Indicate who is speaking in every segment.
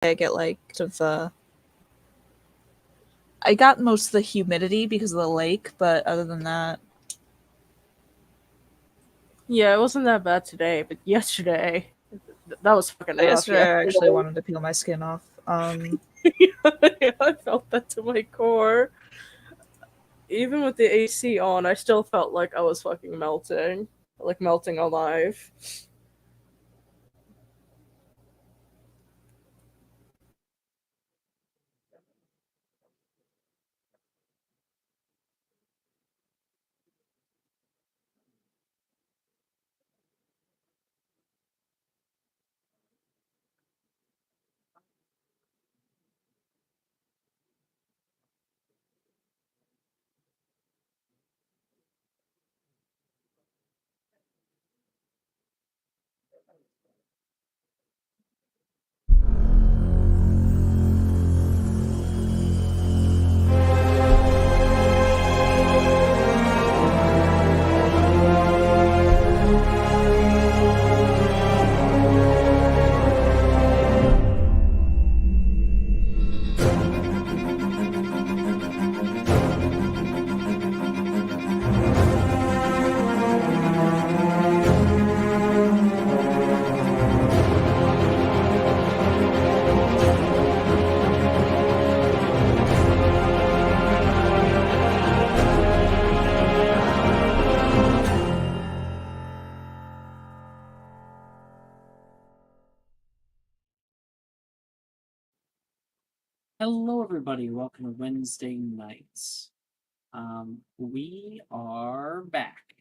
Speaker 1: I get like sort of the I got most of the humidity because of the lake, but other than that,
Speaker 2: Yeah, it wasn't that bad today, but yesterday, that was fucking rough.
Speaker 1: yesterday I
Speaker 2: Yesterday,
Speaker 1: actually wanted to peel my skin off.
Speaker 2: yeah, I felt that to my core. Even with the AC on, I still felt like I was fucking melting, like melting alive.
Speaker 3: Hello, everybody. Welcome to Wednesday nights. We are back.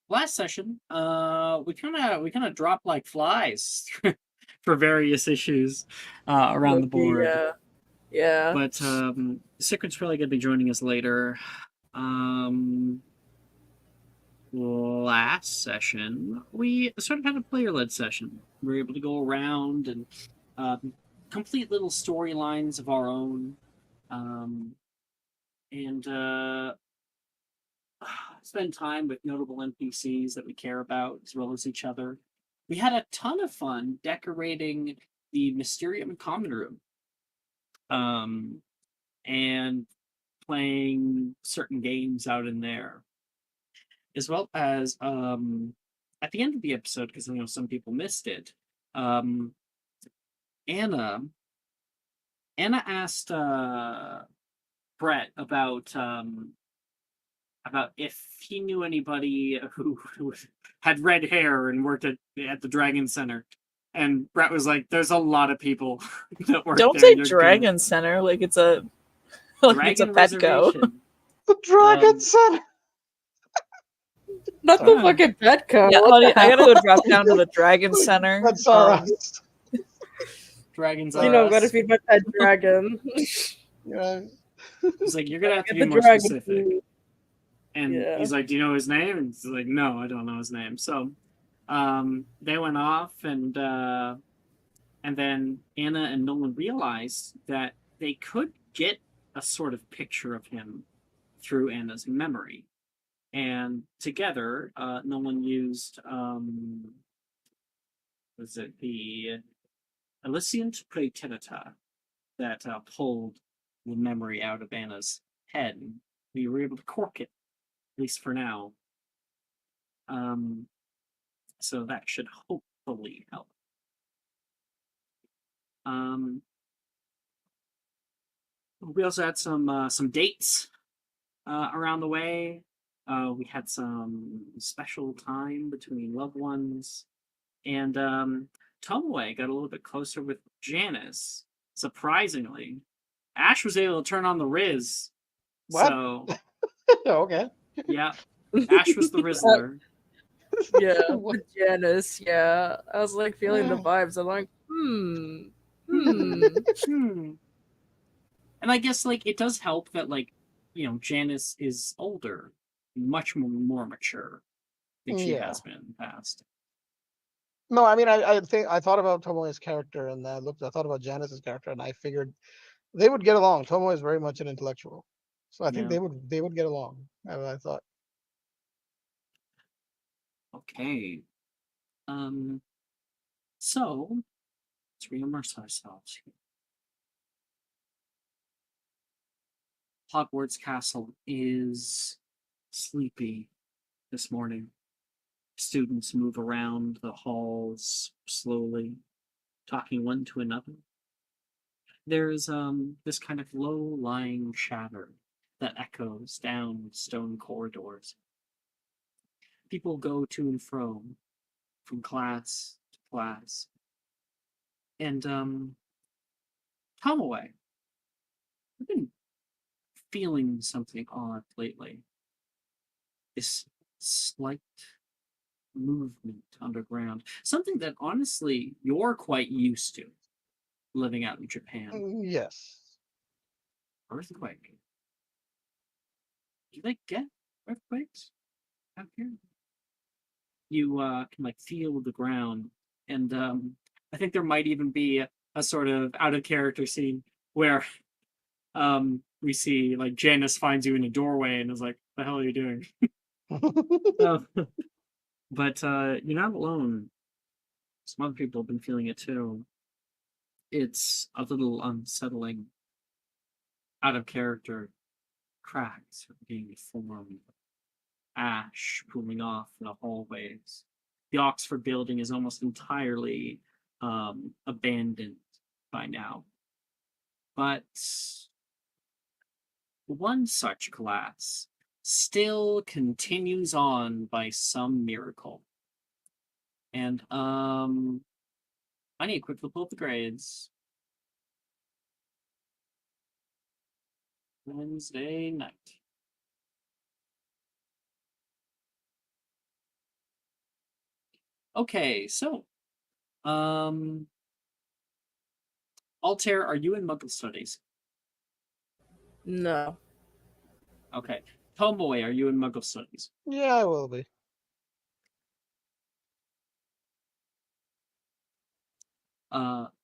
Speaker 3: Last session, we kind of dropped like flies for various issues around the
Speaker 2: Loki,
Speaker 3: board.
Speaker 2: yeah.
Speaker 3: But Secret's probably gonna be joining us later. Um, Last session, we sort of had a player-led session. We were able to go around and complete little storylines of our own. Um, and spend time with notable NPCs that we care about as well as each other. We had a ton of fun decorating the Mysterium common room um, and playing certain games out in there, as well as at the end of the episode, because I know some people missed it. Um, Anna Anna asked Brett about if he knew anybody who had red hair and worked at the Dragon Center. And Brett was like, "There's a lot of people that work
Speaker 1: Don't
Speaker 3: there,
Speaker 1: say
Speaker 3: and you're gonna
Speaker 1: Dragon Center like it's a like it's a
Speaker 3: Dragon
Speaker 1: Petco.
Speaker 3: Reservation."
Speaker 4: The Dragon
Speaker 3: Um,
Speaker 4: Center.
Speaker 2: Not the
Speaker 4: Sorry.
Speaker 3: yeah,
Speaker 2: fucking Petco.
Speaker 1: Yeah,
Speaker 2: What the
Speaker 1: honey, I gotta
Speaker 2: hell?
Speaker 1: go drop down to the Dragon Center.
Speaker 4: That's all right.
Speaker 3: Dragons
Speaker 2: You
Speaker 3: are
Speaker 2: know, gotta
Speaker 3: us.
Speaker 2: feed my pet dragon.
Speaker 4: Yeah.
Speaker 3: He's like, "You're gonna have to
Speaker 2: Get
Speaker 3: be
Speaker 2: the
Speaker 3: more
Speaker 2: dragon
Speaker 3: specific."
Speaker 2: food.
Speaker 3: And
Speaker 2: Yeah.
Speaker 3: he's like, "Do you know his name?" And he's like, "No, I don't know his name." So, they went off, and then Anna and Nolan realized that they could get a sort of picture of him through Anna's memory. And together, Nolan used, was it the Elysiant Praeterita that pulled the memory out of Anna's head. We were able to cork it, at least for now. Um, so that should hopefully help. Um, we also had some dates around the way. We had some special time between loved ones, and Tomoe got a little bit closer with Janice. Surprisingly, Ash was able to turn on the Riz.
Speaker 4: What?
Speaker 3: So
Speaker 4: Okay.
Speaker 3: yeah, Ash was the Rizzler.
Speaker 2: Yeah,
Speaker 4: What?
Speaker 2: with Janice, yeah. I was like feeling the vibes. I'm like, hmm.
Speaker 3: Hmm. And I guess like it does help that Janice is older, much more mature than she
Speaker 4: Yeah.
Speaker 3: has been in the past.
Speaker 4: No, I mean, I think I thought about Tomoe's character, and I thought about Janice's character, and I figured they would get along. Tomoe is very much an intellectual, so I think
Speaker 3: Yeah.
Speaker 4: they would get along. I thought.
Speaker 3: Okay. Um. So let's reimmerse ourselves here. Hogwarts Castle is sleepy this morning. Students move around the halls slowly, talking one to another. There's this kind of low-lying chatter that echoes down stone corridors. People go to and fro, from class to class. And Tomaway, I've been feeling something odd lately. This slight movement underground. Something that honestly you're quite used to living out in Japan.
Speaker 4: Yes.
Speaker 3: Earthquake. Do they get earthquakes out here? You can like feel the ground, and I think there might even be a sort of out of character scene where we see like Janice finds you in a doorway and is like, "The hell are you doing?" Uh, but you're not alone. Some other people have been feeling it too. It's a little unsettling. Out of character, cracks are being formed, ash pooling off in the hallways. The Oxford building is almost entirely abandoned by now. But one such class still continues on by some miracle. And I need to quickly pull up the grades. Wednesday night. Okay, so Altair, are you in Muggle Studies?
Speaker 2: No.
Speaker 3: Okay. Tomboy, are you in Muggle Studies?
Speaker 4: Yeah, I will be.
Speaker 3: Tomoe,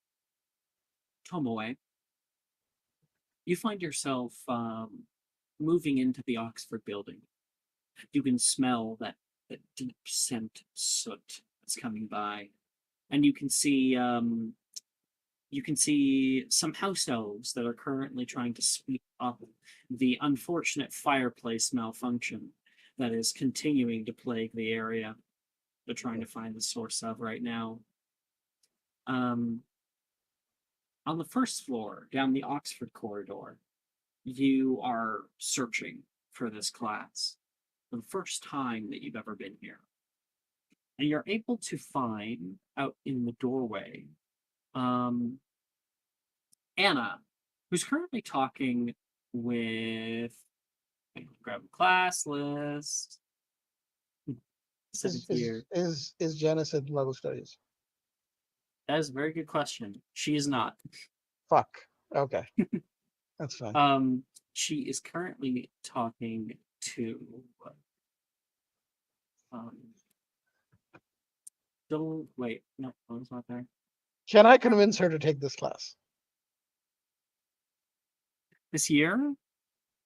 Speaker 3: you find yourself moving into the Oxford building. You can smell that deep scent of soot that's coming by, and you can see some house elves that are currently trying to sweep up the unfortunate fireplace malfunction that is continuing to plague the area. They're trying to find the source of right now. On the first floor, down the Oxford corridor, you are searching for this class for the first time that you've ever been here. And you're able to find out in the doorway Anna, who's currently talking with. Grab a class list.
Speaker 4: Is,
Speaker 3: Here.
Speaker 4: is Janice in level studies?
Speaker 3: That is a very good question. She is not.
Speaker 4: Fuck. Okay. That's fine.
Speaker 3: She is currently talking to wait, no, one's not there.
Speaker 4: Can I convince her to take this class?
Speaker 3: This year?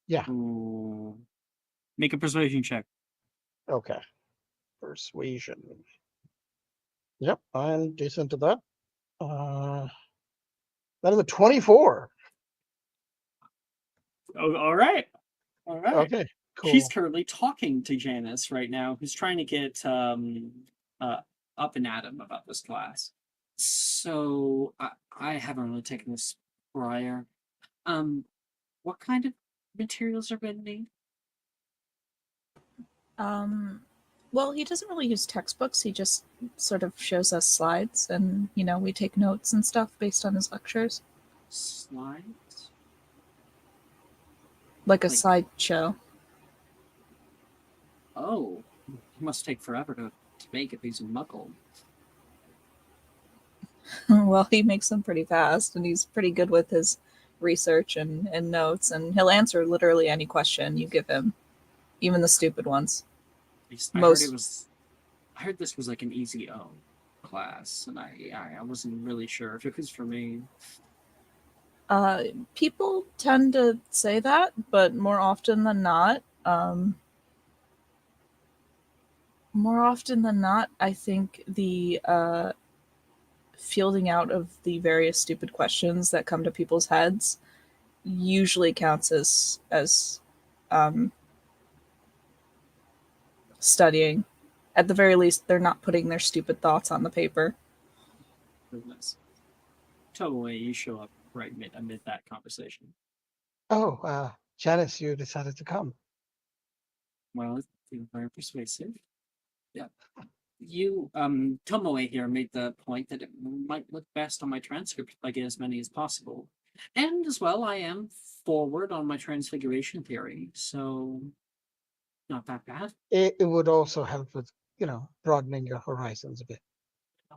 Speaker 4: Yeah.
Speaker 3: Ooh. Make a persuasion check.
Speaker 4: Okay. Persuasion. Yep, I'm decent at that. That is a 24.
Speaker 3: Oh, all right. All right.
Speaker 4: Okay, cool.
Speaker 3: She's currently talking to Janice right now, who's trying to get up and at him about this class. So I haven't really taken this prior. What kind of materials are going to need?
Speaker 1: Well, he doesn't really use textbooks. He just sort of shows us slides, and we take notes and stuff based on his lectures,
Speaker 3: Slides?
Speaker 1: like a
Speaker 3: Like-
Speaker 1: slideshow.
Speaker 3: Oh, it must take forever to make if he's a muggle.
Speaker 1: Well, he makes them pretty fast, and he's pretty good with his research and notes, and he'll answer literally any question you give him, even the stupid ones.
Speaker 3: I heard this was like an easy O class, and I wasn't really sure if it was for me.
Speaker 1: People tend to say that, but more often than not, I think the fielding out of the various stupid questions that come to people's heads usually counts as um, studying. At the very least, they're not putting their stupid thoughts on the paper.
Speaker 3: Goodness. Tomoe, you show up right amid that conversation.
Speaker 4: Oh, Janice, you decided to come.
Speaker 3: Well, you're very persuasive. Yeah. You, Tomoe here made the point that it might look best on my transcript if I get as many as possible. And as well, I am forward on my transfiguration theory, so not that bad.
Speaker 4: It would also help with, broadening your horizons a bit.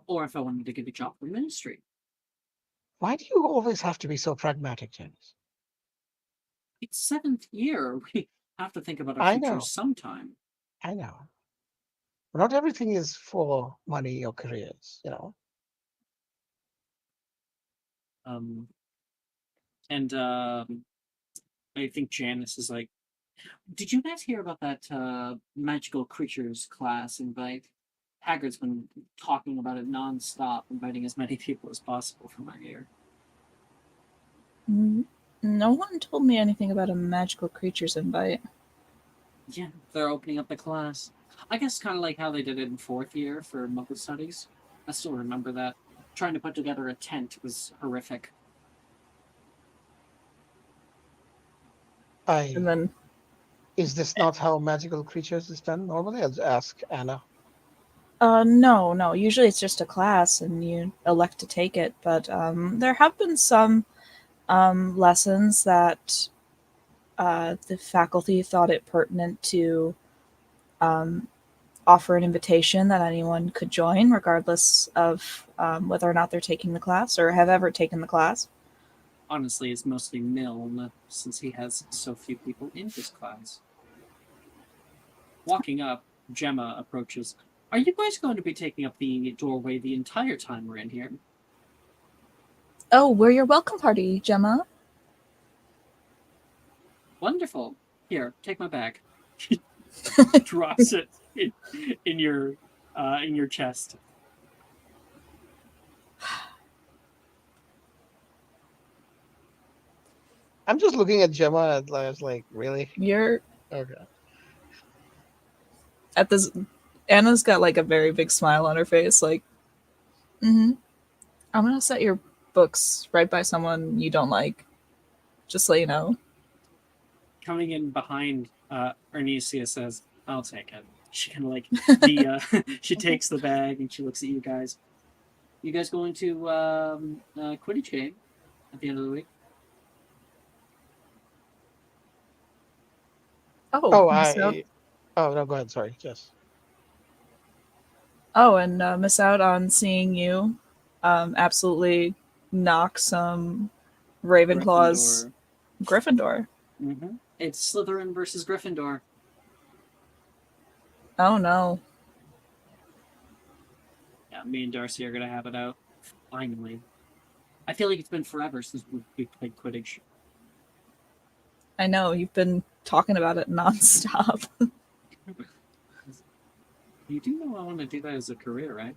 Speaker 3: Or if I wanted to get a job in ministry.
Speaker 4: Why do you always have to be so pragmatic, Janice?
Speaker 3: It's seventh year. We have to think about our
Speaker 4: I
Speaker 3: futures
Speaker 4: know.
Speaker 3: sometime.
Speaker 4: I know. Not everything is for money or careers.
Speaker 3: Um, and I think Janice is like, did you guys hear about that magical creatures class invite? Haggard's been talking about it nonstop, inviting as many people as possible from our year.
Speaker 1: No one told me anything about a magical creatures invite.
Speaker 3: Yeah, they're opening up the class. I guess kind of like how they did it in fourth year for Muggle Studies. I still remember that. Trying to put together a tent was horrific.
Speaker 1: And then,
Speaker 4: Is this not how magical creatures is done normally? I'll ask Anna.
Speaker 1: no. Usually it's just a class and you elect to take it. But there have been some lessons that the faculty thought it pertinent to offer an invitation that anyone could join, regardless of whether or not they're taking the class or have ever taken the class.
Speaker 3: Honestly, it's mostly Milne, since he has so few people in his class. Walking up, Gemma approaches. Are you guys going to be taking up the doorway the entire time we're in here?
Speaker 1: Oh, we're your welcome party, Gemma.
Speaker 3: Wonderful. Here, take my bag. Drops it in your chest.
Speaker 4: I'm just looking at Gemma and I was like, really?
Speaker 1: You're
Speaker 4: Okay.
Speaker 1: at this. Anna's got like a very big smile on her face, like, I'm gonna set your books right by someone you don't like. Just so you know.
Speaker 3: Coming in behind, Ernisia says, "I'll take it." She kind of like she takes the bag and she looks at you guys. You guys going to Quidditch game at the end of the week?
Speaker 4: Oh,
Speaker 1: Miss out.
Speaker 4: Oh, no, go ahead. Sorry. Yes.
Speaker 1: Oh, and miss out on seeing you. Absolutely knock some Ravenclaw's Gryffindor.
Speaker 3: Mm-hmm. It's Slytherin versus Gryffindor.
Speaker 1: Oh no.
Speaker 3: Yeah, me and Darcy are gonna have it out. Finally. I feel like it's been forever since we played Quidditch.
Speaker 1: I know, you've been talking about it nonstop.
Speaker 3: You do know I want to do that as a career, right?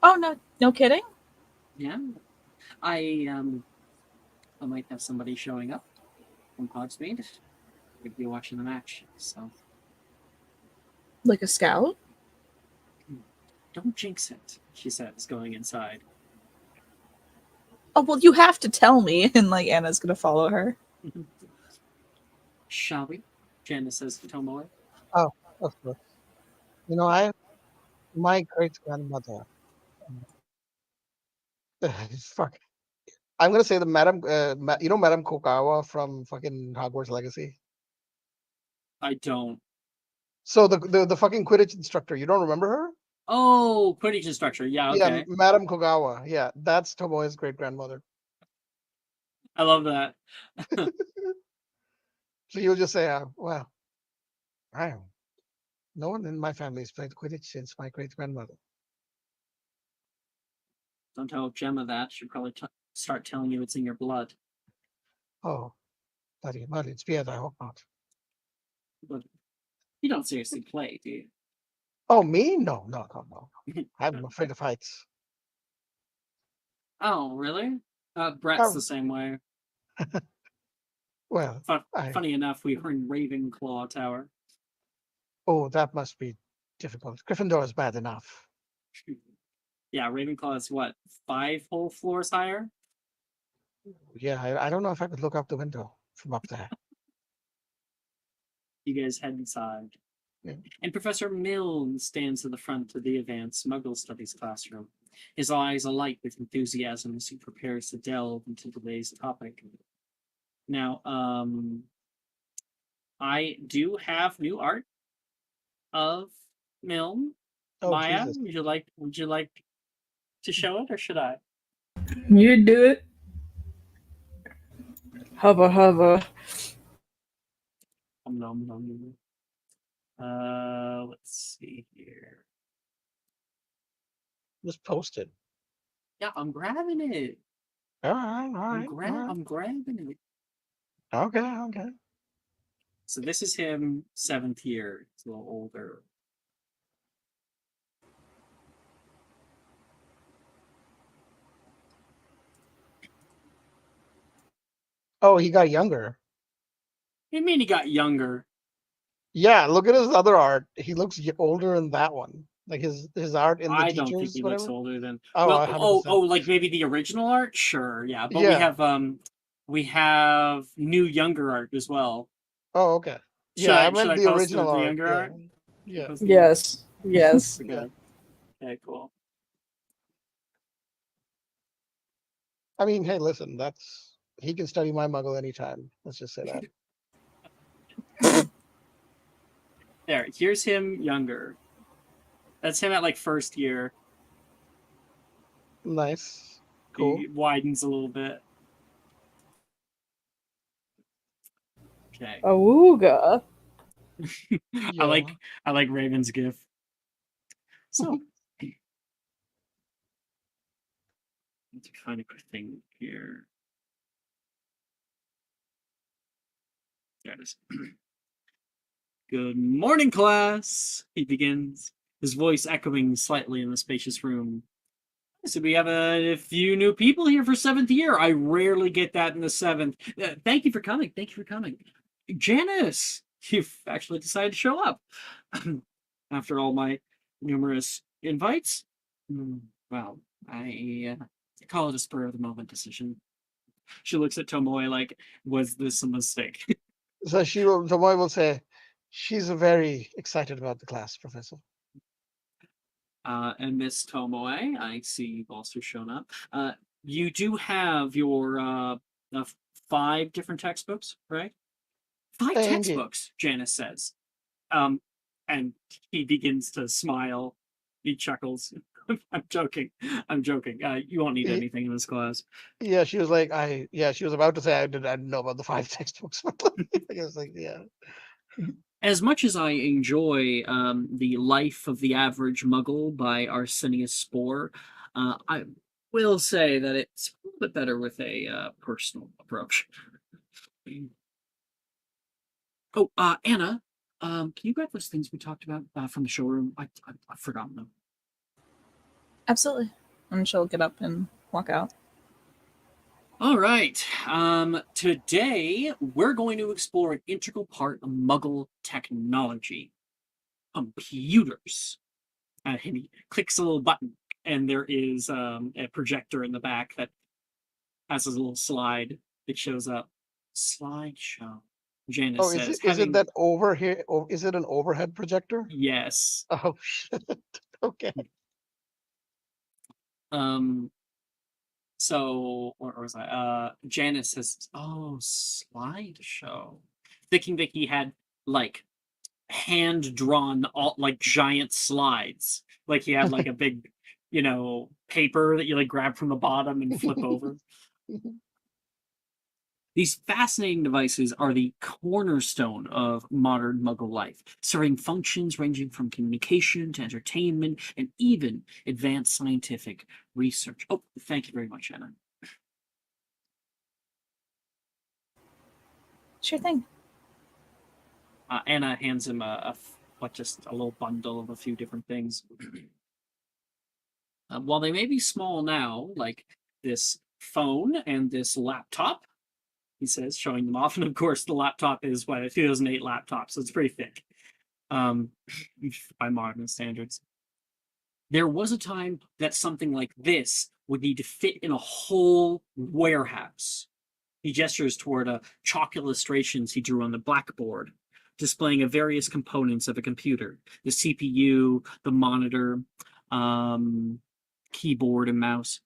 Speaker 1: Oh no kidding?
Speaker 3: Yeah. I might have somebody showing up from Hogsmeade. We'd be watching the match, so
Speaker 1: Like a scout?
Speaker 3: don't jinx it, she says, going inside.
Speaker 1: Oh well, you have to tell me, and like Anna's gonna follow her.
Speaker 3: Shall we? Janice says to Tomoe.
Speaker 4: Oh, of course. My great grandmother. Fuck. I'm gonna say the Madam, Madam Kokawa from fucking Hogwarts Legacy.
Speaker 3: I don't.
Speaker 4: So the fucking Quidditch instructor, you don't remember her?
Speaker 3: Oh, Quidditch instructor. Yeah, okay.
Speaker 4: Yeah, Madam Kogawa. Yeah, that's Tomoe's great grandmother.
Speaker 3: I love that.
Speaker 4: So you'll just say, well, no one in my family has played Quidditch since my great grandmother.
Speaker 3: Don't tell Gemma that. She'll probably start telling you it's in your blood.
Speaker 4: Oh, bloody mud, it's weird. I hope not.
Speaker 3: But you don't seriously play, do you?
Speaker 4: Oh, me? No, no, no, no. I'm afraid of heights.
Speaker 3: Oh, really? Brett's
Speaker 4: Oh.
Speaker 3: the same way.
Speaker 4: Well,
Speaker 3: Funny enough, we were in Ravenclaw Tower.
Speaker 4: oh, that must be difficult. Gryffindor is bad enough.
Speaker 3: Yeah, Ravenclaw is what, 5 whole floors higher?
Speaker 4: Yeah, I don't know if I could look out the window from up there.
Speaker 3: You guys head inside.
Speaker 4: Yeah.
Speaker 3: And Professor Milne stands at the front of the advanced Muggle Studies classroom, his eyes alight with enthusiasm as he prepares to delve into today's topic. Now, I do have new art of Milne.
Speaker 4: Oh,
Speaker 3: Maya,
Speaker 4: Jesus.
Speaker 3: would you like to show it, or should I?
Speaker 2: You do it. Hover, hover.
Speaker 3: Nom, nom, nom. Let's see here.
Speaker 4: Just post it.
Speaker 3: Yeah, I'm grabbing it.
Speaker 4: All right, all right. All right.
Speaker 3: I'm grabbing it.
Speaker 4: Okay, okay.
Speaker 3: So this is him 7th year. He's a little older.
Speaker 4: Oh, he got younger.
Speaker 3: What do you mean he got younger?
Speaker 4: Yeah, look at his other art. He looks older in that one. Like his art in the
Speaker 3: I don't think
Speaker 4: teachers,
Speaker 3: he looks
Speaker 4: whatever.
Speaker 3: older than.
Speaker 4: Oh,
Speaker 3: Well,
Speaker 4: 100%.
Speaker 3: like maybe the original art, sure, yeah. But
Speaker 4: Yeah.
Speaker 3: we have new younger art as well.
Speaker 4: Oh, okay.
Speaker 3: Should
Speaker 4: Yeah, I
Speaker 3: should
Speaker 4: meant
Speaker 3: I
Speaker 4: the
Speaker 3: post
Speaker 4: original
Speaker 3: the
Speaker 4: art.
Speaker 3: younger
Speaker 4: Yeah.
Speaker 3: art?
Speaker 4: Yeah.
Speaker 3: Post the-
Speaker 2: Yes. Yes.
Speaker 4: Yeah.
Speaker 3: Okay. Okay, cool.
Speaker 4: I mean, hey, listen, he can study my muggle anytime. Let's just say that.
Speaker 3: There, here's him younger. That's him at like 1st year.
Speaker 4: Nice. Cool.
Speaker 3: He widens a little bit. Okay.
Speaker 2: Awooga.
Speaker 3: I like Raven's gif. So let's find a quick thing here. There it is. Good morning, class, he begins, his voice echoing slightly in the spacious room. So we have a few new people here for 7th year. I rarely get that in the 7th. Thank you for coming. Thank you for coming. Janice, you've actually decided to show up. After all my numerous invites. Well, I call it a spur of the moment decision. She looks at Tomoe like, was this a mistake?
Speaker 4: So Tomoe will say, she's very excited about the class, Professor.
Speaker 3: And Miss Tomoe, I see you've also shown up. You do have your 5 different textbooks, right? 5
Speaker 4: Indeed.
Speaker 3: textbooks, Janice says. And he begins to smile. He chuckles. I'm joking. You won't need anything in this class.
Speaker 4: Yeah, she was like, she was about to say I didn't know about the 5 textbooks. I guess like, yeah.
Speaker 3: As much as I enjoy The Life of the Average Muggle by Arsenius Spore, I will say that it's a little bit better with a personal approach. Oh, Anna, can you grab those things we talked about from the showroom? I've forgotten them.
Speaker 1: Absolutely. And she'll get up and walk out.
Speaker 3: All right. Today we're going to explore an integral part of Muggle technology: computers. And he clicks a little button, and there is a projector in the back that has a little slide that shows up. Slideshow. Janice
Speaker 4: Oh,
Speaker 3: says,
Speaker 4: is it that over here? Or is it an overhead projector?
Speaker 3: Yes.
Speaker 4: Oh shit. Okay.
Speaker 3: So, where was I? Janice says, slideshow. Thinking that he had like hand drawn all like giant slides. Like he had like a big, paper that you like grab from the bottom and flip over. These fascinating devices are the cornerstone of modern Muggle life, serving functions ranging from communication to entertainment and even advanced scientific research. Oh, thank you very much, Anna.
Speaker 1: Sure thing.
Speaker 3: Anna hands him just a little bundle of a few different things. While they may be small now, like this phone and this laptop, he says, showing them off. And of course, the laptop is what, a 2008 laptop, so it's pretty thick um, by modern standards. There was a time that something like this would need to fit in a whole warehouse. He gestures toward chalk illustrations he drew on the blackboard, displaying the various components of a computer: the CPU, the monitor, keyboard, and mouse.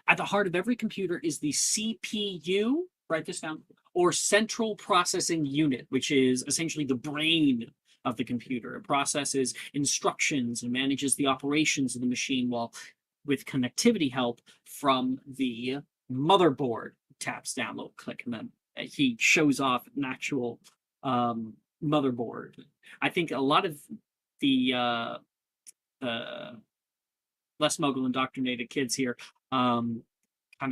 Speaker 3: At the heart of every computer is the CPU, write this down, or central processing unit, which is essentially the brain of the computer. It processes instructions and manages the operations of the machine, while with connectivity help from the motherboard. Taps down, little click, and then he shows off an actual motherboard. I think a lot of the less Muggle indoctrinated kids here kind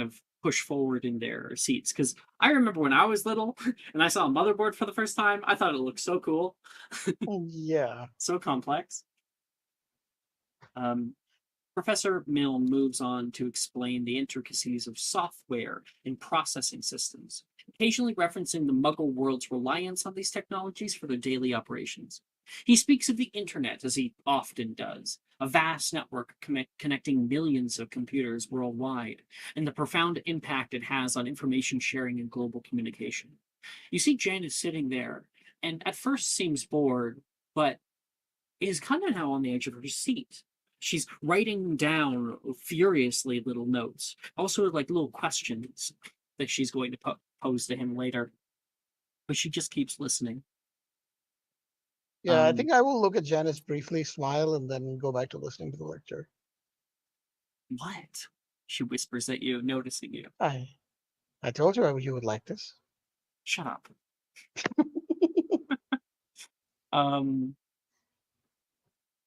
Speaker 3: of push forward in their seats, because I remember when I was little and I saw a motherboard for the first time, I thought it looked so cool.
Speaker 4: Yeah.
Speaker 3: So complex. Professor Milne moves on to explain the intricacies of software and processing systems, occasionally referencing the Muggle world's reliance on these technologies for their daily operations. He speaks of the internet, as he often does, a vast network connecting millions of computers worldwide, and the profound impact it has on information sharing and global communication. You see Janice sitting there, and at first seems bored, but is kind of now on the edge of her seat. She's writing down furiously little notes, also like little questions that she's going to pose to him later. But she just keeps listening.
Speaker 4: Yeah, I think I will look at Janice briefly, smile, and then go back to listening to the lecture.
Speaker 3: What? She whispers at you, noticing you.
Speaker 4: I told you you would like this.
Speaker 3: Shut up.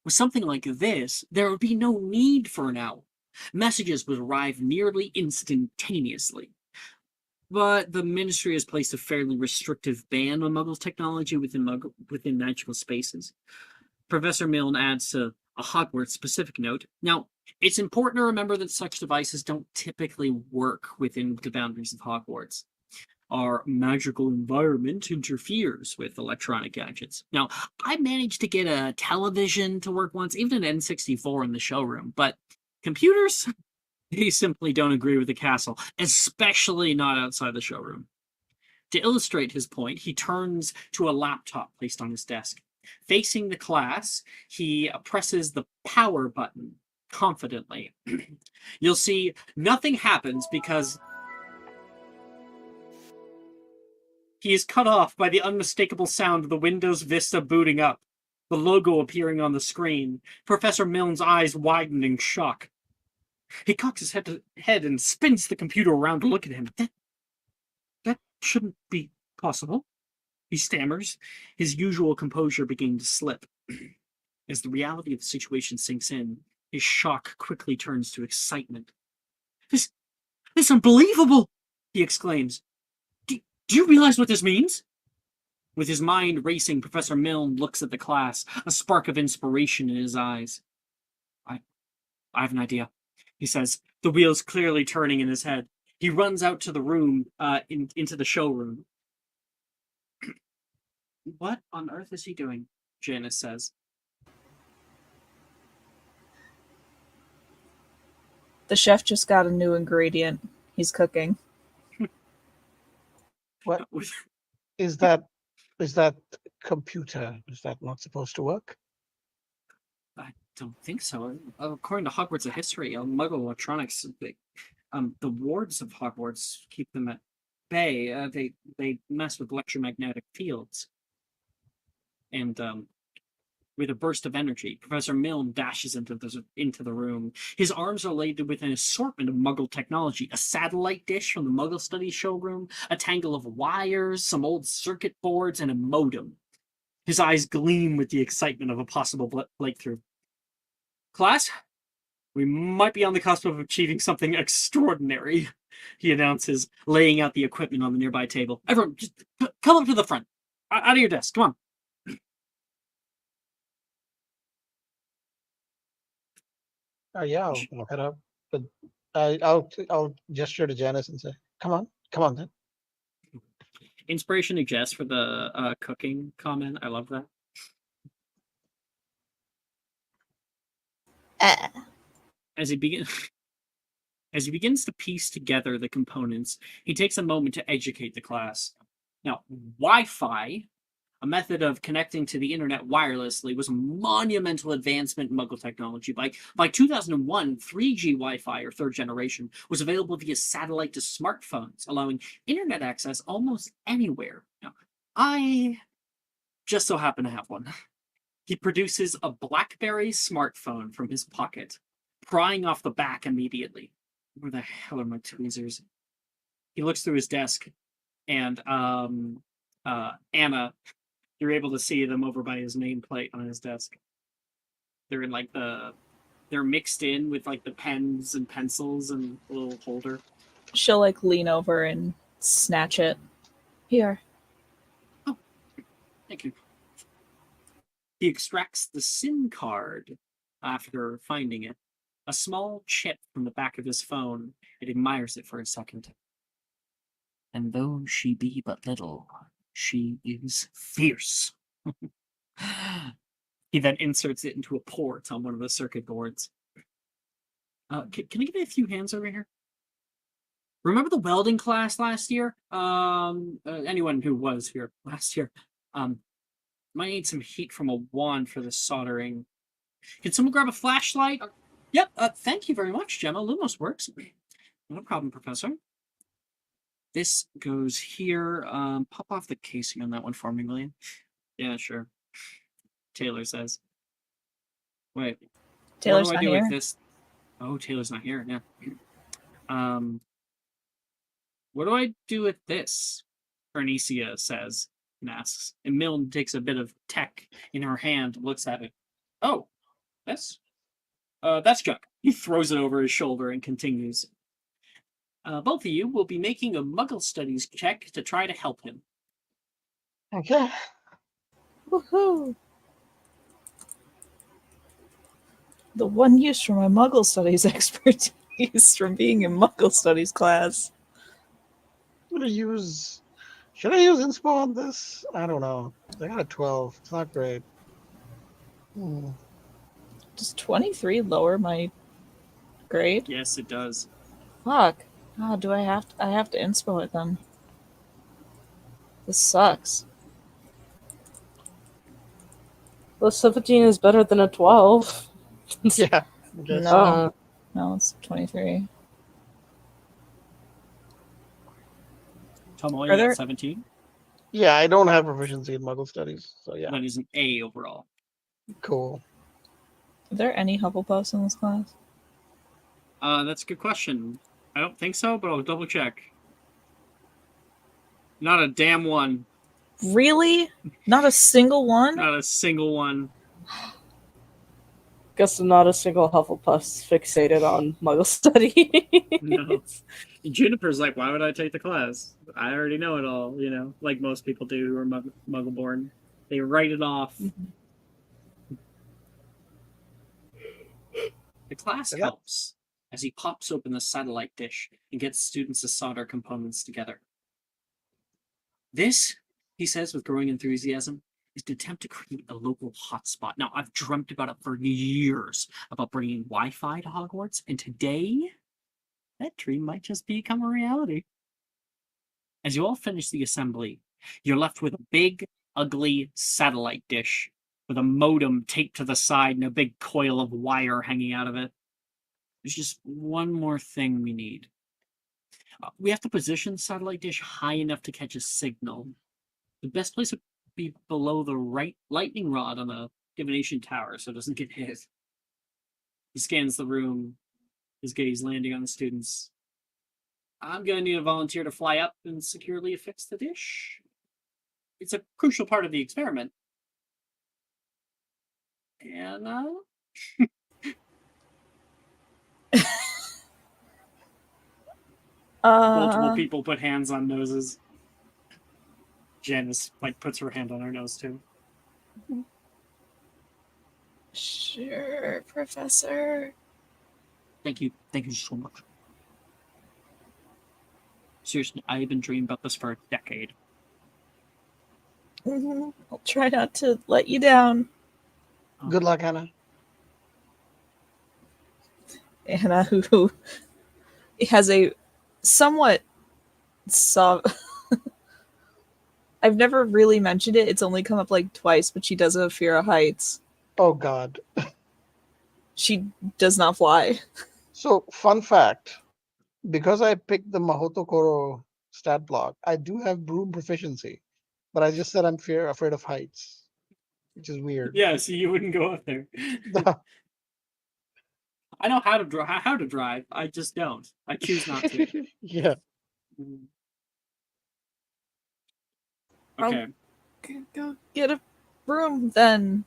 Speaker 3: With something like this, there would be no need for an owl. Messages would arrive nearly instantaneously. But the Ministry has placed a fairly restrictive ban on Muggle technology within magical spaces. Professor Milne adds a Hogwarts-specific note. Now, it's important to remember that such devices don't typically work within the boundaries of Hogwarts. Our magical environment interferes with electronic gadgets. Now, I managed to get a television to work once, even an N64 in the showroom, but computers, they simply don't agree with the castle, especially not outside the showroom. To illustrate his point, he turns to a laptop placed on his desk. Facing the class, he presses the power button confidently. You'll see nothing happens because he is cut off by the unmistakable sound of the Windows Vista booting up, the logo appearing on the screen. Professor Milne's eyes widen in shock. He cocks his head and spins the computer around to look at him. That shouldn't be possible, he stammers, his usual composure beginning to slip. As the reality of the situation sinks in, his shock quickly turns to excitement. This is unbelievable, he exclaims. Do you realize what this means? With his mind racing, Professor Milne looks at the class, a spark of inspiration in his eyes. I have an idea, he says, the wheels clearly turning in his head. He runs out to the room, into the showroom. What on earth is he doing? Janice says.
Speaker 1: The chef just got a new ingredient. He's cooking.
Speaker 4: What is that? Is that computer? Is that not supposed to work?
Speaker 3: I don't think so. According to Hogwarts of history, Muggle electronics, the wards of Hogwarts keep them at bay. They mess with electromagnetic fields. And with a burst of energy, Professor Milne dashes into the room. His arms are laden with an assortment of Muggle technology: a satellite dish from the Muggle Studies showroom, a tangle of wires, some old circuit boards, and a modem. His eyes gleam with the excitement of a possible breakthrough. Class, we might be on the cusp of achieving something extraordinary, he announces, laying out the equipment on the nearby table. Everyone, just come up to the front. Out of your desk, come on.
Speaker 4: Yeah, I'll head up. But I'll gesture to Janice and say, come on then.
Speaker 3: Inspiration to Jess for the cooking comment. I love that. As he begins as he begins to piece together the components, he takes a moment to educate the class. Now, Wi-Fi, a method of connecting to the internet wirelessly, was a monumental advancement in Muggle technology. By 2001, 3G Wi-Fi, or third generation, was available via satellite to smartphones, allowing internet access almost anywhere. Now, I just so happen to have one. He produces a BlackBerry smartphone from his pocket, prying off the back immediately. Where the hell are my tweezers? He looks through his desk, and Anna, you're able to see them over by his nameplate on his desk. They're in like they're mixed in with like the pens and pencils and a little holder.
Speaker 1: She'll like lean over and snatch it. Here.
Speaker 3: Thank you. He extracts the SIM card after finding it, a small chip from the back of his phone, and admires it for a second. And though she be but little, she is fierce. He then inserts it into a port on one of the circuit boards. Can I give you a few hands over here? Remember the welding class last year? Anyone who was here last year, might need some heat from a wand for the soldering. Can someone grab a flashlight? Yep. Thank you very much, Gemma. Lumos works. No problem, Professor. This goes here. Pop off the casing on that one for me, will you? Yeah, sure. Taylor says. Wait.
Speaker 1: Taylor's
Speaker 3: what do I
Speaker 1: not
Speaker 3: do
Speaker 1: here.
Speaker 3: with this? Oh, Taylor's not here. Yeah. What do I do with this? Bernicia says and asks. And Milne takes a bit of tech in her hand, looks at it. Oh, that's junk. He throws it over his shoulder and continues. Both of you will be making a Muggle Studies check to try to help him.
Speaker 4: Okay.
Speaker 1: Woohoo! The one use for my Muggle Studies expertise from being in Muggle Studies class.
Speaker 4: I'm gonna use. Should I use inspo on this? I don't know. I got a 12. It's not great.
Speaker 1: Does 23 lower my grade?
Speaker 3: Yes, it does.
Speaker 1: Fuck. Oh, I have to inspo it then. This sucks.
Speaker 2: Well, 17 is better than a 12.
Speaker 4: Yeah. I guess.
Speaker 1: No. No, it's 23.
Speaker 3: Tomo,
Speaker 1: Are
Speaker 3: you
Speaker 1: there-
Speaker 3: got 17?
Speaker 4: Yeah, I don't have proficiency in Muggle studies, so yeah.
Speaker 3: That is an A overall.
Speaker 4: Cool.
Speaker 1: Are there any Hufflepuffs in this class?
Speaker 3: That's a good question. I don't think so, but I'll double check. Not a damn one.
Speaker 1: Really? Not a single one?
Speaker 3: Not a single one.
Speaker 2: Guess not a single Hufflepuff's fixated on Muggle studies.
Speaker 3: No. Juniper's like, why would I take the class? I already know it all, like most people do who are Muggle-born. They write it off. The class helps as he pops open the satellite dish and gets students to solder components together. This, he says with growing enthusiasm, is to attempt to create a local hotspot. Now, I've dreamt about it for years, about bringing Wi-Fi to Hogwarts, and today, that dream might just become a reality. As you all finish the assembly, you're left with a big, ugly satellite dish with a modem taped to the side and a big coil of wire hanging out of it. There's just one more thing we need. We have to position the satellite dish high enough to catch a signal. The best place would be below the right lightning rod on the divination tower so it doesn't get hit. He scans the room, his gaze landing on the students. I'm going to need a volunteer to fly up and securely affix the dish. It's a crucial part of the experiment. Anna? Multiple people put hands on noses. Janice puts her hand on her nose too.
Speaker 1: Sure, Professor.
Speaker 3: Thank you so much. Seriously, I've been dreaming about this for a decade.
Speaker 1: I'll try not to let you down.
Speaker 4: Good luck, Hannah.
Speaker 1: Anna, who has a somewhat soft. I've never really mentioned it. It's only come up like twice, but she does have fear of heights.
Speaker 4: Oh God.
Speaker 1: She does not fly.
Speaker 4: So, fun fact: because I picked the Mahoto Koro stat block, I do have broom proficiency, but I just said I'm afraid of heights, which is weird.
Speaker 3: Yeah, so you wouldn't go up there. I know how to drive. I just don't. I choose not to.
Speaker 4: Yeah.
Speaker 3: Okay.
Speaker 1: Go get a broom then.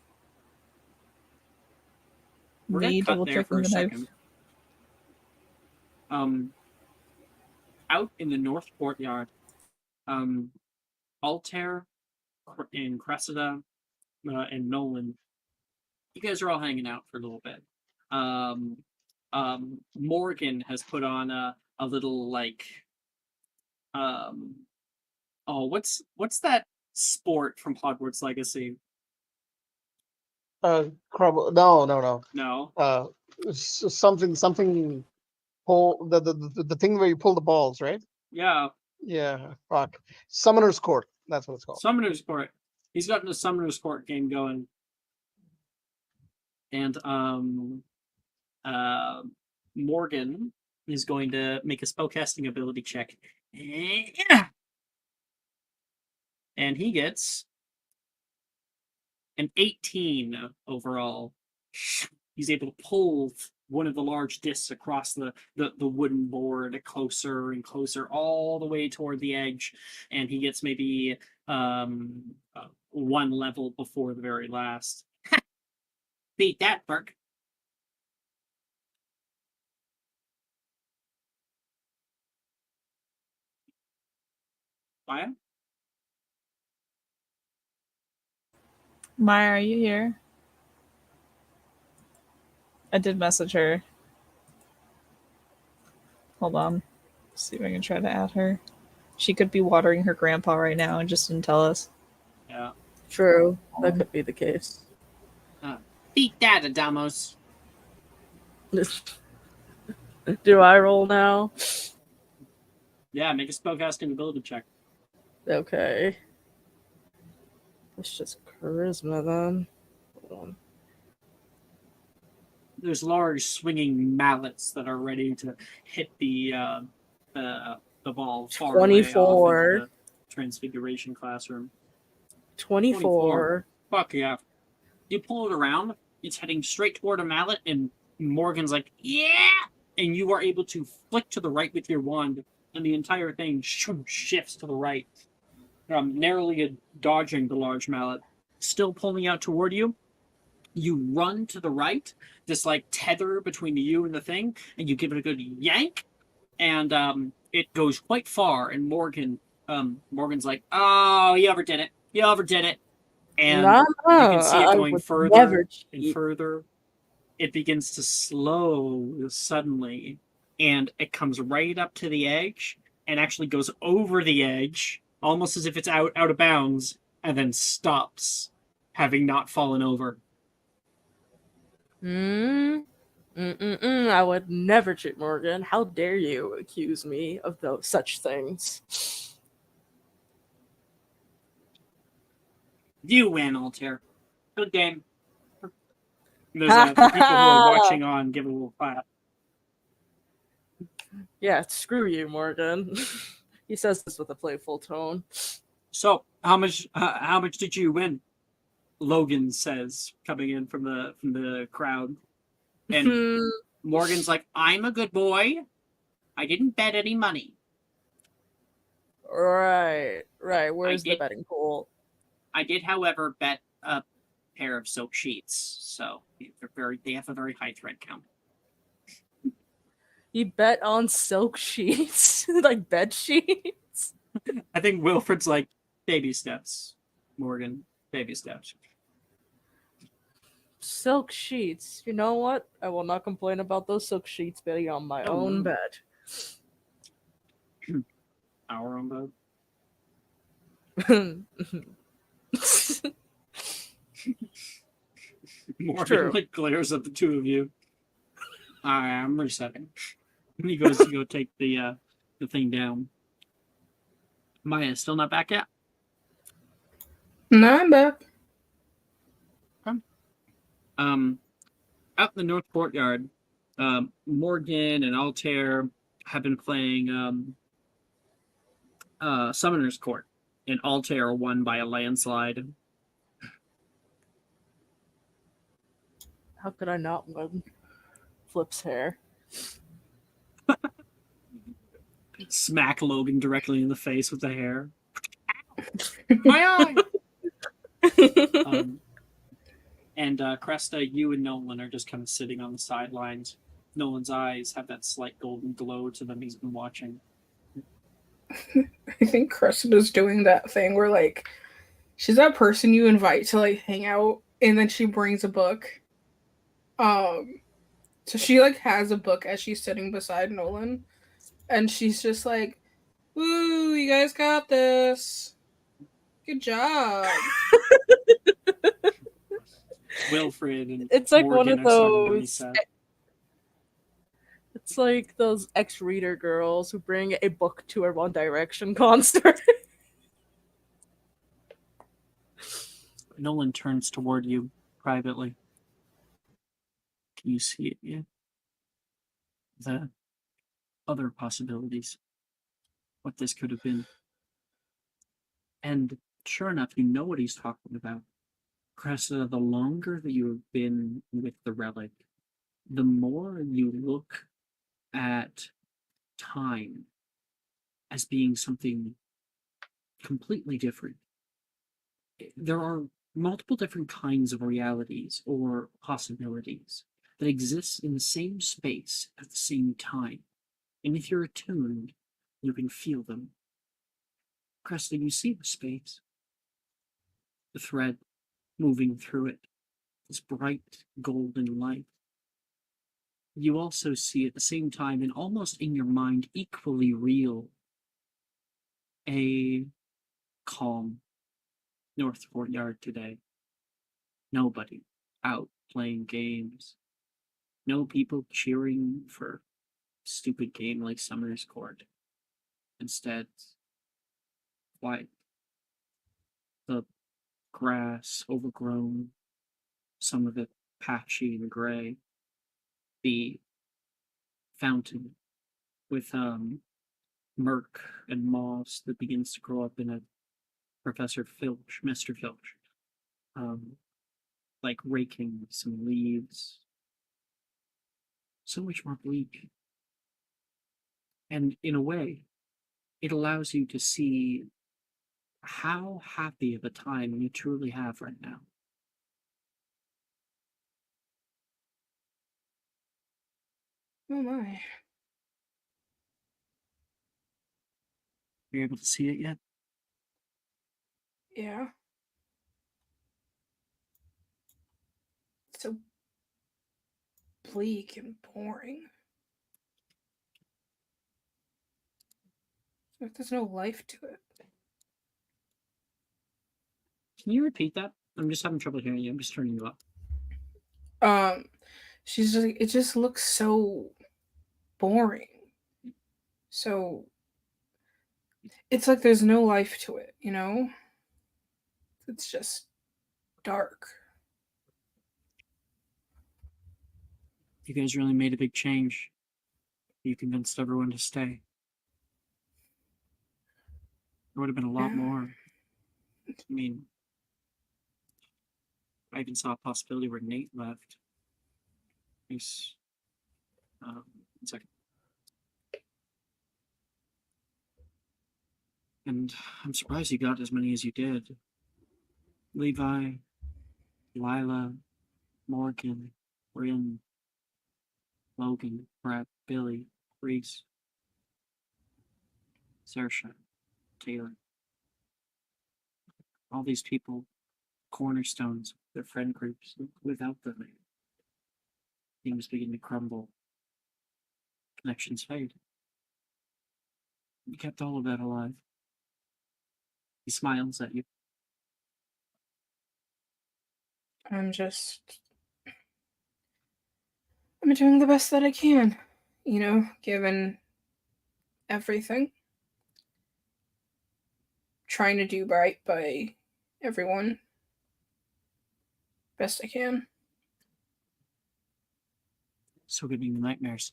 Speaker 3: We're gonna
Speaker 1: Me
Speaker 3: cut
Speaker 1: double
Speaker 3: there for
Speaker 1: checking
Speaker 3: a
Speaker 1: the knife.
Speaker 3: second. Out in the north courtyard, Altair and Cressida and Nolan, you guys are all hanging out for a little bit. Um, Morgan has put on a little like oh what's that sport from Hogwarts Legacy?
Speaker 4: No, no, no.
Speaker 3: No.
Speaker 4: Something. Pull the thing where you pull the balls, right?
Speaker 3: Yeah,
Speaker 4: Yeah. Fuck. Summoner's Court. That's what it's called.
Speaker 3: Summoner's Court. He's gotten a Summoner's Court game going, and uh, Morgan is going to make a spellcasting ability check. And he gets an 18 overall. He's able to pull one of the large discs across the wooden board closer and closer, all the way toward the edge, and he gets maybe one level before the very last. Beat that, Burke. Maya?
Speaker 1: Maya, are you here? I did message her. Hold on. See if I can try to add her. She could be watering her grandpa right now and just didn't tell us.
Speaker 3: Yeah.
Speaker 2: True. That could be the case.
Speaker 3: Beat that, Adamos.
Speaker 2: Do I roll now?
Speaker 3: Yeah, make a spellcasting ability check.
Speaker 2: Okay. It's just charisma then. Hold on.
Speaker 3: There's large swinging mallets that are ready to hit the ball far away off
Speaker 2: 24.
Speaker 3: into the Transfiguration classroom.
Speaker 2: 24.
Speaker 3: Fuck yeah. You pull it around, it's heading straight toward a mallet, and Morgan's like, yeah! And you are able to flick to the right with your wand, and the entire thing shifts to the right, narrowly dodging the large mallet. Still pulling out toward you, you run to the right, this like tether between you and the thing, and you give it a good yank, and it goes quite far, and Morgan's like, oh, you overdid it. You overdid it. And
Speaker 2: No,
Speaker 3: you can see it
Speaker 2: I
Speaker 3: going
Speaker 2: would
Speaker 3: further
Speaker 2: never
Speaker 3: and
Speaker 2: cheat.
Speaker 3: further. It begins to slow suddenly, and it comes right up to the edge and actually goes over the edge, almost as if it's out of bounds, and then stops, having not fallen over.
Speaker 2: I would never cheat, Morgan. How dare you accuse me of such things?
Speaker 3: You win, Altair. Good game. There's for people who are watching on, give a little clap.
Speaker 2: Yeah, screw you, Morgan. He says this with a playful tone.
Speaker 3: So, how much did you win? Logan says, coming in from the crowd, and Morgan's like, "I'm a good boy. I didn't bet any money."
Speaker 2: Right. Where's the betting pool?
Speaker 3: I did, however, bet a pair of silk sheets, so they have a very high thread count.
Speaker 2: You bet on silk sheets? Like bed sheets?
Speaker 3: I think Wilfred's like, baby steps, Morgan, baby steps.
Speaker 2: Silk sheets. You know what? I will not complain about those silk sheets being on my own bed.
Speaker 3: our own boat. Morgan
Speaker 2: True.
Speaker 3: like glares at the two of you. I'm resetting. And he goes to go take the thing down. Maya still not back yet.
Speaker 5: No, I'm back.
Speaker 3: Out in the north courtyard, Morgan and Altair have been playing Summoner's Court, and Altair won by a landslide.
Speaker 2: How could I not win? Flip's hair.
Speaker 3: Smack Logan directly in the face with the hair. My eye! And Cresta, you and Nolan are just kind of sitting on the sidelines. Nolan's eyes have that slight golden glow to them. He's been watching.
Speaker 5: I think Cressida's doing that thing where, like, she's that person you invite to, like, hang out, and then she brings a book. So she, like, has a book as she's sitting beside Nolan, and she's just like, "Woo, you guys got this. Good job."
Speaker 3: Wilfred and
Speaker 2: It's like
Speaker 3: Morgan
Speaker 2: one of
Speaker 3: are starting to
Speaker 2: those.
Speaker 3: reset.
Speaker 2: It's like those ex-reader girls who bring a book to a One Direction concert.
Speaker 3: Nolan turns toward you privately. Can you see it yet? The other possibilities. What this could have been. And sure enough, you know what he's talking about. Cressida, the longer that you have been with the relic, the more you look at time as being something completely different. There are multiple different kinds of realities or possibilities that exist in the same space at the same time. And if you're attuned, you can feel them. Cresta, you see the space, the thread moving through it, this bright golden light. You also see at the same time, and almost in your mind, equally real, a calm North Courtyard today. Nobody out playing games. No people cheering for a stupid game like Summoner's Court. Instead, quiet. The grass overgrown, some of it patchy and gray. The fountain with murk and moss that begins to grow up in a Professor Filch, Mr. Filch, like raking some leaves. So much more bleak. And in a way, it allows you to see how happy of a time you truly have right now.
Speaker 5: Oh my.
Speaker 3: Are you able to see it yet?
Speaker 5: Yeah. So bleak and boring. Like there's no life to it.
Speaker 3: Can you repeat that? I'm just having trouble hearing you. I'm just turning you up.
Speaker 5: She's just like, it just looks so boring. So it's like there's no life to it, you know? It's just dark.
Speaker 3: You guys really made a big change. You convinced everyone to stay. There would have been a lot
Speaker 5: Yeah.
Speaker 3: more. I mean, I even saw a possibility where Nate left. He's, 1 second. And I'm surprised you got as many as you did. Levi, Lila, Morgan, Bryn, Logan, Brett, Billy, Reese, Saoirse, Taylor. All these people, cornerstones, their friend groups. Without them, things begin to crumble. Connections fade. You kept all of that alive. He smiles at you.
Speaker 5: I'm doing the best that I can, given everything. Trying to do right by everyone best I can.
Speaker 3: So giving you nightmares.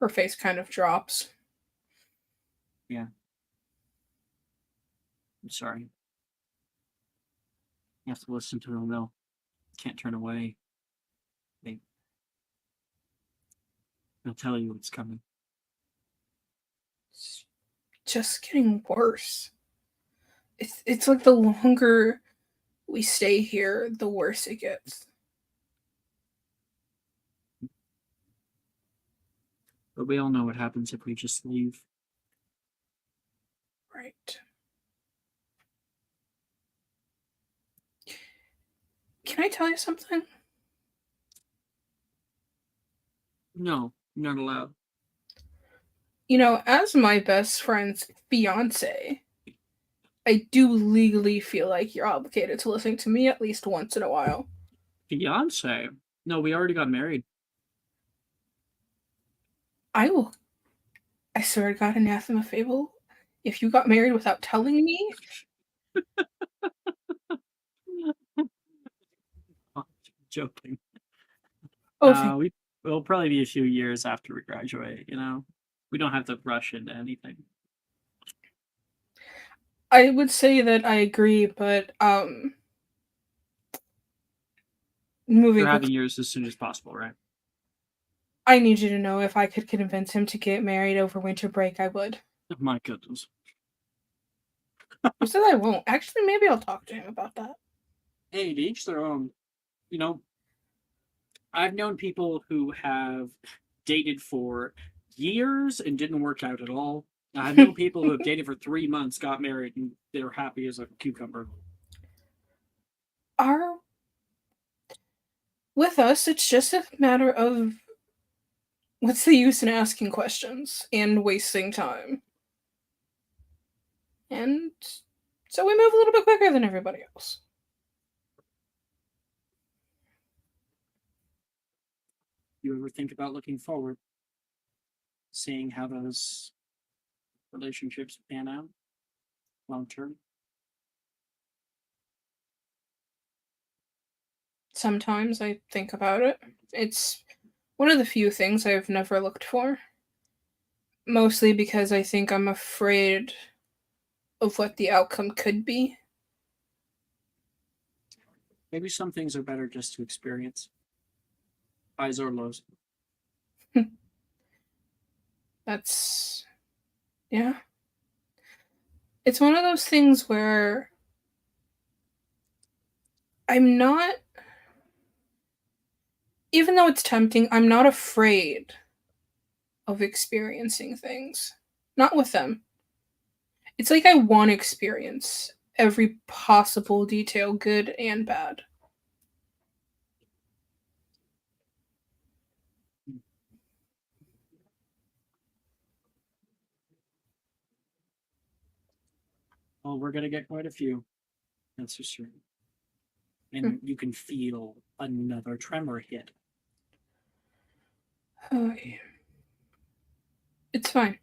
Speaker 5: Her face kind of drops.
Speaker 3: Yeah. I'm sorry. You have to listen to them though. Can't turn away. They'll tell you what's coming.
Speaker 5: It's just getting worse. It's like the longer we stay here, the worse it gets.
Speaker 3: But we all know what happens if we just leave.
Speaker 5: Right. Can I tell you something?
Speaker 3: No, you're not allowed.
Speaker 5: As my best friend's fiance, I do legally feel like you're obligated to listen to me at least once in a while.
Speaker 3: Fiance? No, we already got married.
Speaker 5: I swear to God, anathema fable, if you got married without telling me.
Speaker 3: Joking.
Speaker 5: Oh,
Speaker 3: It'll probably be a few years after we graduate, We don't have to rush into anything.
Speaker 5: I would say that I agree, but moving
Speaker 3: You're having
Speaker 5: quickly,
Speaker 3: yours as soon as possible, right?
Speaker 5: I need you to know if I could convince him to get married over winter break, I would.
Speaker 3: Oh my goodness.
Speaker 5: Who said I won't? Actually, maybe I'll talk to him about that.
Speaker 3: Hey, to each their own. I've known people who have dated for years and didn't work out at all. I've known people who have dated for 3 months, got married, and they're happy as a cucumber.
Speaker 5: With us, it's just a matter of what's the use in asking questions and wasting time. And so we move a little bit quicker than everybody else.
Speaker 3: You ever think about looking forward? Seeing how those relationships pan out long term?
Speaker 5: Sometimes I think about it. It's one of the few things I've never looked for. Mostly because I think I'm afraid of what the outcome could be.
Speaker 3: Maybe some things are better just to experience. Highs or lows.
Speaker 5: Yeah. It's one of those things where I'm not, even though it's tempting, I'm not afraid of experiencing things. Not with them. It's like I want to experience every possible detail, good and bad.
Speaker 3: Well, we're going to get quite a few. That's for sure. And you can feel another tremor hit.
Speaker 5: Oh, yeah. It's fine.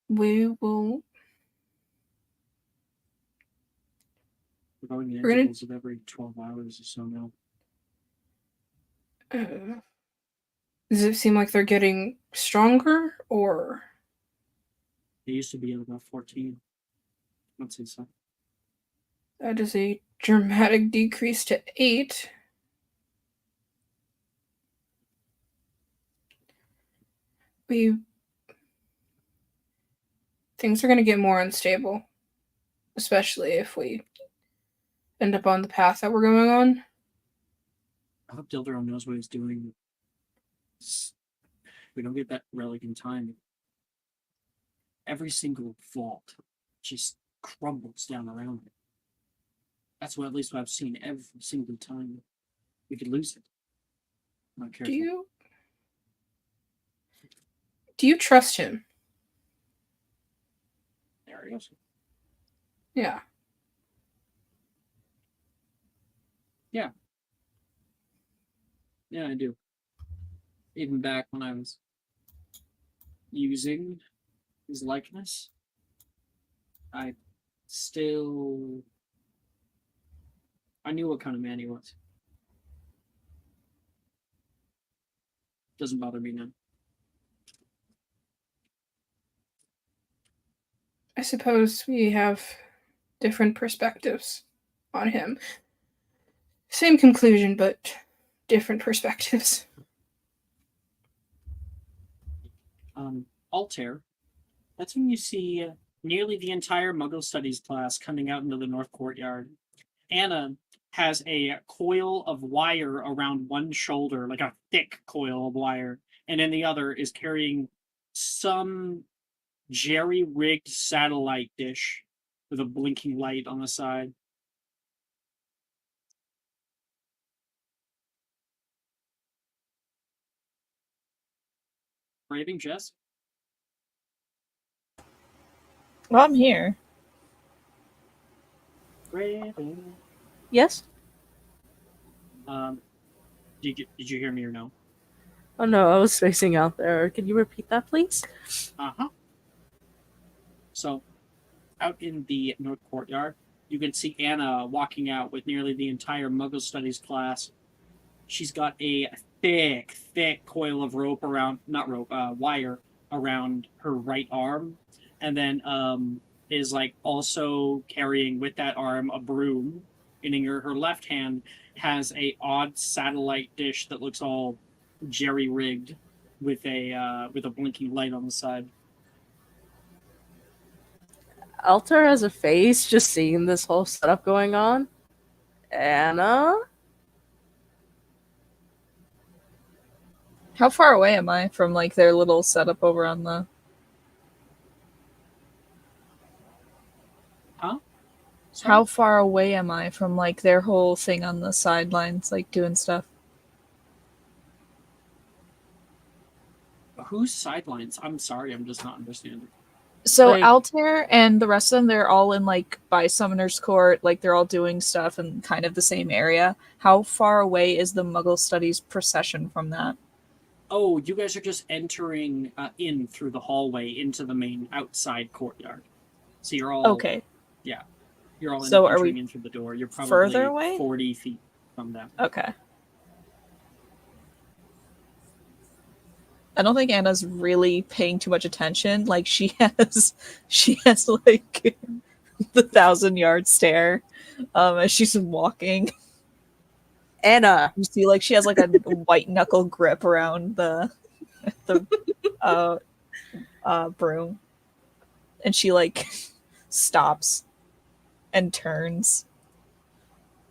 Speaker 5: We will.
Speaker 3: We're going in intervals of every 12 hours or so now.
Speaker 5: Does it seem like they're getting stronger, or?
Speaker 3: They used to be at about 14. I'd say so.
Speaker 5: That is a dramatic decrease to 8. Things are going to get more unstable, especially if we end up on the path that we're going on.
Speaker 3: I hope Dilderon knows what he's doing. We don't get that relic in time. Every single vault just crumbles down around it. That's what, at least what I've seen every single time. We could lose it. I'm not careful.
Speaker 5: Do you trust him?
Speaker 3: There he goes.
Speaker 5: Yeah.
Speaker 3: Yeah, I do. Even back when I was using his likeness, I still I knew what kind of man he was. Doesn't bother me now.
Speaker 5: I suppose we have different perspectives on him. Same conclusion, but different perspectives.
Speaker 3: Altair, that's when you see nearly the entire Muggle Studies class coming out into the North Courtyard. Anna has a coil of wire around one shoulder, like a thick coil of wire, and in the other is carrying some jerry rigged satellite dish with a blinking light on the side. Braving Jess?
Speaker 1: Well, I'm here.
Speaker 3: Braving.
Speaker 1: Yes?
Speaker 3: Did you hear me or no?
Speaker 2: Oh no, I was spacing out there. Can you repeat that, please?
Speaker 3: Uh-huh. So, out in the North Courtyard, you can see Anna walking out with nearly the entire Muggle Studies class. She's got a thick coil of rope around, not rope, wire around her right arm, and then is like also carrying with that arm a broom. And in her left hand has a odd satellite dish that looks all jerry rigged with a blinking light on the side.
Speaker 2: Alter has a face just seeing this whole setup going on. Anna?
Speaker 1: How far away am I from like their little setup over on the?
Speaker 3: Huh? Sorry?
Speaker 1: How far away am I from like their whole thing on the sidelines, like doing stuff?
Speaker 3: Whose sidelines? I'm sorry, I'm just not understanding.
Speaker 1: So
Speaker 2: Like-
Speaker 1: Altair and the rest of them, they're all in like by Summoner's Court, like they're all doing stuff in kind of the same area. How far away is the Muggle Studies procession from that?
Speaker 3: Oh, you guys are just entering in through the hallway into the main outside courtyard. So you're all
Speaker 1: Okay.
Speaker 3: You're all
Speaker 1: So are
Speaker 3: entering
Speaker 1: we
Speaker 3: in through the door. You're probably
Speaker 1: further away?
Speaker 3: 40 feet from them.
Speaker 1: Okay. I don't think Anna's really paying too much attention. Like she has like the 1,000-yard stare as she's walking.
Speaker 2: Anna!
Speaker 1: You see, like she has like a white knuckle grip around the uh, broom, and she like stops and turns.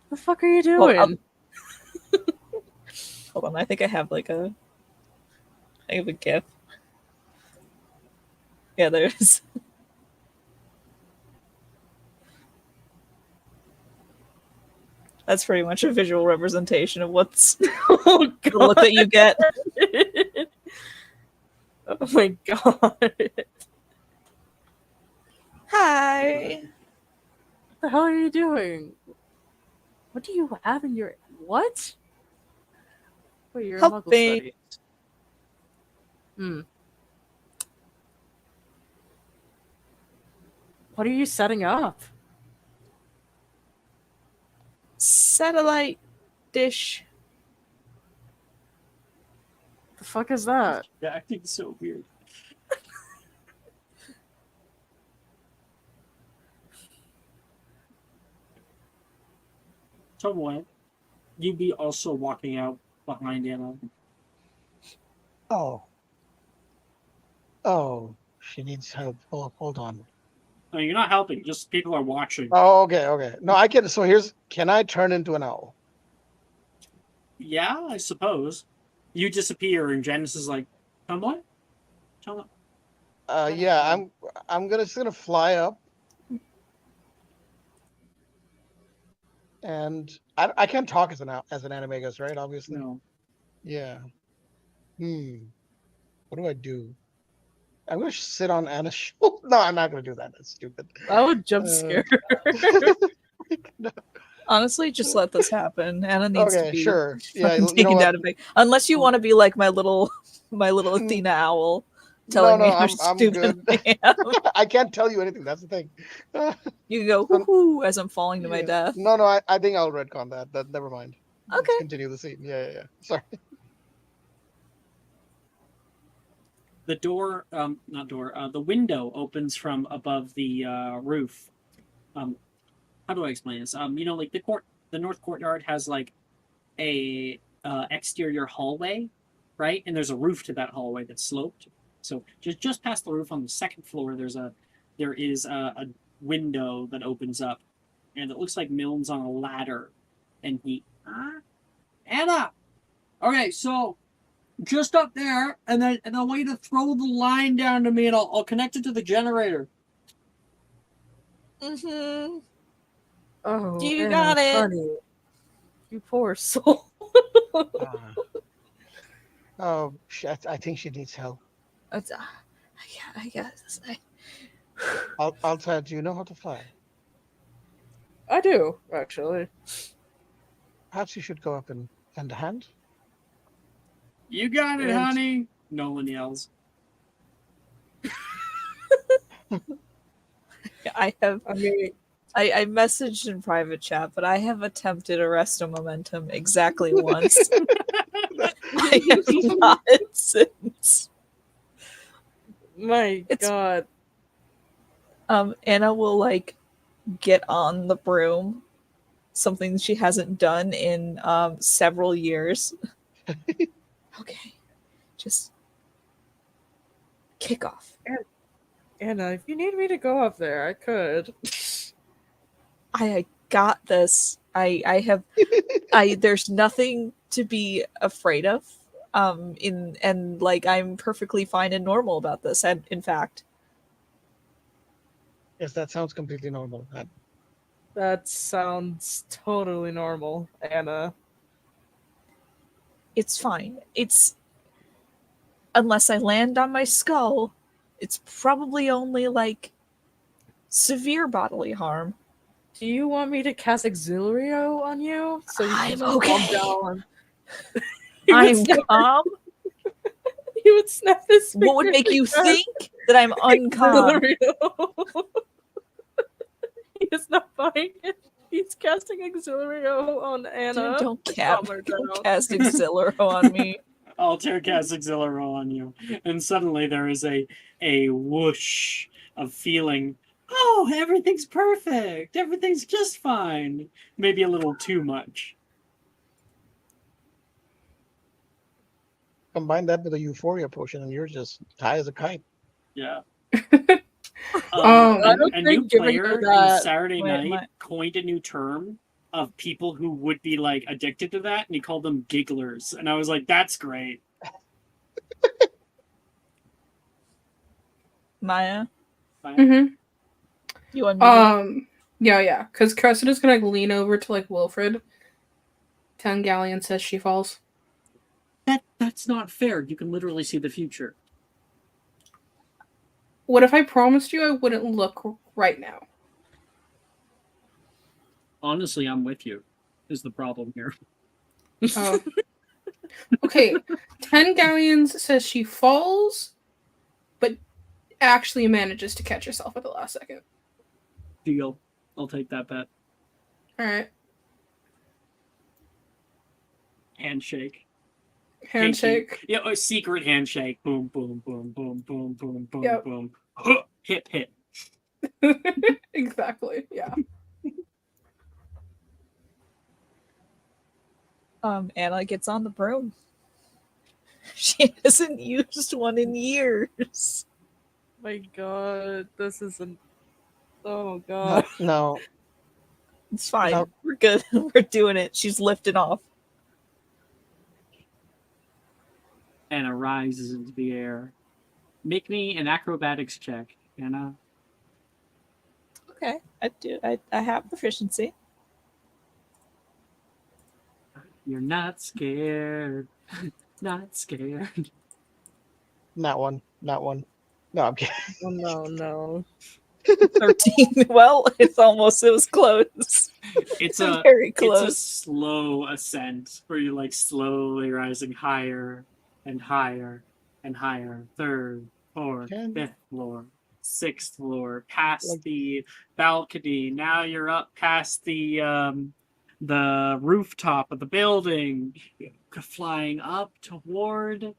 Speaker 2: What the fuck are you
Speaker 1: Well,
Speaker 2: doing?
Speaker 1: Hold on, I think I have a gif. Yeah, there's. That's pretty much a visual representation of what's
Speaker 2: Oh
Speaker 1: the look that you get.
Speaker 2: Oh my god.
Speaker 1: Hi.
Speaker 2: What the hell are you doing? What do you have in your... What? Wait, you're
Speaker 1: Help
Speaker 2: in Muggle
Speaker 1: me.
Speaker 2: Studies. Hmm. What are you setting up?
Speaker 1: Satellite dish.
Speaker 2: The fuck is that?
Speaker 3: Yeah, I think it's so weird. Tomoe, you'd be also walking out behind Anna.
Speaker 4: Oh. Oh, she needs help. Hold on.
Speaker 3: No, you're not helping. Just people are watching.
Speaker 4: Oh, okay. No, I can. So can I turn into an owl?
Speaker 3: Yeah, I suppose. You disappear, and Janice is like, Tomoe? Tomoe?
Speaker 4: Yeah, I'm just gonna fly up, and I can't talk as an animagus, right? Obviously.
Speaker 3: No.
Speaker 4: Yeah. What do I do? I'm gonna sit on Anna's shoulder. No, I'm not gonna do that. That's stupid.
Speaker 2: I would jump
Speaker 4: Uh,
Speaker 2: scare.
Speaker 1: Honestly, just let this happen. Anna needs to
Speaker 4: Okay,
Speaker 1: be
Speaker 4: sure. Yeah,
Speaker 1: fucking
Speaker 4: you know
Speaker 1: taken
Speaker 4: what?
Speaker 1: down a big. Unless you want to be like my little Athena owl,
Speaker 4: No,
Speaker 1: telling
Speaker 4: no,
Speaker 1: me how
Speaker 4: I'm
Speaker 1: stupid
Speaker 4: good.
Speaker 1: I am.
Speaker 4: I can't tell you anything. That's the thing.
Speaker 1: You can go
Speaker 4: So,
Speaker 1: whoo as I'm falling to my
Speaker 4: yeah.
Speaker 1: death.
Speaker 4: No, I think I'll retcon that. Never mind. Let's
Speaker 1: Okay.
Speaker 4: continue the scene. Yeah. Sorry.
Speaker 3: The door, not door, the window opens from above the roof. How do I explain this? Like the north courtyard has like a exterior hallway, right? And there's a roof to that hallway that's sloped. So just past the roof on the second floor, there is a window that opens up, and it looks like Milne's on a ladder, and Anna. Okay, so just up there, and then I want you to throw the line down to me, and I'll connect it to the generator.
Speaker 1: Mm-hmm.
Speaker 2: Oh,
Speaker 1: You
Speaker 2: Anna,
Speaker 1: got it.
Speaker 2: honey, you poor soul.
Speaker 4: Uh, oh, I think she needs help.
Speaker 1: I guess.
Speaker 4: I'll try. Do you know how to fly?
Speaker 2: I do, actually.
Speaker 4: Perhaps you should go up and lend a hand.
Speaker 3: You got it,
Speaker 2: And-
Speaker 3: honey. Nolan yells.
Speaker 1: I have.
Speaker 2: I mean,
Speaker 1: I messaged in private chat, but I have attempted Arresto Momentum exactly once. I have not since.
Speaker 2: my
Speaker 1: It's-
Speaker 2: God.
Speaker 1: Anna will like get on the broom, something she hasn't done in several years. Okay, just kick off.
Speaker 2: Anna, if you need me to go up there, I could.
Speaker 1: I got this. I have there's nothing to be afraid of. And like I'm perfectly fine and normal about this. And in fact,
Speaker 4: Yes, that sounds completely normal.
Speaker 2: That sounds totally normal, Anna.
Speaker 1: it's fine. It's unless I land on my skull, it's probably only like severe bodily harm.
Speaker 2: Do you want me to cast Auxilio on you? So you
Speaker 1: I'm
Speaker 2: can calm
Speaker 1: okay.
Speaker 2: down.
Speaker 1: I'm calm.
Speaker 2: He would snap his
Speaker 1: What would
Speaker 2: fingers
Speaker 1: make you
Speaker 2: and cast
Speaker 1: think that I'm uncalm?
Speaker 2: Auxilio. He is not buying it. He's casting Auxilio on Anna.
Speaker 1: Don't
Speaker 2: to calm her
Speaker 1: don't
Speaker 2: down.
Speaker 1: cast Auxilio on me.
Speaker 3: I'll cast Auxilio on you, and suddenly there is a whoosh of feeling. Oh, everything's perfect. Everything's just fine. Maybe a little too much.
Speaker 4: Combine that with a euphoria potion, and you're just high as a kite.
Speaker 3: Yeah.
Speaker 5: I
Speaker 2: don't
Speaker 3: A
Speaker 2: think
Speaker 3: new
Speaker 2: giving
Speaker 3: player
Speaker 2: her
Speaker 3: in
Speaker 2: that-
Speaker 3: Saturday
Speaker 1: Wait,
Speaker 3: Night coined a new term of people who would be like addicted to that, and he called them gigglers. And I was like, that's great.
Speaker 1: Maya,
Speaker 5: Mm-hmm.
Speaker 1: you want me?
Speaker 5: Yeah. Because Cressida's gonna like, lean over to like Wilfred. Tangalion says she falls.
Speaker 3: That's not fair. You can literally see the future.
Speaker 5: What if I promised you I wouldn't look right now?
Speaker 3: Honestly, I'm with you. Is the problem here?
Speaker 5: Oh. Okay, Tangalion says she falls, but actually manages to catch herself at the last second.
Speaker 3: Deal. I'll take that bet.
Speaker 5: Alright.
Speaker 3: Handshake.
Speaker 5: Handshake.
Speaker 3: Yeah, a secret handshake. Boom, boom, boom, boom, boom, boom, boom,
Speaker 5: Yep.
Speaker 3: boom. Hit, hit.
Speaker 5: Exactly, yeah.
Speaker 1: Anna gets on the broom. She hasn't used one in years.
Speaker 2: My God, this isn't. Oh God.
Speaker 4: No,
Speaker 1: It's fine.
Speaker 4: No.
Speaker 1: We're good. We're doing it. She's lifted off.
Speaker 3: Anna rises into the air. Make me an acrobatics check, Anna.
Speaker 1: Okay, I do. I have proficiency.
Speaker 3: You're not scared. Not scared.
Speaker 4: not one. No, I'm kidding.
Speaker 2: Oh no.
Speaker 1: 13. Well, it was close.
Speaker 3: It's a
Speaker 1: Very
Speaker 3: it's a
Speaker 1: close.
Speaker 3: slow ascent where you're like slowly rising higher and higher and higher. Third, fourth,
Speaker 4: Can-
Speaker 3: fifth floor, sixth floor, past
Speaker 4: Like-
Speaker 3: the balcony. Now you're up past the rooftop of the building, flying up toward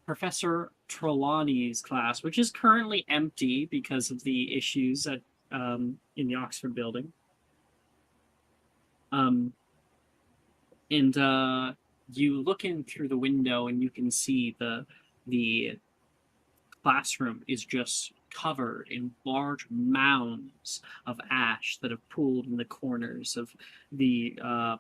Speaker 3: Professor Trelawney's class, which is currently empty because of the issues at in the Oxford building. Um, and you look in through the window and you can see the classroom is just covered in large mounds of ash that have pooled in the corners of the oh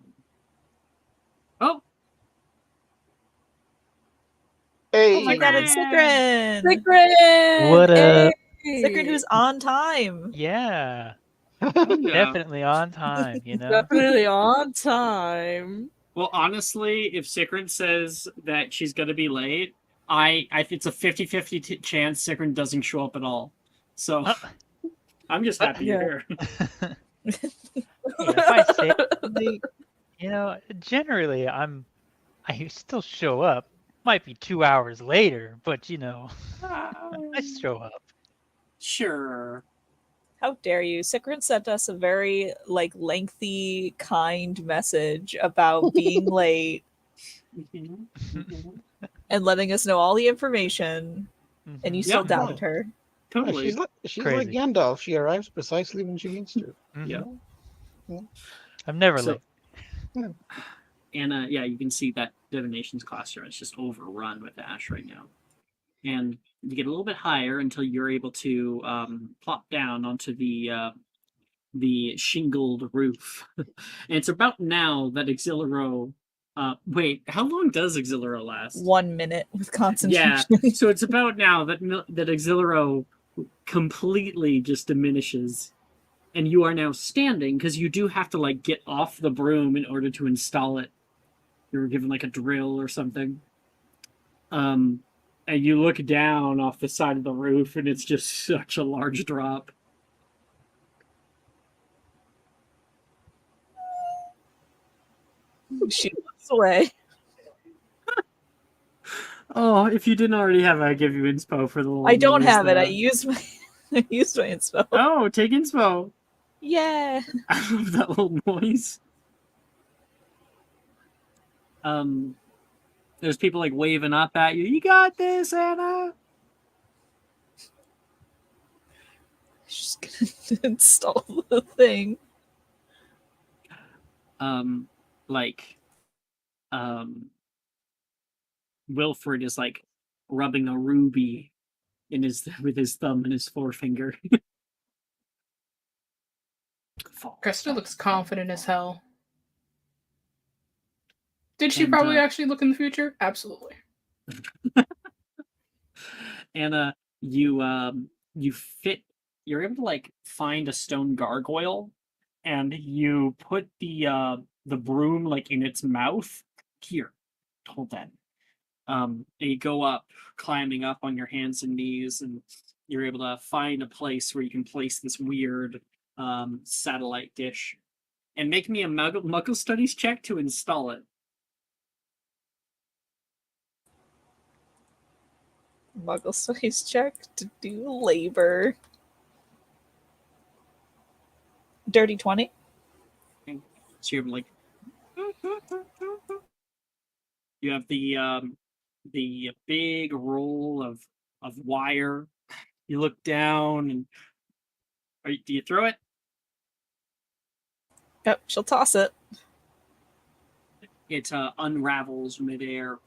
Speaker 1: Oh my
Speaker 4: Hey,
Speaker 1: god, it's Sigrid!
Speaker 2: Sigrid!
Speaker 6: What a
Speaker 1: Sigrid who's on time.
Speaker 6: yeah,
Speaker 3: yeah.
Speaker 6: definitely on time. You know,
Speaker 2: Definitely on time.
Speaker 3: Well, honestly, if Sikrin says that she's gonna be late, I it's a 50-50 chance Sikrin doesn't show up at all. So
Speaker 6: Uh,
Speaker 3: I'm just happy
Speaker 2: Yeah.
Speaker 3: you're here.
Speaker 6: if I say late, generally I still show up. Might be 2 hours later, but I show up.
Speaker 3: Sure.
Speaker 1: How dare you? Sigrid sent us a very lengthy, kind message about being late
Speaker 3: Mhm. Mhm.
Speaker 1: and letting us know all the information, and you
Speaker 6: Mhm.
Speaker 1: still
Speaker 3: Yep.
Speaker 1: doubted her.
Speaker 3: Totally.
Speaker 4: she's like
Speaker 6: Crazy.
Speaker 4: Gandalf. She arrives precisely when she means to.
Speaker 3: Yeah.
Speaker 6: I'm never
Speaker 3: So-
Speaker 6: late.
Speaker 3: And yeah, you can see that divination's classroom is just overrun with ash right now. And you get a little bit higher until you're able to plop down onto the shingled roof. And it's about now that Exilero. Wait, how long does Exilero last?
Speaker 1: 1 minute with
Speaker 3: Yeah,
Speaker 1: concentration.
Speaker 3: so it's about now that Exilero completely just diminishes, and you are now standing because you do have to get off the broom in order to install it. You were given a drill or something. And you look down off the side of the roof, and it's just such a large drop.
Speaker 1: She looks away.
Speaker 3: Oh, if you didn't already have it, I'd give you inspo for the little
Speaker 1: I don't
Speaker 3: noise
Speaker 1: have it. I
Speaker 3: there.
Speaker 1: used my I used my inspo.
Speaker 3: Oh, take inspo.
Speaker 1: Yeah.
Speaker 3: I love that little noise. There's people waving up at you. You got this, Anna.
Speaker 1: She's gonna install the thing.
Speaker 3: Wilfred is rubbing a ruby with his thumb and his forefinger.
Speaker 5: Krista looks confident as hell. Did she
Speaker 3: And,
Speaker 5: probably actually look in the future? Absolutely.
Speaker 3: Anna, you fit. You're able to find a stone gargoyle, and you put the broom in its mouth. Here, hold that. And you go up, climbing up on your hands and knees, and you're able to find a place where you can place this weird satellite dish. And make me a Muggle Studies check to install it.
Speaker 1: Muggle studies check to do labor. Dirty 20.
Speaker 3: So you're you have the big roll of wire. You look down and do you throw it?
Speaker 1: Yep, she'll toss it.
Speaker 3: It unravels midair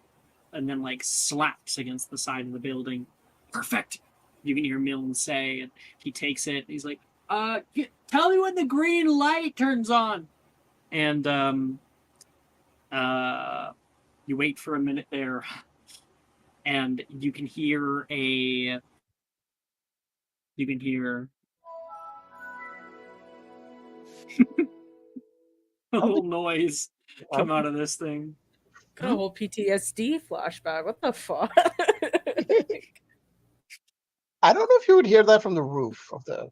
Speaker 3: and then slaps against the side of the building. Perfect. You can hear Milne say, and he takes it. He's like, tell me when the green light turns on. And you wait for a minute there, and you can hear a little noise come out of this thing.
Speaker 2: Got a whole PTSD flashback. What the fuck?
Speaker 4: I don't know if you would hear that from the roof of the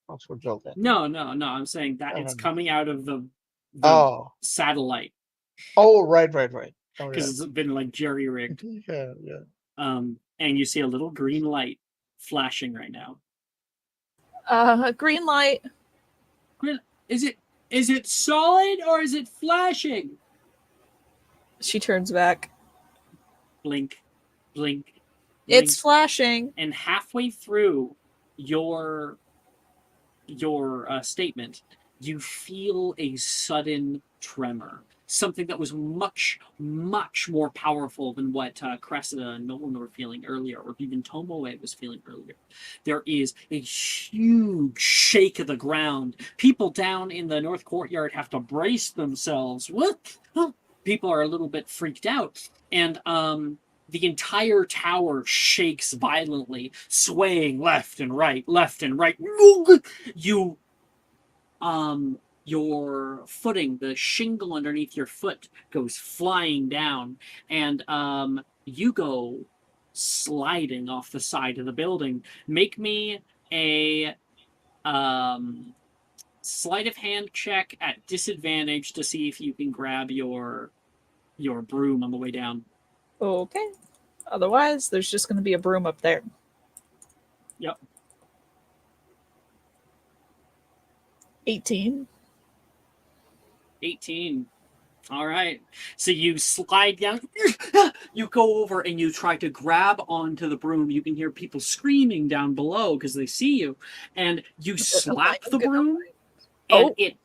Speaker 4: Oxford building.
Speaker 3: No. I'm saying that it's coming out of the
Speaker 4: Oh.
Speaker 3: satellite
Speaker 4: Oh, right. Oh,
Speaker 3: because it's been like jerry rigged.
Speaker 4: yeah.
Speaker 3: And you see a little green light flashing right now.
Speaker 1: Green light.
Speaker 3: Is it solid or is it flashing?
Speaker 1: She turns back.
Speaker 3: Blink, blink.
Speaker 1: It's flashing.
Speaker 3: And halfway through your statement, you feel a sudden tremor. Something that was much, much more powerful than what Cressida and Nolan were feeling earlier, or even Tomoe was feeling earlier. There is a huge shake of the ground. People down in the North Courtyard have to brace themselves. What? People are a little bit freaked out. And the entire tower shakes violently, swaying left and right. You your footing, the shingle underneath your foot goes flying down, and you go sliding off the side of the building. Make me a sleight of hand check at disadvantage to see if you can grab your broom on the way down.
Speaker 1: Okay. Otherwise, there's just going to be a broom up there.
Speaker 3: Yep.
Speaker 1: 18.
Speaker 3: 18. All right. So you slide down. You go over and you try to grab onto the broom. You can hear people screaming down below because they see you. And you slap the broom, and it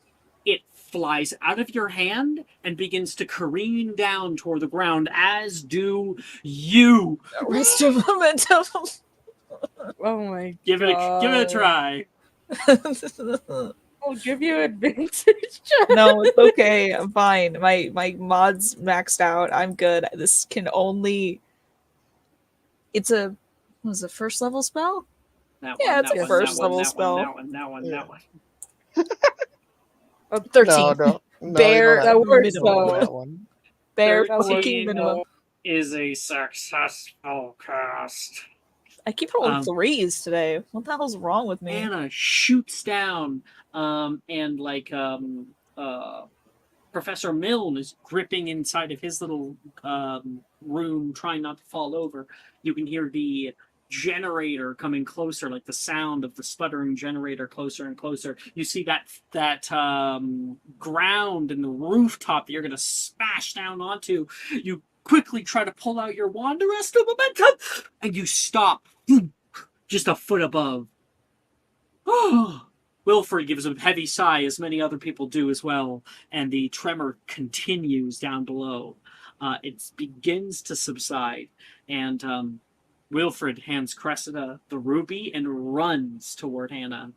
Speaker 3: flies out of your hand and begins to careen down toward the ground, as do you.
Speaker 1: Rest of momentum.
Speaker 2: Oh my
Speaker 3: Give it a try.
Speaker 2: I'll give you advantage.
Speaker 1: No, it's okay. I'm fine. My mod's maxed out. I'm good. This can only. It's a. Was it first level spell? It's a first level spell.
Speaker 3: That one.
Speaker 1: 13.
Speaker 4: No,
Speaker 1: Bare
Speaker 2: that works,
Speaker 1: minimum.
Speaker 2: though.
Speaker 4: That one.
Speaker 1: Bare
Speaker 3: 13
Speaker 1: fucking minimum.
Speaker 3: is a successful cast.
Speaker 1: I keep rolling threes today. What the hell's wrong with me?
Speaker 3: Anna shoots down, and Professor Milne is gripping inside of his little room, trying not to fall over. You can hear the generator coming closer, like the sound of the sputtering generator closer and closer. You see that ground and the rooftop that you're going to smash down onto. You quickly try to pull out your wand to rest of momentum, and you stop just a foot above. Wilfred gives a heavy sigh, as many other people do as well, and the tremor continues down below. It begins to subside, and Wilfred hands Cressida the ruby and runs toward Hannah.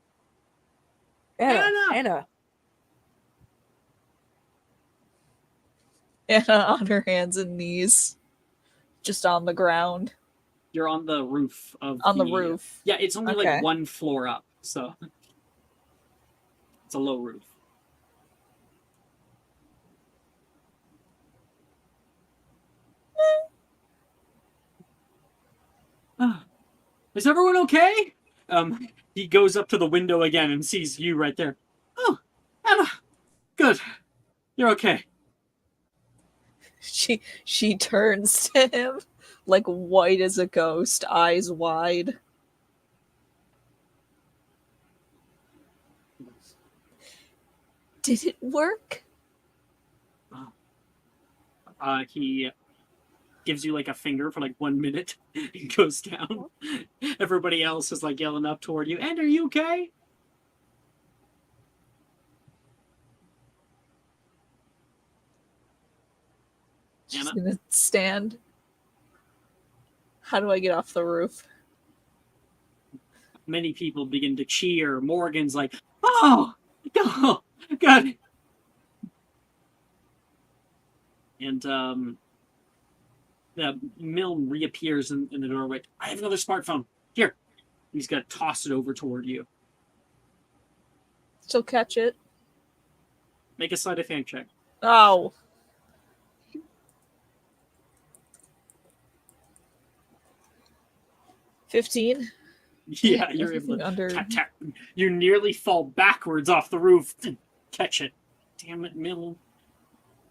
Speaker 2: Anna!
Speaker 1: Anna on her hands and knees, just on the ground.
Speaker 3: You're on the roof of
Speaker 1: the roof.
Speaker 3: Yeah, it's only like one floor up, so it's a low roof. Is everyone okay? He goes up to the window again and sees you right there. Oh, Anna, good. You're okay.
Speaker 1: She turns to him, like white as a ghost, eyes wide. Did it work?
Speaker 3: He gives you like a finger for like 1 minute and goes down. Everybody else is like yelling up toward you. And are you okay?
Speaker 1: She's gonna stand. How do I get off the roof?
Speaker 3: Many people begin to cheer. Morgan's like, oh, good. And Milne reappears in the doorway. I have another smartphone. Here. He's gonna toss it over toward you.
Speaker 1: She'll catch it.
Speaker 3: Make a sleight of hand check.
Speaker 1: Oh. $15.
Speaker 3: Yeah, you're able to
Speaker 1: Under.
Speaker 3: tap, tap. You nearly fall backwards off the roof. Catch it. Damn it, Mill.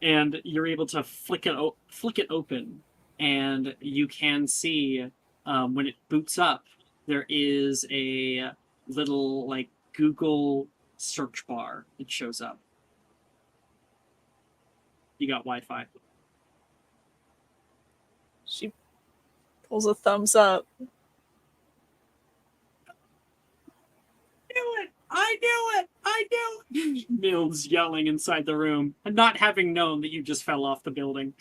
Speaker 3: And you're able to flick it open, and you can see when it boots up, there is a little like Google search bar that shows up. You got Wi-Fi.
Speaker 1: She pulls a thumbs up.
Speaker 3: I knew it! I knew it! Mill's yelling inside the room, not having known that you just fell off the building.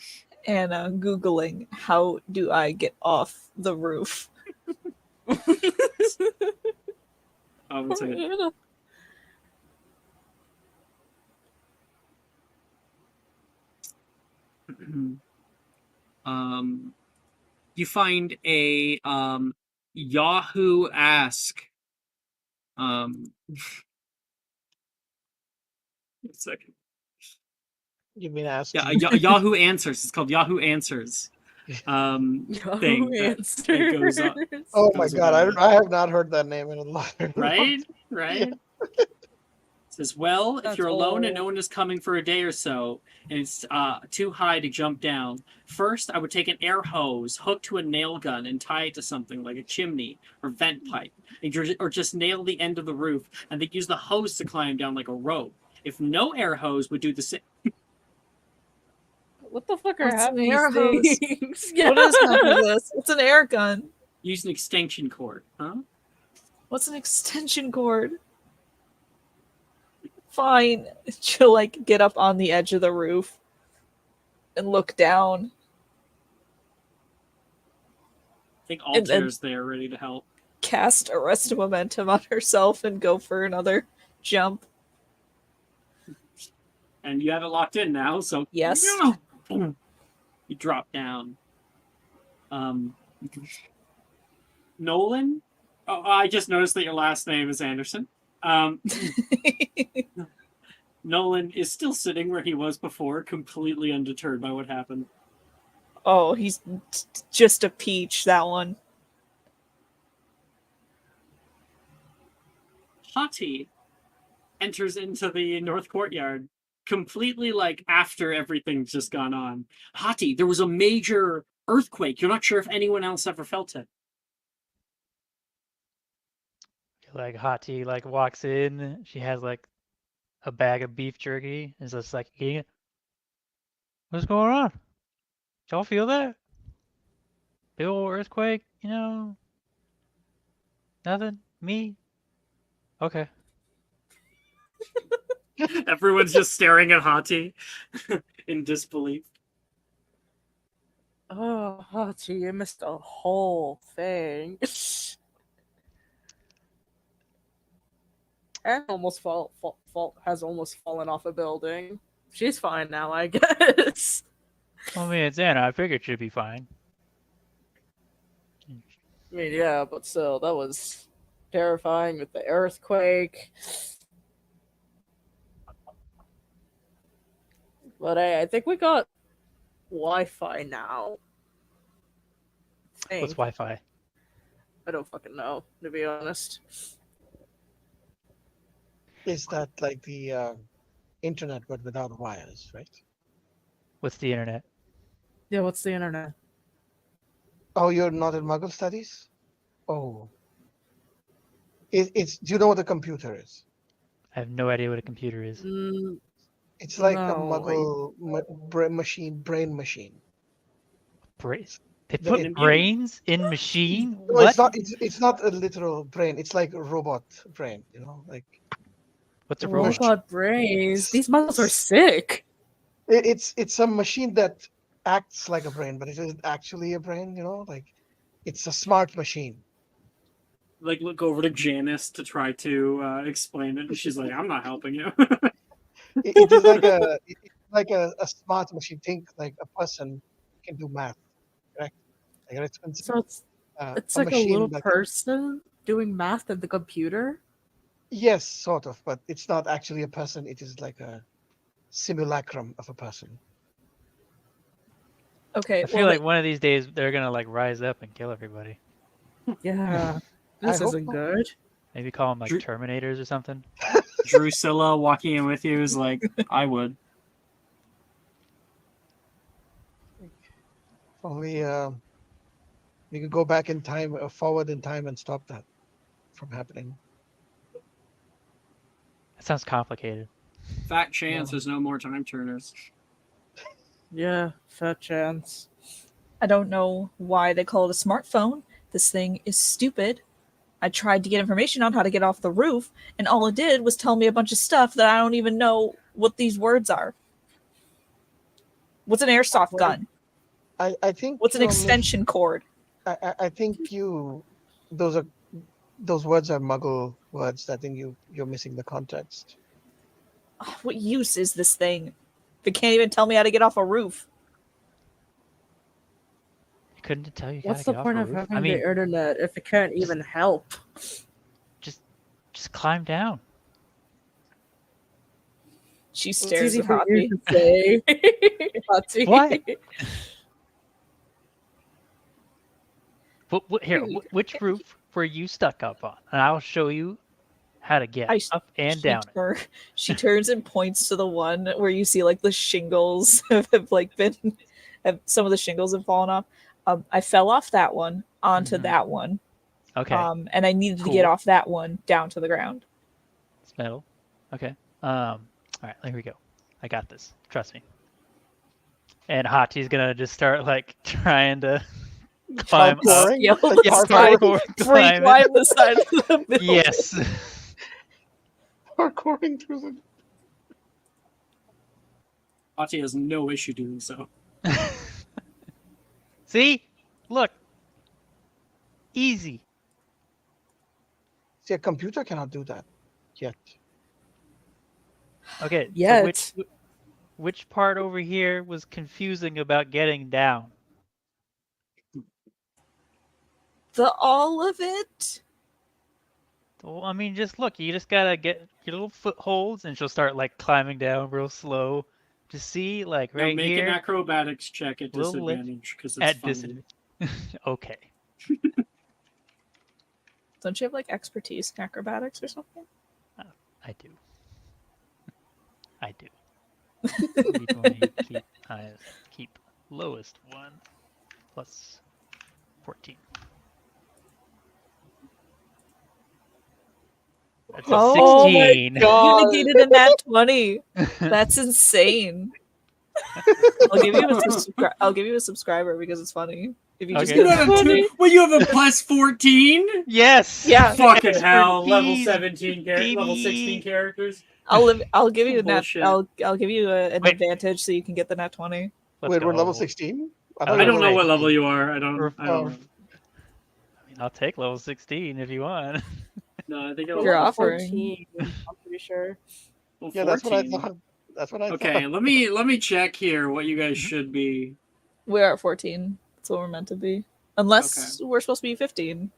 Speaker 1: And Googling, how do I get off the roof?
Speaker 3: Oh, one second. You find a Yahoo Ask. One second.
Speaker 4: You mean ask?
Speaker 3: Yeah, Yahoo Answers. It's called Yahoo Answers. Thing that goes up.
Speaker 4: Oh my
Speaker 3: goes
Speaker 4: god,
Speaker 3: away.
Speaker 4: I have not heard that name in a lot.
Speaker 3: Right? Right? It says, well, if
Speaker 2: That's
Speaker 3: you're alone and
Speaker 2: old.
Speaker 3: no one is coming for a day or so, and it's too high to jump down, first I would take an air hose hooked to a nail gun and tie it to something like a chimney or vent pipe, or just nail the end of the roof, and then use the hose to climb down like a rope. If no air hose would do the same.
Speaker 2: What the fuck are
Speaker 1: What's
Speaker 2: half
Speaker 1: an
Speaker 2: these
Speaker 1: air hose?
Speaker 2: things?
Speaker 1: What is half of this? It's an air gun.
Speaker 3: Use an extension cord, huh?
Speaker 1: What's an extension cord? Fine. She'll like get up on the edge of the roof and look down.
Speaker 3: I think
Speaker 1: And then-
Speaker 3: Alter's there ready to help.
Speaker 1: Cast Arrest Momentum on herself and go for another jump.
Speaker 3: And you have it locked in now, so
Speaker 1: Yes.
Speaker 3: Boom. You drop down. Nolan? Oh, I just noticed that your last name is Anderson. Nolan is still sitting where he was before, completely undeterred by what happened.
Speaker 1: Oh, he's just a peach, that one.
Speaker 3: Hati enters into the North Courtyard, completely like after everything's just gone on. Hati, there was a major earthquake. You're not sure if anyone else ever felt it.
Speaker 6: Like Hati like walks in, she has like a bag of beef jerky, is just like eating it. What's going on? Y'all feel that? Big old earthquake, you know? Nothing? Me? Okay.
Speaker 3: Everyone's just staring at Hati in disbelief.
Speaker 2: Oh, Hachi, you missed a whole thing. And has almost fallen off a building. She's fine now, I guess.
Speaker 6: Well, I mean, it's Anna. I figured she'd be fine.
Speaker 2: I mean, yeah, but still, that was terrifying with the earthquake. But hey, I think we got Wi-Fi now.
Speaker 6: What's Wi-Fi?
Speaker 2: I don't fucking know, to be honest.
Speaker 4: Is that like the internet but without wires, right?
Speaker 6: What's the internet?
Speaker 2: Yeah, what's the internet?
Speaker 4: Oh, you're not in Muggle studies? Oh. It's do you know what a computer is?
Speaker 6: I have no idea what a computer is.
Speaker 4: It's like a
Speaker 2: No,
Speaker 4: Muggle brain machine.
Speaker 6: They
Speaker 4: The
Speaker 6: put
Speaker 3: in-
Speaker 6: brains in machine?
Speaker 4: No,
Speaker 6: What?
Speaker 4: it's not a literal brain. It's like a robot brain, you know, like
Speaker 6: What's a robot?
Speaker 2: Robot brains. These models are sick.
Speaker 4: it's a machine that acts like a brain, but it isn't actually a brain, you know, like it's a smart machine.
Speaker 3: Like, look over to Janice to try to explain it, and she's like, "I'm not helping you."
Speaker 4: It is like a smart machine. Think like a person can do math, correct? Like it's
Speaker 2: So it's like a
Speaker 4: machine
Speaker 2: little
Speaker 4: that-
Speaker 2: person doing math at the computer.
Speaker 4: Yes, sort of, but it's not actually a person. It is like a simulacrum of a person.
Speaker 1: Okay,
Speaker 6: I feel like one of these days they're gonna like rise up and kill everybody.
Speaker 2: Yeah.
Speaker 4: I
Speaker 2: This
Speaker 4: hope
Speaker 2: isn't
Speaker 4: not.
Speaker 2: good.
Speaker 6: Maybe call them like
Speaker 3: Dr-
Speaker 6: Terminators or something.
Speaker 3: Drusilla walking in with you is like, I would.
Speaker 4: If only we could go back in time, forward in time, and stop that from happening.
Speaker 6: That sounds complicated.
Speaker 3: Fat chance
Speaker 4: No.
Speaker 3: there's no more time turners.
Speaker 2: Yeah, fat chance.
Speaker 1: I don't know why they call it a smartphone. This thing is stupid. I tried to get information on how to get off the roof, and all it did was tell me a bunch of stuff that I don't even know what these words are. What's an airsoft gun?
Speaker 4: I think
Speaker 1: What's an
Speaker 4: you're
Speaker 1: extension cord?
Speaker 4: I think those words are Muggle words. I think you're missing the context.
Speaker 1: What use is this thing if it can't even tell me how to get off a roof?
Speaker 6: I couldn't tell you how
Speaker 2: What's
Speaker 6: to
Speaker 2: the
Speaker 6: get off
Speaker 2: point
Speaker 6: a
Speaker 2: of
Speaker 6: roof.
Speaker 2: having
Speaker 6: I mean,
Speaker 2: the internet if it can't even help?
Speaker 6: just climb down.
Speaker 1: She
Speaker 2: It's
Speaker 1: stares
Speaker 2: easy
Speaker 1: at
Speaker 2: for you
Speaker 1: Hoppy.
Speaker 2: to say. Hottie.
Speaker 6: What? Here, which roof were you stuck up on? And I'll show you how to get up and down it.
Speaker 1: She turns and points to the one where you see like the shingles have like some of the shingles have fallen off. I fell off that one onto
Speaker 6: Mhm.
Speaker 1: that one.
Speaker 6: Okay,
Speaker 1: And I needed to get
Speaker 6: Cool.
Speaker 1: off that one down to the ground.
Speaker 6: it's metal. Okay. All right, here we go. I got this. Trust me. And Hachi's gonna just start like trying to climb up.
Speaker 4: Parkouring?
Speaker 1: Yo,
Speaker 4: Like
Speaker 6: Yes,
Speaker 1: parkour.
Speaker 6: parkour
Speaker 1: Free
Speaker 6: climbing.
Speaker 1: climb the side of the building.
Speaker 6: Yes.
Speaker 4: Parkouring through the.
Speaker 3: Ati has no issue doing so.
Speaker 6: See? Look. Easy.
Speaker 4: See, a computer cannot do that yet.
Speaker 6: Okay. So
Speaker 2: Yet.
Speaker 6: which part over here was confusing about getting down?
Speaker 1: All of it.
Speaker 6: Well, I mean, just look. You just gotta get your little footholds, and she'll start like climbing down real slow. Just see, like
Speaker 3: Now
Speaker 6: right
Speaker 3: make
Speaker 6: here.
Speaker 3: an acrobatics check at
Speaker 6: Little lift
Speaker 3: disadvantage because it's
Speaker 6: at
Speaker 3: funny.
Speaker 6: disadvantage. Okay.
Speaker 1: Don't you have like expertise in acrobatics or something?
Speaker 6: I do. I do. D20, keep lowest one plus 14. That's a
Speaker 1: Oh my
Speaker 6: 16.
Speaker 1: You negated a nat 20. That's insane. I'll give you a subscriber because it's funny. If you just
Speaker 6: Okay.
Speaker 3: You
Speaker 1: get
Speaker 3: have
Speaker 1: a
Speaker 3: a
Speaker 1: nat 20.
Speaker 3: you have a plus 14?
Speaker 6: Yes.
Speaker 1: Yeah.
Speaker 3: Fucking hell! Level
Speaker 6: Expertise,
Speaker 3: 17, level 16
Speaker 6: baby.
Speaker 3: characters.
Speaker 1: I'll give you a nat.
Speaker 3: Bullshit.
Speaker 1: I'll give you an
Speaker 6: Wait.
Speaker 1: advantage so you can get the nat 20.
Speaker 6: Let's
Speaker 4: Wait,
Speaker 6: go.
Speaker 4: we're level 16?
Speaker 3: I don't know what level you are. I don't
Speaker 6: Or-
Speaker 3: know.
Speaker 6: I mean, I'll take level 16 if you want.
Speaker 3: No, I think
Speaker 1: You're
Speaker 3: level
Speaker 1: offering.
Speaker 2: 14, I'm pretty sure.
Speaker 4: Yeah, that's what I
Speaker 3: 14.
Speaker 4: thought. That's what I
Speaker 3: Okay,
Speaker 4: thought.
Speaker 3: let me check here what you guys should be.
Speaker 1: We're at 14. That's what we're meant to be. Unless we're supposed to be 15.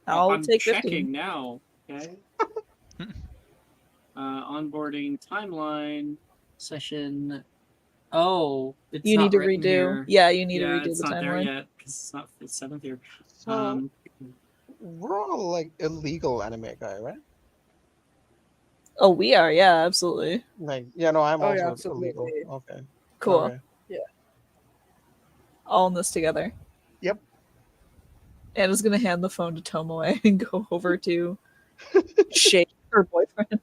Speaker 3: I'm
Speaker 1: take
Speaker 3: checking
Speaker 1: 15.
Speaker 3: now. Okay. Onboarding timeline session. Oh, it's
Speaker 1: You
Speaker 3: not
Speaker 1: need to
Speaker 3: written
Speaker 1: redo.
Speaker 3: here.
Speaker 1: Yeah, you need
Speaker 3: Yeah,
Speaker 1: to redo
Speaker 3: it's
Speaker 1: the
Speaker 3: not there
Speaker 1: timeline.
Speaker 3: yet because it's not the 7th year.
Speaker 4: So, we're all like illegal anime guy, right?
Speaker 1: Oh, we are. Yeah, absolutely.
Speaker 4: Like, yeah, no, I'm
Speaker 2: Oh, yeah,
Speaker 4: also illegal.
Speaker 2: absolutely.
Speaker 4: Okay.
Speaker 1: Cool.
Speaker 4: Okay.
Speaker 1: All in this together.
Speaker 4: Yep.
Speaker 1: Anna's gonna hand the phone to Tomoe and go over to shake her boyfriend.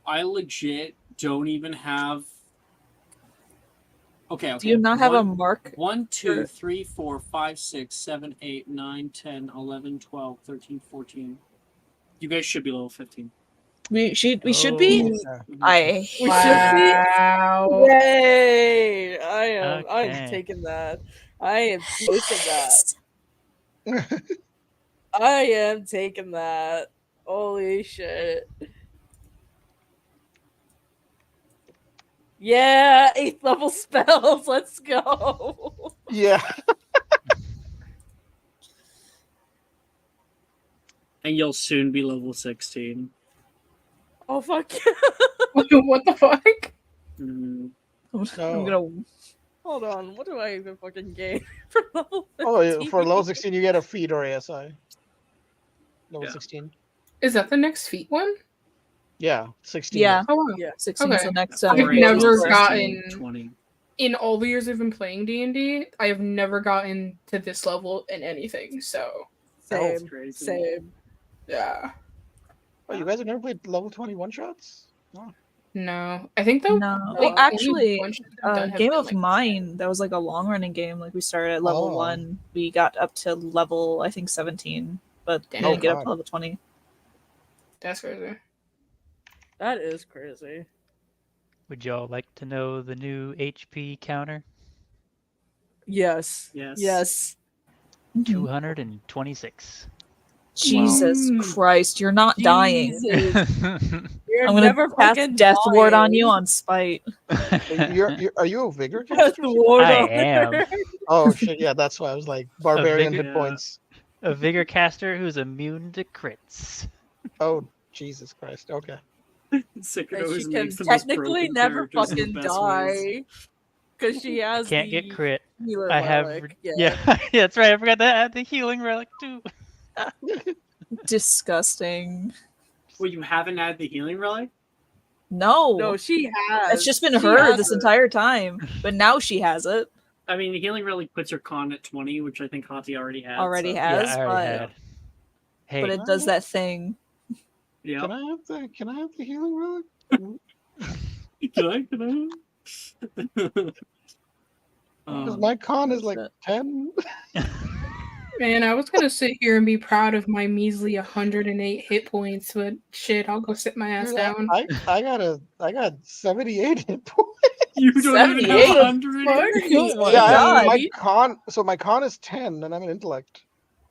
Speaker 3: I legit don't even have. Okay.
Speaker 1: Do you not have a mark?
Speaker 3: 1, 2, 3, 4, 5, 6, 7, 8, 9, 10, 11, 12, 13, 14. You guys should be level 15.
Speaker 1: We should be.
Speaker 4: Yeah.
Speaker 1: I
Speaker 2: We
Speaker 5: Wow.
Speaker 2: should be. Yay! I'm
Speaker 6: Okay.
Speaker 2: taking that. I am taking that. I am taking that. Holy shit. Yeah, 8th level spells. Let's go.
Speaker 4: Yeah.
Speaker 3: And you'll soon be level 16.
Speaker 2: Oh fuck.
Speaker 5: What the fuck?
Speaker 3: Mm.
Speaker 1: I'm
Speaker 4: No.
Speaker 1: gonna.
Speaker 2: Hold on. What do I even fucking gain for level 15?
Speaker 4: Oh, yeah, for level 16, you get a feed or ASI. Level
Speaker 3: Yeah.
Speaker 4: 16.
Speaker 5: Is that the next feat one?
Speaker 4: Yeah, 16.
Speaker 1: Yeah,
Speaker 5: Oh wow.
Speaker 2: Yeah.
Speaker 1: 16 is
Speaker 5: Okay.
Speaker 1: the next.
Speaker 5: I've
Speaker 3: 4, 8,
Speaker 5: never
Speaker 3: 12, 16,
Speaker 5: gotten-
Speaker 3: 20.
Speaker 5: In all the years I've been playing D&D, I have never gotten to this level in anything. So
Speaker 3: That's
Speaker 2: Same.
Speaker 3: crazy.
Speaker 2: Same.
Speaker 5: yeah.
Speaker 4: Oh, you guys have never played level 21 shots? Oh.
Speaker 5: No, I think that
Speaker 1: No, well,
Speaker 5: like,
Speaker 1: actually,
Speaker 5: only one shot I've done have
Speaker 1: Game
Speaker 5: been,
Speaker 1: of
Speaker 5: like,
Speaker 1: Mine, that was like a long running game. Like we started at level
Speaker 4: Oh.
Speaker 1: 1, we got up to level I think 17, but we
Speaker 5: Damn.
Speaker 1: didn't get up
Speaker 4: God.
Speaker 1: to level 20.
Speaker 5: That's crazy.
Speaker 2: That is crazy.
Speaker 6: Would y'all like to know the new HP counter?
Speaker 2: Yes.
Speaker 3: Yes.
Speaker 2: Yes.
Speaker 1: Mhm.
Speaker 6: 226.
Speaker 1: Jesus
Speaker 3: Wow.
Speaker 1: Christ, you're not dying.
Speaker 2: Jesus. You're
Speaker 1: I'm gonna
Speaker 2: never
Speaker 1: cast
Speaker 2: fucking
Speaker 1: Death Ward on
Speaker 2: dying.
Speaker 1: you on spite.
Speaker 4: Are you a vigor
Speaker 2: Death
Speaker 4: caster?
Speaker 2: Ward
Speaker 6: I
Speaker 2: on
Speaker 6: am.
Speaker 2: her.
Speaker 4: Oh shit, yeah, that's why I was like barbarian
Speaker 6: vigor-
Speaker 4: hit points.
Speaker 6: A vigor caster who's immune to crits.
Speaker 4: Oh Jesus Christ. Okay.
Speaker 3: Secret
Speaker 2: And
Speaker 3: always
Speaker 2: she can
Speaker 3: makes the most
Speaker 2: technically
Speaker 3: broken
Speaker 2: never
Speaker 3: characters in the
Speaker 2: fucking
Speaker 3: best ways.
Speaker 2: die. Because she has
Speaker 6: Can't
Speaker 2: the
Speaker 6: get crit.
Speaker 2: healer
Speaker 6: I have
Speaker 2: relic.
Speaker 6: yeah, that's right. I forgot to add the healing relic too.
Speaker 1: Disgusting.
Speaker 3: Well, you haven't had the healing relic?
Speaker 1: No,
Speaker 2: No, she has.
Speaker 1: it's just been
Speaker 2: She
Speaker 1: her
Speaker 2: has
Speaker 1: this
Speaker 2: it.
Speaker 1: entire time, but now she has it.
Speaker 3: I mean, the healing relic puts her con at 20, which I think Hati already had.
Speaker 1: Already
Speaker 3: so.
Speaker 1: has.
Speaker 6: Yeah, I already
Speaker 1: but-
Speaker 6: had. Hey,
Speaker 1: But it does that thing.
Speaker 3: Yeah.
Speaker 4: Can I have the healing relic?
Speaker 3: Can I?
Speaker 4: Because my con is like
Speaker 1: Shit.
Speaker 4: 10.
Speaker 5: Man, I was gonna sit here and be proud of my measly 108 hit points, but shit, I'll go sit my ass
Speaker 4: Dude,
Speaker 5: down.
Speaker 4: I got 78 hit points.
Speaker 3: You don't even have
Speaker 1: 78?
Speaker 3: 100.
Speaker 1: Oh my
Speaker 4: Yeah,
Speaker 1: god.
Speaker 4: my con is 10 and I'm an intellect.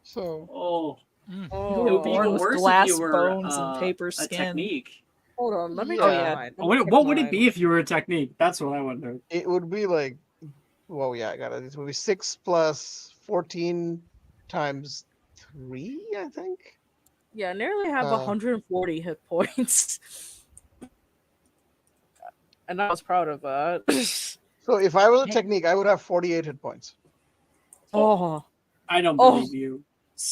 Speaker 4: So
Speaker 3: Oh,
Speaker 1: You
Speaker 2: Oh.
Speaker 1: were
Speaker 3: it would be
Speaker 1: born
Speaker 3: even
Speaker 1: with
Speaker 3: worse
Speaker 1: glass
Speaker 3: if you were
Speaker 1: bones and paper
Speaker 3: a
Speaker 1: skin.
Speaker 3: technique.
Speaker 2: Hold on, let me
Speaker 4: Yeah.
Speaker 2: check
Speaker 1: yeah.
Speaker 2: mine.
Speaker 3: What would it be if you were a technique? That's what I wonder.
Speaker 4: it would be like, well, yeah, I got it. It would be 6 plus 14 times 3, I think.
Speaker 2: Yeah, I nearly have 140 hit points. And I was proud of that.
Speaker 4: So if I was a technique, I would have 48 hit points.
Speaker 2: Oh.
Speaker 3: I don't
Speaker 2: Oh.
Speaker 3: believe you.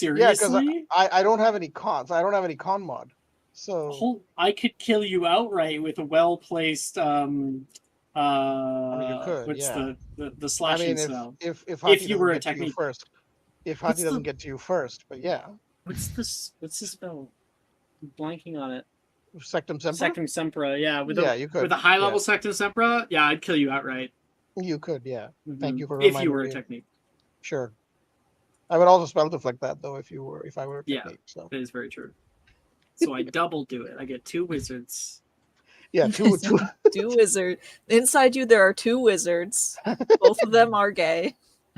Speaker 4: Yeah, because
Speaker 3: Seriously?
Speaker 4: I don't have any cons. I don't have any con mod. So
Speaker 3: I could kill you outright with a well placed
Speaker 4: you could,
Speaker 3: what's
Speaker 4: yeah.
Speaker 3: the
Speaker 4: I
Speaker 3: slashing
Speaker 4: mean,
Speaker 3: spell.
Speaker 4: if
Speaker 3: If
Speaker 4: Hati
Speaker 3: you
Speaker 4: doesn't
Speaker 3: were a
Speaker 4: get to you
Speaker 3: technique.
Speaker 4: first, if
Speaker 3: What's
Speaker 4: Hati doesn't
Speaker 3: the-
Speaker 4: get to you first, but yeah,
Speaker 3: What's the spell? I'm blanking on it.
Speaker 4: Sectum Sempra,
Speaker 3: Sectum Sempra, yeah. With
Speaker 4: Yeah,
Speaker 3: a
Speaker 4: you could,
Speaker 3: with a high level
Speaker 4: yeah.
Speaker 3: Sectum Sempra, yeah, I'd kill you outright.
Speaker 4: you could, yeah. Thank
Speaker 3: Mhm.
Speaker 4: you for
Speaker 3: If you
Speaker 4: reminding
Speaker 3: were a
Speaker 4: me.
Speaker 3: technique.
Speaker 4: Sure. I would also spell deflect that though if I were a
Speaker 3: Yeah.
Speaker 4: technique. So
Speaker 3: That is very true. So I double do it. I get 2 wizards.
Speaker 4: yeah, two.
Speaker 1: Two wizards. Inside you, there are two wizards. Both of them are gay.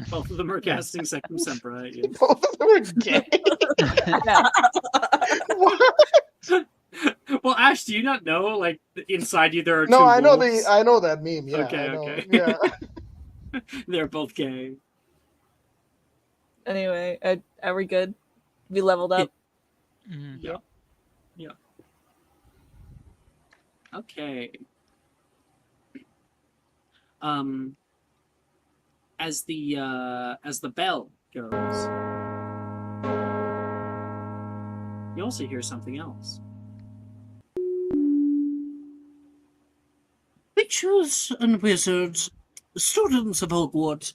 Speaker 3: Both of them are casting Sectum Sempra at you.
Speaker 4: Both of them are gay.
Speaker 1: Yeah.
Speaker 4: What?
Speaker 3: Well, Ash, do you not know? Like inside you, there are
Speaker 4: No,
Speaker 3: two
Speaker 4: I know
Speaker 3: wolves?
Speaker 4: I know that meme. Yeah,
Speaker 3: Okay,
Speaker 4: I know.
Speaker 3: okay.
Speaker 4: Yeah.
Speaker 3: They're both gay.
Speaker 1: Anyway, are we good? We leveled up.
Speaker 6: Mhm.
Speaker 3: Yeah. Yeah. Okay. As the bell goes, you also hear something else. Witches and wizards, students of Hogwarts,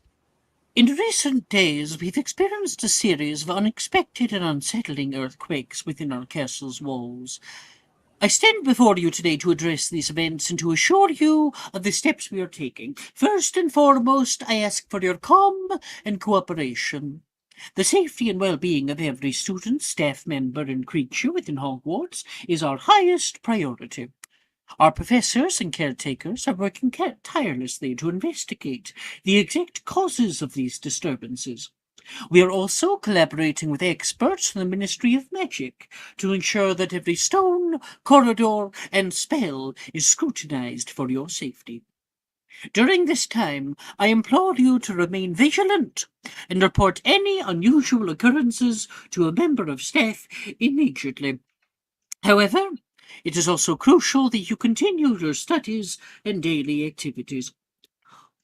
Speaker 3: in recent days we've experienced a series of unexpected and unsettling earthquakes within our castle's walls. I stand before you today to address these events and to assure you of the steps we are taking. First and foremost, I ask for your calm and cooperation. The safety and well-being of every student, staff member, and creature within Hogwarts is our highest priority. Our professors and caretakers are working tirelessly to investigate the exact causes of these disturbances. We are also collaborating with experts from the Ministry of Magic to ensure that every stone, corridor, and spell is scrutinized for your safety. During this time, I implore you to remain vigilant and report any unusual occurrences to a member of staff immediately. However, it is also crucial that you continue your studies and daily activities.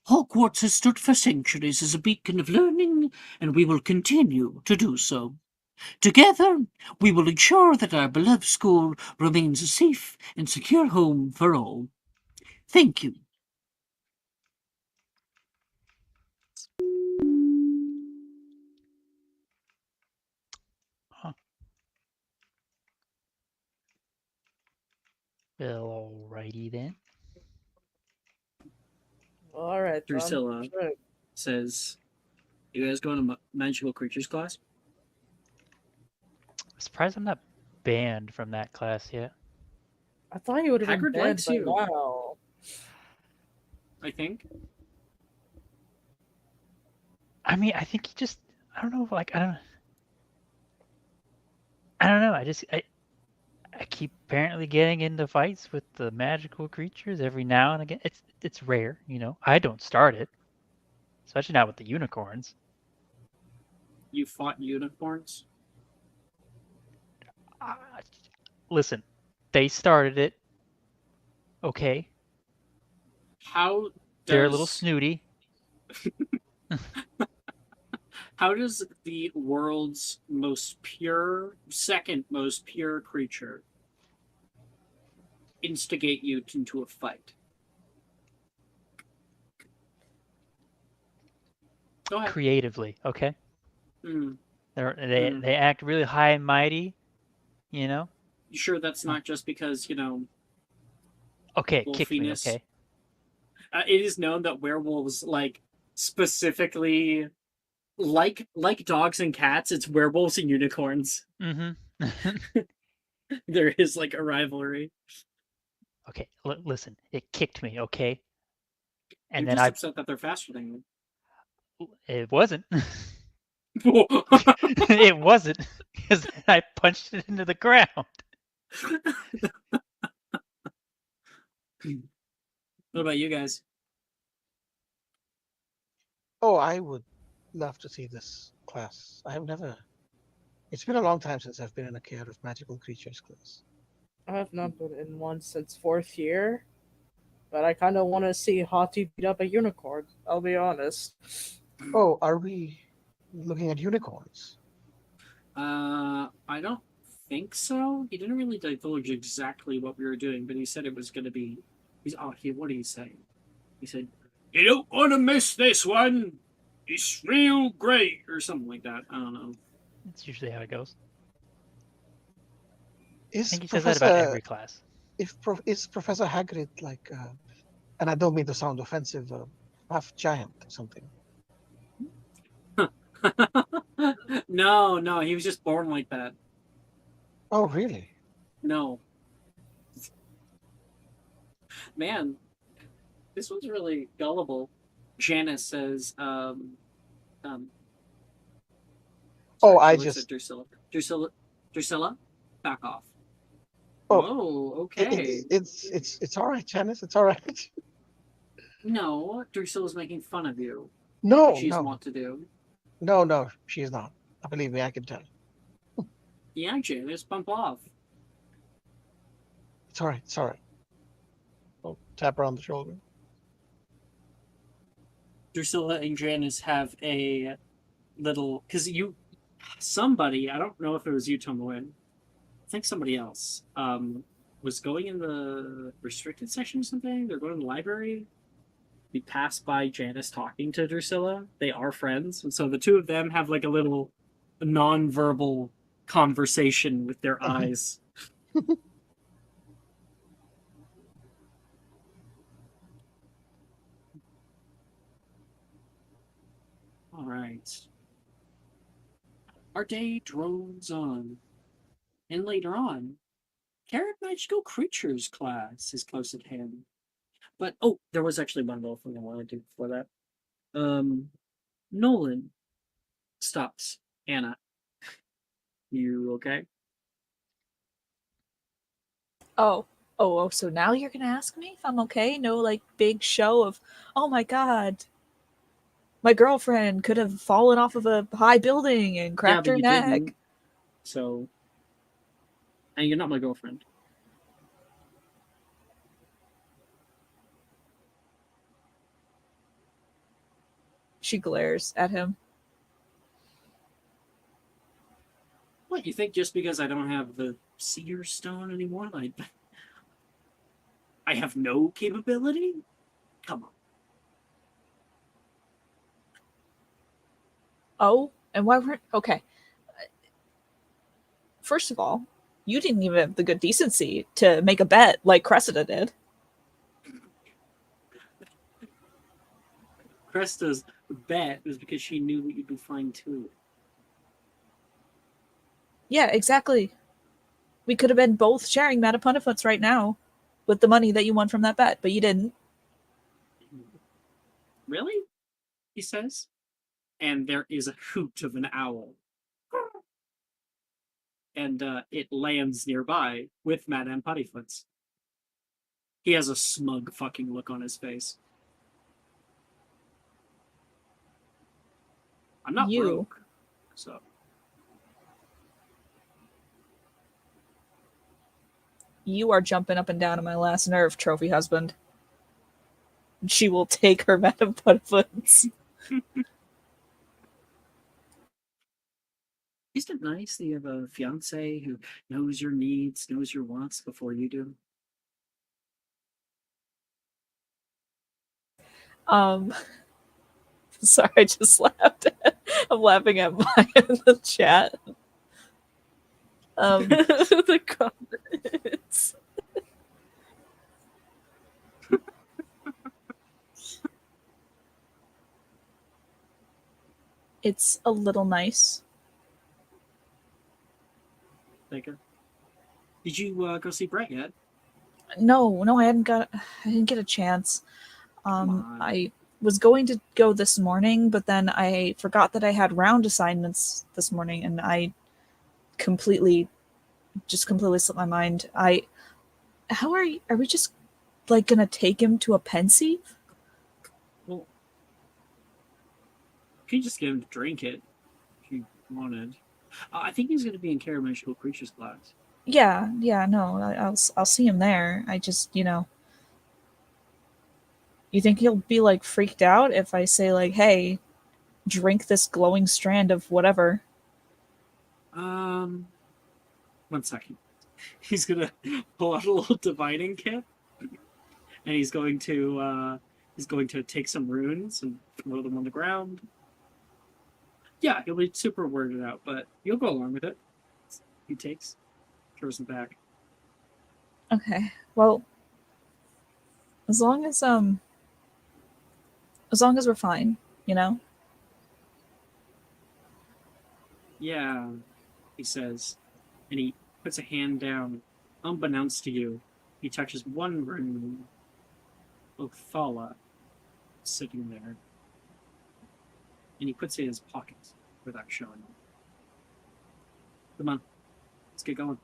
Speaker 3: Hogwarts has stood for centuries as a beacon of learning, and we will continue to do so. Together, we will ensure that our beloved school remains a safe and secure home for all. Thank you.
Speaker 6: Huh. Well, alrighty then.
Speaker 2: All right, then.
Speaker 3: Drusilla
Speaker 2: Sure.
Speaker 3: says, "You guys going to magical creatures class?"
Speaker 6: I'm surprised I'm not banned from that class yet.
Speaker 2: I thought you would have been
Speaker 3: Hagrid
Speaker 2: banned
Speaker 3: likes
Speaker 2: by
Speaker 3: you.
Speaker 2: now.
Speaker 3: I think.
Speaker 6: I mean, I think he just, I don't know, like, I don't know. I keep apparently getting into fights with the magical creatures every now and again. It's rare, you know. I don't start it, especially not with the unicorns.
Speaker 3: You fought unicorns?
Speaker 6: Uh, Listen, they started it. Okay,
Speaker 3: How
Speaker 6: they're a little
Speaker 3: does
Speaker 6: snooty.
Speaker 3: how does the world's second most pure creature instigate you into a fight? Go ahead.
Speaker 6: Creatively, okay.
Speaker 3: Mm,
Speaker 6: They act really high and mighty, you know.
Speaker 3: You sure that's not just because,
Speaker 6: Okay, kick me,
Speaker 3: wolfiness?
Speaker 6: okay.
Speaker 3: It is known that werewolves, like, specifically, like dogs and cats, it's werewolves and unicorns.
Speaker 6: Mm-hmm.
Speaker 3: There is, like, a rivalry.
Speaker 6: Okay, listen, it kicked me, okay, and
Speaker 3: You're
Speaker 6: then
Speaker 3: just upset that they're faster than
Speaker 6: it wasn't.
Speaker 3: you.
Speaker 6: It wasn't because I punched it into the ground.
Speaker 3: What about you guys?
Speaker 4: Oh, I would love to see this class. I have never. It's been a long time since I've been in a Care of Magical Creatures class.
Speaker 2: I have not been in one since 4th year, but I kind of want to see Hati beat up a unicorn. I'll be honest.
Speaker 4: Oh, are we looking at unicorns?
Speaker 3: I don't think so. He didn't really divulge exactly what we were doing, but he said it was going to be. What did he say? He said, "You don't want to miss this one. It's real great," or something like that. I don't know.
Speaker 6: That's usually how it goes. I
Speaker 4: Is
Speaker 6: think he says that about
Speaker 4: Professor
Speaker 6: every class.
Speaker 4: is Professor Hagrid like? And I don't mean to sound offensive, half giant or something.
Speaker 3: No, he was just born like that.
Speaker 4: Oh, really?
Speaker 3: No, man, this one's really gullible. Janice says,
Speaker 4: Oh,
Speaker 3: she
Speaker 4: I
Speaker 3: looks at
Speaker 4: just.
Speaker 3: Drusilla, back off.
Speaker 4: Oh,
Speaker 3: Whoa, okay.
Speaker 4: it's all right, Janice. It's all right.
Speaker 3: No, Drusilla's making fun of you.
Speaker 4: No,
Speaker 3: Like she's
Speaker 4: no,
Speaker 3: wont to do.
Speaker 4: no. She is not. Believe me, I can tell.
Speaker 3: Yeah, Janice, bump off.
Speaker 4: It's all right. It's all right. Oh, tap her on the shoulder.
Speaker 3: Drusilla and Janice have a little because somebody, I don't know if it was you, Tomoen, I think somebody else, was going in the restricted section or something. They're going to the library. We pass by Janice talking to Drusilla. They are friends, and so the two of them have like a little non-verbal conversation with their eyes. All right. Our day drones on, and later on, Carrot Magical Creatures class is close at hand. But there was actually one little thing I wanted to do before that. Nolan stops Anna. You okay?
Speaker 1: Oh, so now you're gonna ask me if I'm okay? No, like, big show of, oh my god, my girlfriend could have fallen off of a high building and
Speaker 3: Yeah,
Speaker 1: cracked
Speaker 3: but
Speaker 1: her
Speaker 3: you
Speaker 1: neck.
Speaker 3: didn't. So, and you're not my girlfriend.
Speaker 1: She glares at him.
Speaker 3: What, you think just because I don't have the seer stone anymore, I have no capability? Come on.
Speaker 1: Oh, and why weren't okay? First of all, you didn't even have the good decency to make a bet like Cressida did.
Speaker 3: Cresta's bet was because she knew that you'd be fine too.
Speaker 1: Yeah, exactly. We could have been both sharing Metapunifoots right now with the money that you won from that bet, but you didn't.
Speaker 3: Really? He says. And there is a hoot of an owl. And it lands nearby with Madame Puttyfoots. He has a smug fucking look on his face. I'm not
Speaker 1: You.
Speaker 3: broke, so.
Speaker 1: You are jumping up and down on my last nerve, trophy husband. She will take her Metapunifoots.
Speaker 3: Isn't it nice that you have a fiance who knows your needs, knows your wants before you do?
Speaker 1: Sorry, I just laughed. I'm laughing at mine in the chat.
Speaker 2: The comments.
Speaker 1: It's a little nice.
Speaker 3: Thank you. Did you go see Brett yet?
Speaker 1: No, I didn't get a chance.
Speaker 3: Come on.
Speaker 1: I was going to go this morning, but then I forgot that I had round assignments this morning, and I completely slipped my mind. How are we just like gonna take him to a pensieve?
Speaker 3: Well, you could just get him to drink it if you wanted. I think he's going to be in Care of Magical Creatures class.
Speaker 1: Yeah, no, I'll see him there. I just, you think he'll be like freaked out if I say like, "Hey, drink this glowing strand of whatever"?
Speaker 3: 1 second. He's gonna pull out a little divining kit, and he's going to take some runes and throw them on the ground. Yeah, he'll be super weirded out, but you'll go along with it. He throws them back.
Speaker 1: Okay. Well, as long as we're fine, you know?
Speaker 3: Yeah, he says, and he puts a hand down. Unbeknownst to you, he touches one rune. Othala sitting there, and he puts it in his pocket without showing it. Come on, let's get going.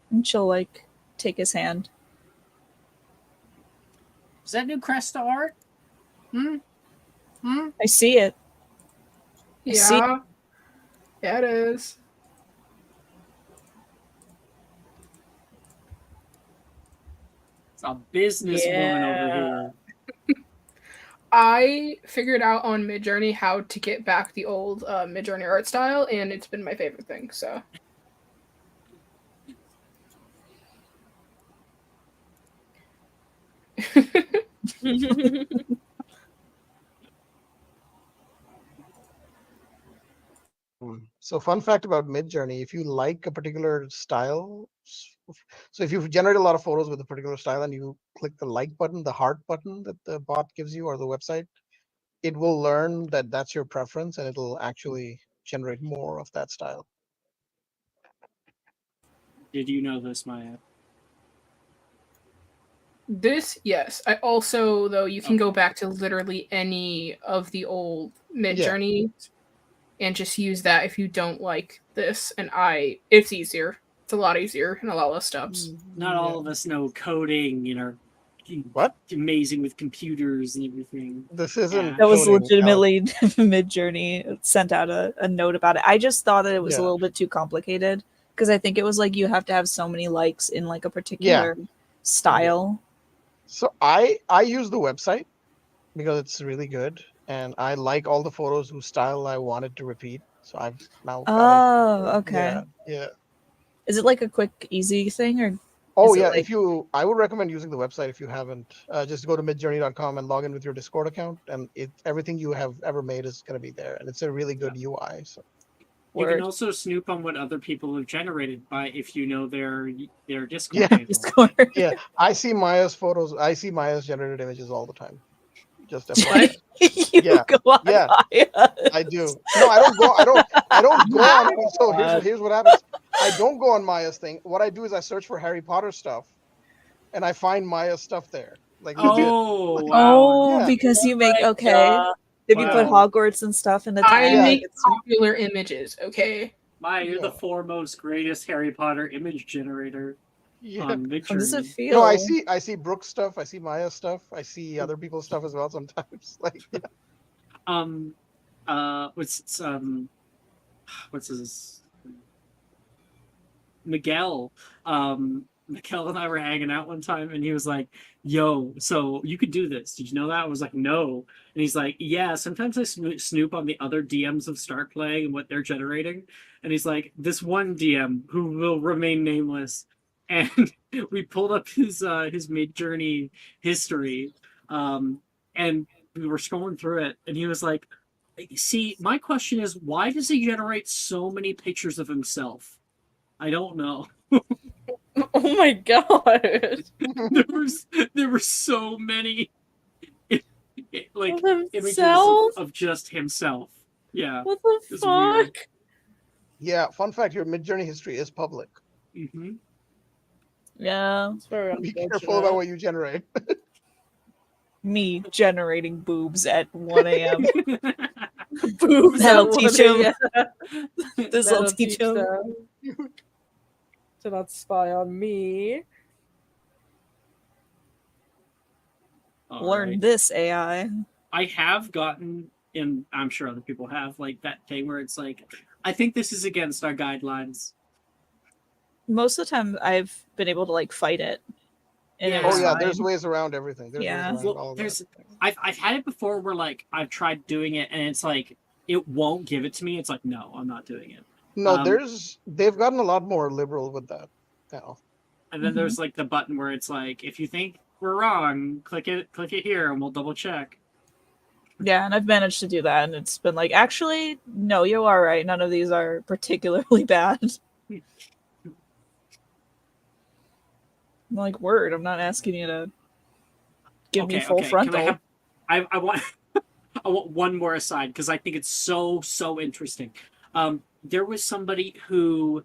Speaker 1: And she'll like take his hand.
Speaker 3: Is that new Cresta art?
Speaker 1: I see it. See-
Speaker 5: Yeah. Yeah, it is.
Speaker 3: It's a businesswoman over here.
Speaker 5: I figured out on Midjourney how to get back the old Midjourney art style, and it's been my favorite thing. So
Speaker 4: So, fun fact about Midjourney: if you like a particular style, so if you generate a lot of photos with a particular style and you click the like button, the heart button that the bot gives you or the website, it will learn that that's your preference and it'll actually generate more of that style.
Speaker 3: Did you know this, Maya?
Speaker 5: this, yes. I also though you can
Speaker 3: Okay.
Speaker 5: go back to literally any of the old Midjourney and just use that if you don't like this. And it's easier. It's a lot easier and a lot less steps.
Speaker 3: Not all of us know coding,
Speaker 4: What?
Speaker 3: amazing with computers and everything.
Speaker 4: This isn't
Speaker 1: That was
Speaker 4: coding,
Speaker 1: legitimately Midjourney sent out a note about it. I just thought that it was a
Speaker 4: Yeah.
Speaker 1: little bit too complicated because I think it was like you have to have so many likes in like a particular style.
Speaker 4: So I use the website because it's really good. and I like all the photos whose style I wanted to repeat. So I've now got it.
Speaker 1: Oh, okay.
Speaker 4: Yeah.
Speaker 1: Is it like a quick, easy thing, or
Speaker 4: Oh
Speaker 1: is it
Speaker 4: yeah,
Speaker 1: like?
Speaker 4: I would recommend using the website if you haven't. Just go to midjourney.com and log in with your Discord account, and everything you have ever made is going to be there, and it's a really good UI. So
Speaker 3: You can
Speaker 1: Word?
Speaker 3: also snoop on what other people have generated by if you know their Discord
Speaker 4: yeah,
Speaker 3: handle.
Speaker 1: Discord.
Speaker 4: yeah, I see Maya's photos. I see Maya's generated images all the time. Just
Speaker 5: What?
Speaker 4: FYI.
Speaker 1: You
Speaker 4: Yeah,
Speaker 1: go on
Speaker 4: yeah,
Speaker 1: Maya.
Speaker 4: I do. No, I don't go. I don't go on. So
Speaker 1: God.
Speaker 4: here's what happens. I don't go on Maya's thing. What I do is I search for Harry Potter stuff, and I find Maya's stuff there. Like legit.
Speaker 3: Oh
Speaker 4: Like,
Speaker 3: wow!
Speaker 1: Oh,
Speaker 4: yeah,
Speaker 1: because you make
Speaker 2: my
Speaker 1: okay.
Speaker 2: God.
Speaker 1: If you put
Speaker 3: Wow.
Speaker 1: Hogwarts and stuff in the
Speaker 5: I
Speaker 1: tag,
Speaker 4: Yeah.
Speaker 5: make popular images, okay?
Speaker 3: Maya, you're the
Speaker 4: Yeah.
Speaker 3: foremost greatest Harry Potter image generator
Speaker 4: Yeah.
Speaker 3: on
Speaker 1: how does it
Speaker 3: Midjourney.
Speaker 1: feel?
Speaker 4: You know, I see Brooke's stuff, I see Maya's stuff, I see other people's stuff as well sometimes. Like, yeah.
Speaker 3: Um, what's his Miguel. Miguel and I were hanging out one time, and he was like, "Yo, so you could do this? Did you know that?" I was like, "No," and he's like, "Yeah, sometimes I snoop on the other DMs of Start Playing and what they're generating," and he's like, "This one DM who will remain nameless," and we pulled up his Mid Journey history, and we were scrolling through it, and he was like, "See, my question is, why does he generate so many pictures of himself? I don't know."
Speaker 2: Oh my god.
Speaker 3: there were so many like
Speaker 2: Of
Speaker 3: images
Speaker 2: himself?
Speaker 3: of just himself. Yeah,
Speaker 2: What the
Speaker 3: it's weird.
Speaker 2: fuck?
Speaker 4: Yeah, fun fact, your Midjourney history is public.
Speaker 3: Mm-hmm.
Speaker 1: Yeah,
Speaker 2: It's very
Speaker 4: Be
Speaker 2: unfortunate.
Speaker 4: careful about what you generate.
Speaker 1: me generating boobs at 1 a.m.
Speaker 2: Boobs
Speaker 1: That'll
Speaker 2: at
Speaker 1: teach
Speaker 2: 1
Speaker 1: him.
Speaker 2: a.m.
Speaker 1: This'll
Speaker 2: That'll
Speaker 1: teach
Speaker 2: teach
Speaker 1: him.
Speaker 2: them to not spy on me.
Speaker 1: Learn
Speaker 3: Right.
Speaker 1: this, AI.
Speaker 3: I have gotten, and I'm sure other people have, like that thing where it's like, I think this is against our guidelines.
Speaker 1: Most of the time, I've been able to like fight it, and it
Speaker 3: Yeah.
Speaker 4: Oh
Speaker 1: was
Speaker 4: yeah,
Speaker 1: fine.
Speaker 4: there's ways around everything. There's
Speaker 1: Yeah.
Speaker 4: ways around
Speaker 3: Well,
Speaker 4: all of
Speaker 3: there's
Speaker 4: that.
Speaker 3: I've had it before where like I've tried doing it and it's like it won't give it to me. It's like, no, I'm not doing it.
Speaker 4: No, they've gotten a lot more liberal with that now.
Speaker 3: And then
Speaker 1: Mhm.
Speaker 3: there's like the button where it's like, if you think we're wrong, click it here, and we'll double check.
Speaker 1: Yeah, and I've managed to do that, and it's been like, actually, no, you are right. None of these are particularly bad. I'm like, word, I'm not asking you to give me full
Speaker 3: Okay. Can I
Speaker 1: frontal.
Speaker 3: have? I want I want one more aside because I think it's so interesting. There was somebody who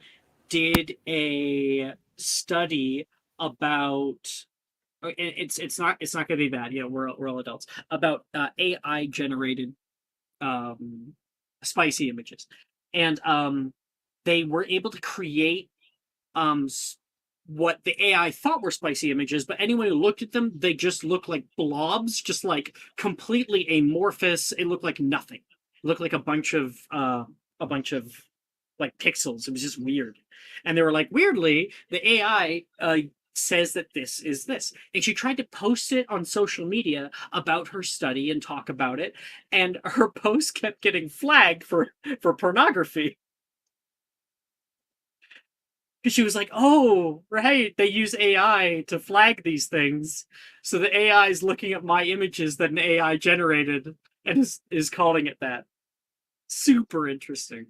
Speaker 3: did a study about. It's not going to be bad. You know, we're all adults about AI generated um, spicy images, and they were able to create um, what the AI thought were spicy images, but anyone who looked at them, they just looked like blobs, just like completely amorphous. It looked like nothing. It looked like a bunch of like pixels. It was just weird, and they were like, weirdly, the AI says that this is this. And she tried to post it on social media about her study and talk about it. And her post kept getting flagged for pornography. Because she was like, oh, right, they use AI to flag these things. So the AI is looking at my images that an AI generated and is calling it that. Super interesting.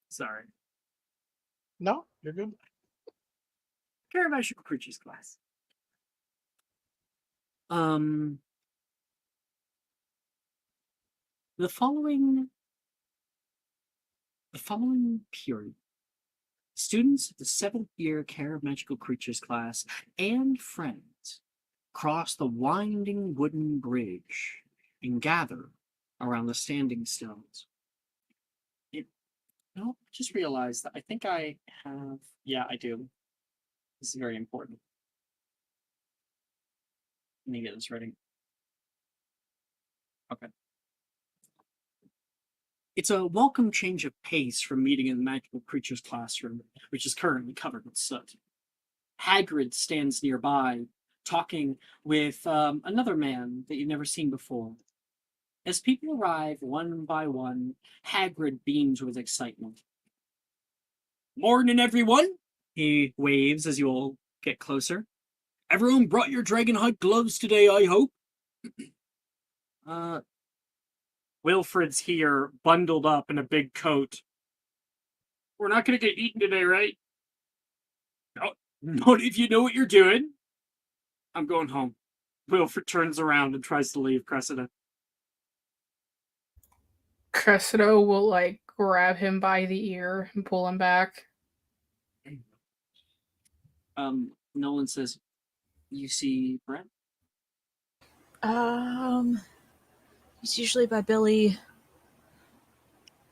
Speaker 3: Sorry.
Speaker 4: No, you're good.
Speaker 3: Caravaggio Capricci's class. Um, the following period, students of the 7th year Care of Magical Creatures class and friends cross the winding wooden bridge and gather around the standing stones. Just realized that I think I have. Yeah, I do. This is very important. Let me get this ready. Okay. It's a welcome change of pace from meeting in the Magical Creatures classroom, which is currently covered with soot. Hagrid stands nearby, talking with another man that you've never seen before. As people arrive one by one, Hagrid beams with excitement. Morning, everyone! He waves as you all get closer. Everyone brought your dragonhide gloves today, I hope. Wilfred's here, bundled up in a big coat. We're not going to get eaten today, right? No, not if you know what you're doing. I'm going home. Wilfred turns around and tries to leave Cressida.
Speaker 5: Cressida will like grab him by the ear and pull him back.
Speaker 3: Nolan says, you see Brent?
Speaker 1: He's usually by Billy.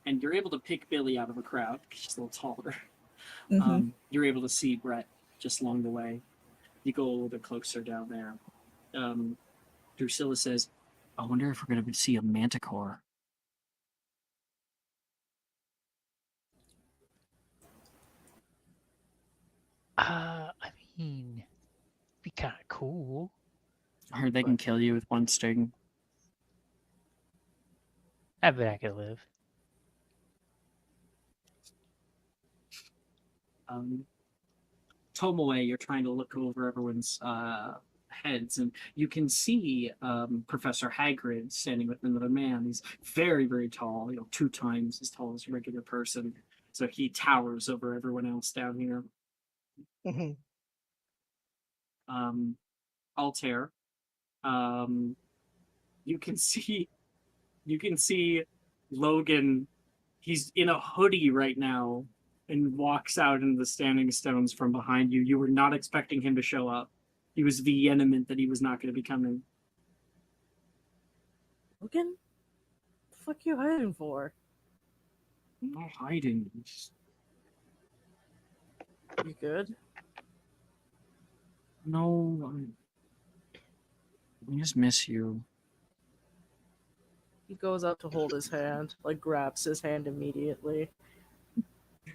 Speaker 3: And you're able to pick Billy out of a crowd. She's a little taller.
Speaker 1: Mm-hmm.
Speaker 3: You're able to see Brett just along the way. You go a little bit closer down there. Drusilla says, I wonder if we're going to see a manticore.
Speaker 6: I mean, be kind of cool.
Speaker 3: I heard they can kill you with one sting.
Speaker 6: I bet I could live.
Speaker 3: Tomoe, you're trying to look over everyone's heads, and you can see Professor Hagrid standing with another man. He's very, very tall, 2 times as tall as a regular person. So he towers over everyone else down here.
Speaker 4: Mhm.
Speaker 3: Altair, you can see Logan. He's in a hoodie right now and walks out into the standing stones from behind you. You were not expecting him to show up. He was vehement that he was not going to be coming.
Speaker 2: Logan? The fuck you hiding for?
Speaker 3: I'm not hiding.
Speaker 2: You good?
Speaker 3: No, I just miss you.
Speaker 2: He goes up to hold his hand, like grabs his hand immediately.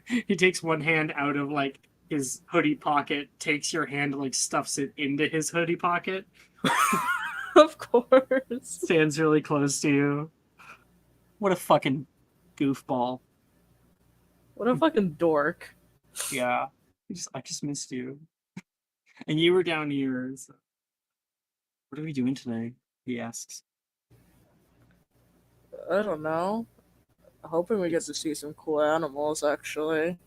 Speaker 3: He takes one hand out of like his hoodie pocket, takes your hand, like stuffs it into his hoodie pocket.
Speaker 2: Of course.
Speaker 3: Stands really close to you. What a fucking goofball.
Speaker 2: What a fucking dork.
Speaker 3: Yeah. I just missed you. And you were down here. So. What are we doing today? He asks.
Speaker 2: I don't know. Hoping we get to see some cool animals, actually. I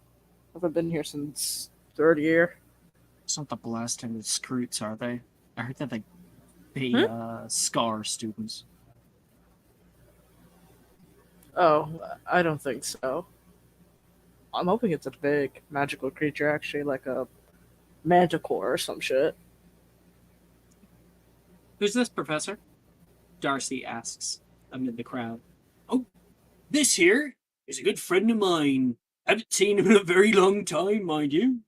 Speaker 2: haven't been here since 3rd year.
Speaker 3: It's not the blasting with Scroots, are they? I heard that they scar students.
Speaker 2: Oh, I don't think so. I'm hoping it's a big magical creature, actually, like a manticore or some shit.
Speaker 3: Who's this, Professor? Darcy asks amid the crowd. Oh, this here is a good friend of mine. Haven't seen him in a very long time, mind you.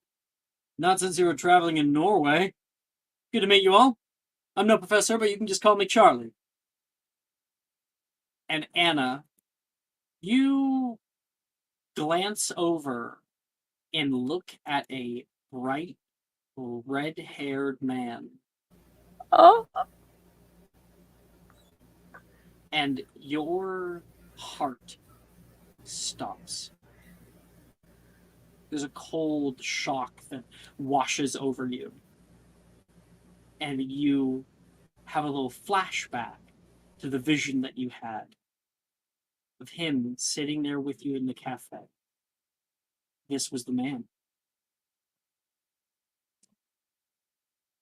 Speaker 3: Not since you were traveling in Norway. Good to meet you all. I'm no professor, but you can just call me Charlie. And Anna, you glance over and look at a bright, red-haired man.
Speaker 2: Oh,
Speaker 3: And your heart stops. There's a cold shock that washes over you. And you have a little flashback to the vision that you had of him sitting there with you in the cafe. This was the man.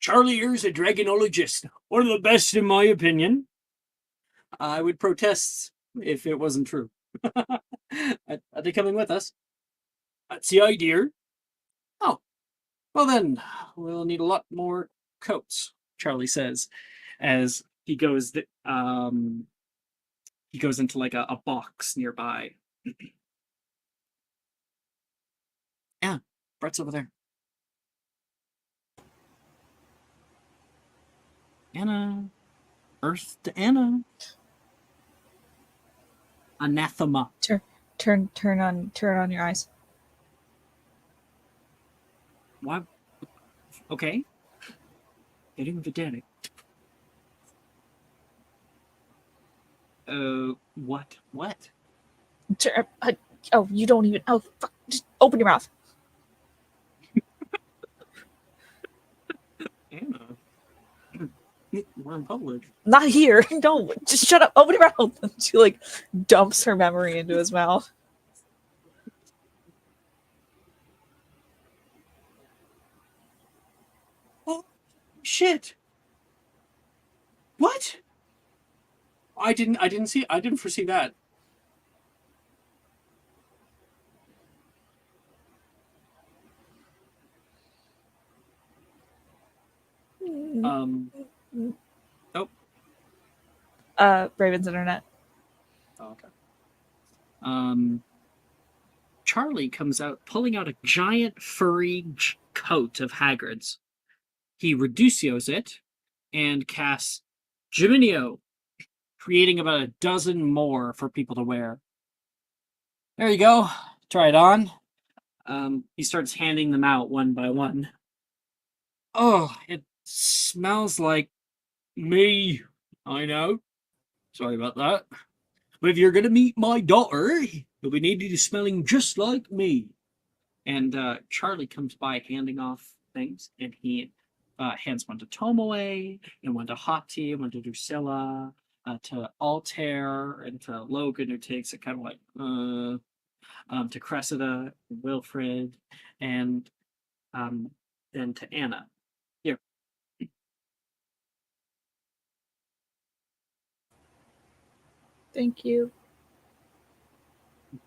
Speaker 3: Charlie here's a dragonologist, one of the best in my opinion. I would protest if it wasn't true. Are they coming with us? That's the idea. Oh, well then, we'll need a lot more coats, Charlie says, as he goes into like a box nearby. Yeah, Brett's over there. Anna. Earth to Anna. Anathema.
Speaker 1: Turn on your eyes.
Speaker 3: Why? Okay. Getting Vidanic. What? What?
Speaker 1: Oh, you don't even. Oh, fuck. Just open your mouth.
Speaker 3: Anna. We're in public.
Speaker 1: Not here. No, just shut up. Open your mouth. She like dumps her memory into his mouth.
Speaker 3: Oh, shit. What? I didn't foresee that. Oh.
Speaker 1: Raven's internet.
Speaker 3: Oh, okay. Charlie comes out, pulling out a giant furry coat of Hagrid's. He reducios it and casts Geminio, creating about a dozen more for people to wear. There you go. Try it on. He starts handing them out one by one. Oh, it smells like me. I know. Sorry about that. But if you're gonna meet my daughter, you'll be needing to smelling just like me. And Charlie comes by handing off things, and he hands one to Tomoe, and one to Hati, and one to Drusilla, to Altair, and to Logan, who takes it kind of like, to Cressida, Wilfred, and then to Anna. Here.
Speaker 1: Thank you.
Speaker 3: Kind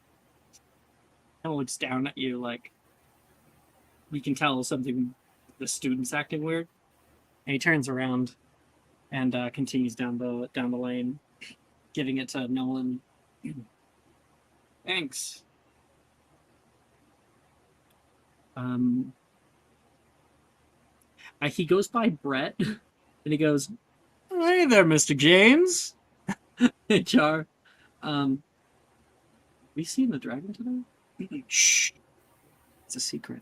Speaker 3: of looks down at you like you can tell something. The student's acting weird, and he turns around and continues down the lane, giving it to Nolan. Thanks. He goes by Brett, and he goes, "Hey there, Mr. James." HR. We seen the dragon today? Shh. It's a secret.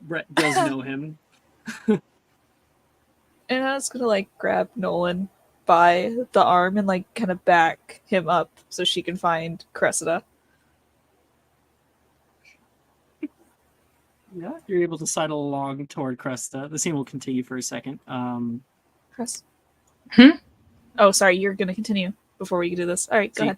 Speaker 3: Brett does know him.
Speaker 1: And I was gonna like grab Nolan by the arm and like kind of back him up so she can find Cressida.
Speaker 3: Yeah, you're able to sidle along toward Cresta. The scene will continue for a second.
Speaker 1: Cress.
Speaker 5: Hmm?
Speaker 1: Oh, sorry. You're gonna continue before we do this. All right, go ahead.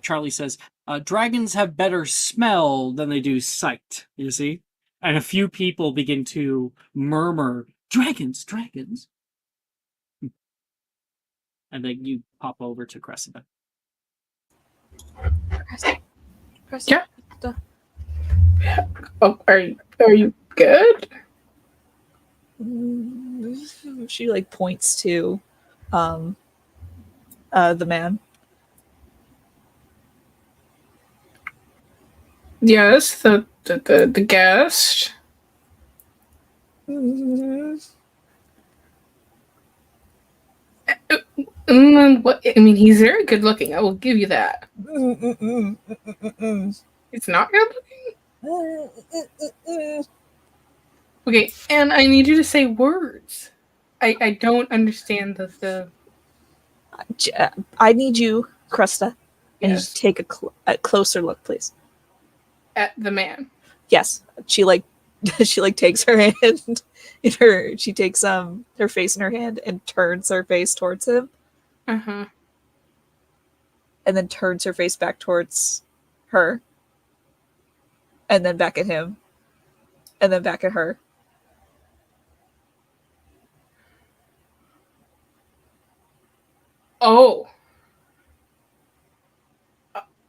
Speaker 3: Charlie says, dragons have better smell than they do sight, you see? And a few people begin to murmur, dragons, dragons. And then you pop over to Cressida.
Speaker 1: Cressida.
Speaker 5: Yeah. Oh, are you good?
Speaker 1: She like points to the man.
Speaker 5: Yes, the guest. What? I mean, he's very good looking. I will give you that. It's not good looking. Okay, and I need you to say words. I don't understand the.
Speaker 1: I need you, Cresta, and
Speaker 5: Yes.
Speaker 1: you take a closer look, please.
Speaker 5: At the man.
Speaker 1: Yes, she like she like takes her hand in her. She takes her face in her hand and turns her face towards him,
Speaker 5: Uh-huh.
Speaker 1: and then turns her face back towards her, and then back at him, and then back at her.
Speaker 5: Oh.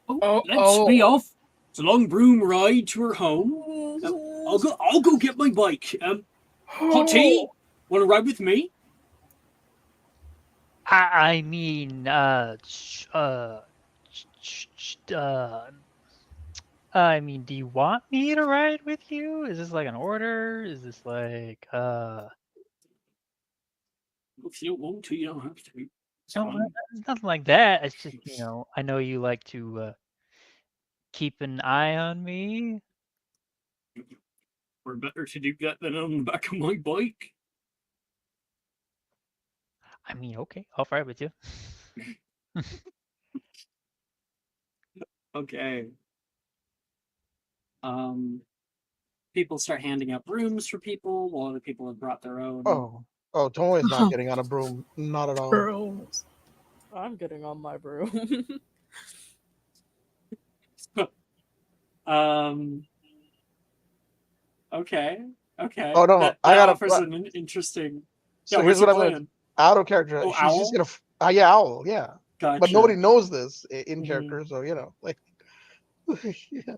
Speaker 3: Let's be off. It's a long broom ride to her home. I'll go get my bike. Hot tea? Want to ride with me?
Speaker 6: I mean, I mean, do you want me to ride with you? Is this like an order? Is this like,
Speaker 3: If you don't want to, you don't have to. It's
Speaker 6: No,
Speaker 3: fine.
Speaker 6: it's nothing like that. It's just, I know you like to keep an eye on me?
Speaker 3: We're better to do that than on the back of my bike.
Speaker 6: I mean, okay, I'll fight with you.
Speaker 3: Okay. People start handing out brooms for people while other people have brought their own.
Speaker 4: Oh, Tomoe's not getting on a broom. Not at all.
Speaker 1: Girls.
Speaker 2: I'm getting on my broom.
Speaker 3: Okay. Okay.
Speaker 4: Oh no,
Speaker 3: That
Speaker 4: I gotta.
Speaker 3: offers an interesting.
Speaker 4: So
Speaker 3: Yeah,
Speaker 4: here's
Speaker 3: what's
Speaker 4: what
Speaker 3: your
Speaker 4: I'm gonna.
Speaker 3: plan?
Speaker 4: Out of character.
Speaker 3: Oh,
Speaker 4: She's just
Speaker 3: owl?
Speaker 4: gonna. Yeah, owl. Yeah.
Speaker 3: Gotcha.
Speaker 4: But nobody knows this in
Speaker 3: Mhm.
Speaker 4: character, so like. Yeah.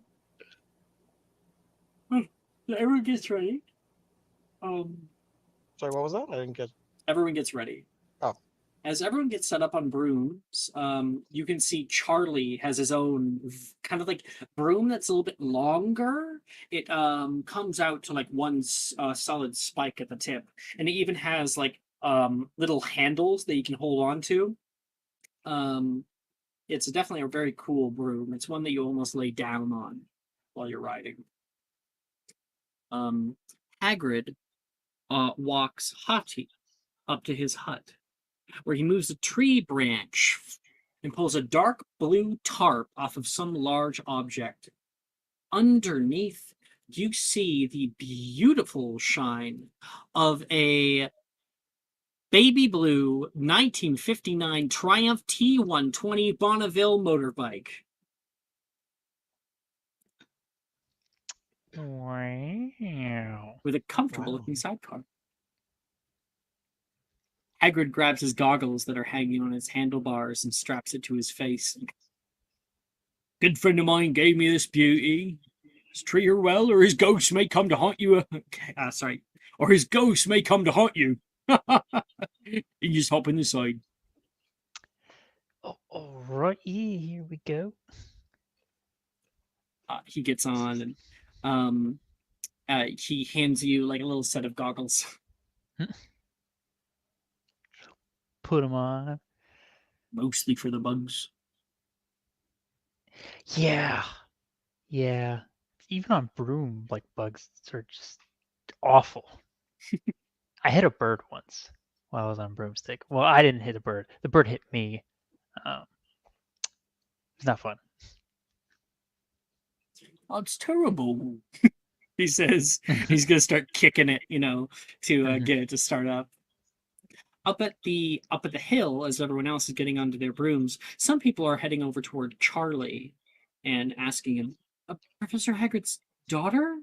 Speaker 3: Everyone gets ready.
Speaker 4: Sorry, what was that? I didn't get.
Speaker 3: Everyone gets ready.
Speaker 4: Oh.
Speaker 3: As everyone gets set up on brooms, you can see Charlie has his own kind of like broom that's a little bit longer. It comes out to like one solid spike at the tip, and it even has like little handles that you can hold on to. It's definitely a very cool broom. It's one that you almost lay down on while you're riding. Hagrid walks Hati up to his hut, where he moves a tree branch and pulls a dark blue tarp off of some large object. Underneath, you see the beautiful shine of a baby blue 1959 Triumph T120 Bonneville motorbike.
Speaker 6: Wow.
Speaker 3: With a comfortable looking sidecar. Hagrid grabs his goggles that are hanging on his handlebars and straps it to his face. Good friend of mine gave me this beauty. Treat her well, or his ghost may come to haunt you. Sorry. Or his ghost may come to haunt you. You just hop in the side.
Speaker 6: Oh, alright, here we go.
Speaker 3: He gets on and he hands you like a little set of goggles.
Speaker 6: Put them on.
Speaker 3: Mostly for the bugs.
Speaker 6: Yeah. Yeah. Even on broom, like bugs are just awful. I hit a bird once while I was on broomstick. Well, I didn't hit a bird. The bird hit me. It's not fun.
Speaker 3: Oh, it's terrible. He says he's gonna start kicking it, to get it to start up. Up at the hill, as everyone else is getting onto their brooms, some people are heading over toward Charlie and asking him, Professor Hagrid's daughter?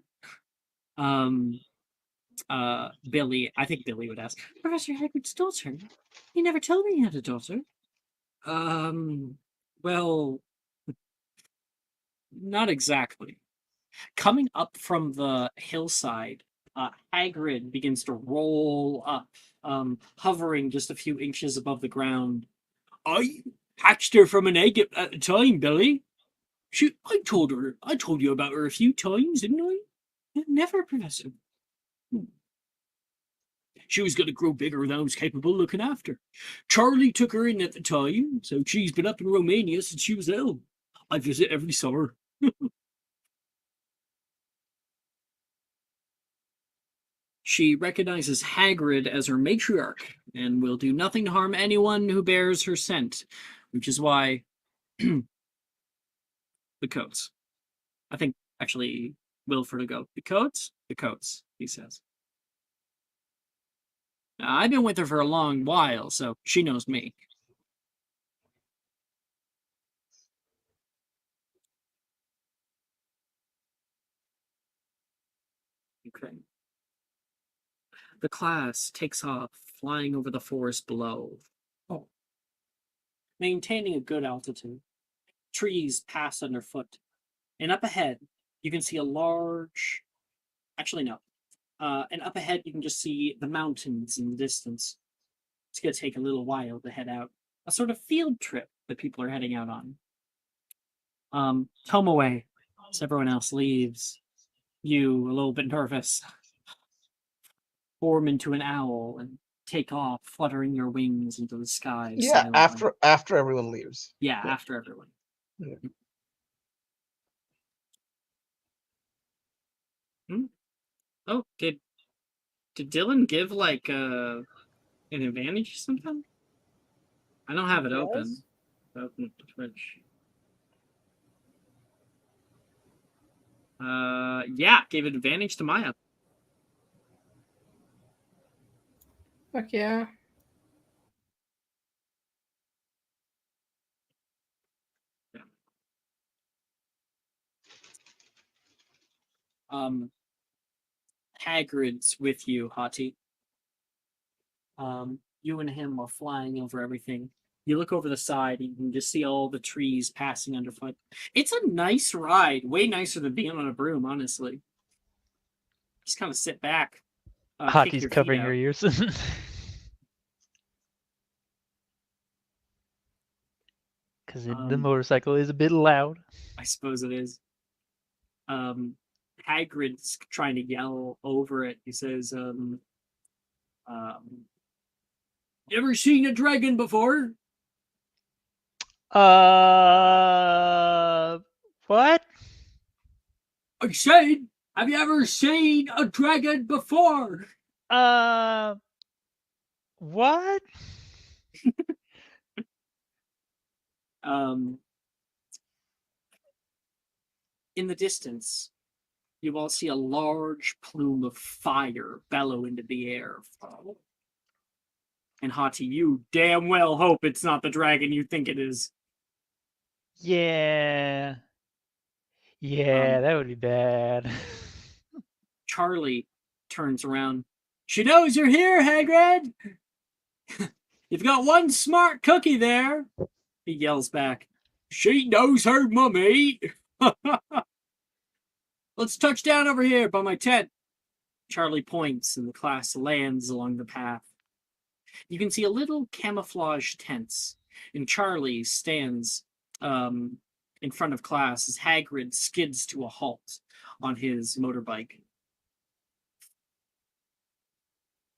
Speaker 3: Billy, I think Billy would ask, Professor Hagrid's daughter? He never told me he had a daughter. Well, not exactly. Coming up from the hillside, Hagrid begins to roll up, hovering just a few inches above the ground. I hatched her from an egg at the time, Billy. I told you about her a few times, didn't I? Never, Professor. She was going to grow bigger than I was capable of looking after. Charlie took her in at the time, so she's been up in Romania since she was ill. I visit every summer. She recognizes Hagrid as her matriarch and will do nothing to harm anyone who bears her scent, which is why the coats. I think actually Wilford will go, the coats, he says. Now, I've been with her for a long while, so she knows me. Okay. The class takes off, flying over the forest below. Oh. Maintaining a good altitude. Trees pass underfoot. And up ahead, you can see a large... Actually, no. And up ahead, you can just see the mountains in the distance. It's going to take a little while to head out. A sort of field trip that people are heading out on. Tomoe, as everyone else leaves, you, a little bit nervous, form into an owl and take off, fluttering your wings into the sky.
Speaker 4: Yeah,
Speaker 3: silently.
Speaker 4: after everyone leaves.
Speaker 3: Yeah, after everyone.
Speaker 4: Yeah.
Speaker 3: Oh, did Dylan give like an advantage or something? I don't have it open. Open Twitch. Yeah, gave an advantage to Maya.
Speaker 5: Fuck yeah.
Speaker 3: Hagrid's with you, Hati. You and him are flying over everything. You look over the side, and you can just see all the trees passing underfoot. It's a nice ride, way nicer than being on a broom, honestly. Just kind of sit back, kick
Speaker 6: Hati's
Speaker 3: your feet
Speaker 6: covering her
Speaker 3: out.
Speaker 6: ears. Because the motorcycle is a bit loud.
Speaker 3: I suppose it is. Hagrid's trying to yell over it. He says, "You ever seen a dragon before?"
Speaker 6: What?
Speaker 3: I said, "Have you ever seen a dragon before?"
Speaker 6: What?
Speaker 3: In the distance, you all see a large plume of fire bellow into the air. And Hati, you damn well hope it's not the dragon you think it is.
Speaker 6: Yeah. Yeah, that would be bad.
Speaker 3: Charlie turns around. She knows you're here, Hagrid! You've got one smart cookie there, he yells back. She knows her mummy! Let's touch down over here by my tent. Charlie points and the class lands along the path. You can see a little camouflage tent, and Charlie stands in front of class as Hagrid skids to a halt on his motorbike.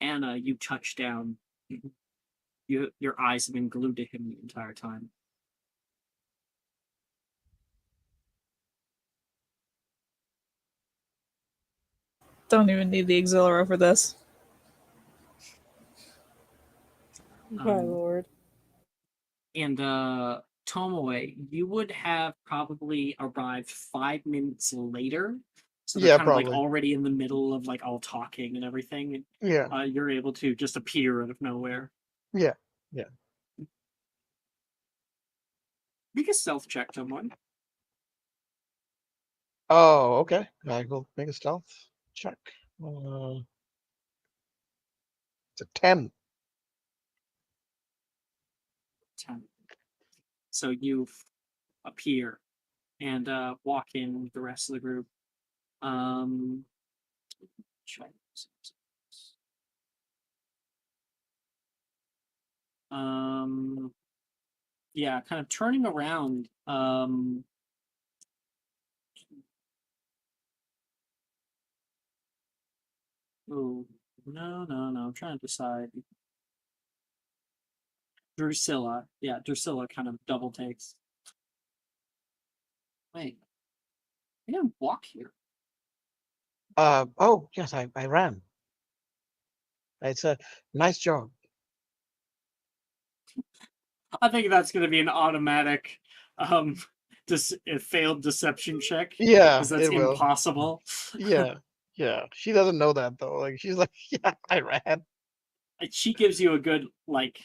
Speaker 3: Anna, you touch down. Your eyes have been glued to him the entire time.
Speaker 1: Don't even need the Auxiliary for this.
Speaker 2: My lord.
Speaker 3: And Tomoe, you would have probably arrived 5 minutes later. So they're
Speaker 4: Yeah,
Speaker 3: kind of like
Speaker 4: probably.
Speaker 3: already in the middle of like all talking and everything.
Speaker 4: Yeah.
Speaker 3: You're able to just appear out of nowhere.
Speaker 4: Yeah.
Speaker 3: Make a stealth check, someone.
Speaker 4: Oh, okay. I will make a stealth check. It's a 10.
Speaker 3: 10. So you appear and walk in with the rest of the group. Check. Yeah, kind of turning around. Oh, no. I'm trying to decide. Drusilla. Yeah, Drusilla kind of double takes. Wait. I didn't walk here.
Speaker 4: Oh, yes, I ran. It's a nice job.
Speaker 3: I think that's going to be an automatic a failed deception check.
Speaker 4: Yeah,
Speaker 3: Because that's
Speaker 4: it will.
Speaker 3: impossible.
Speaker 4: Yeah. She doesn't know that though. Like she's like, yeah, I ran.
Speaker 3: She gives you a good, like,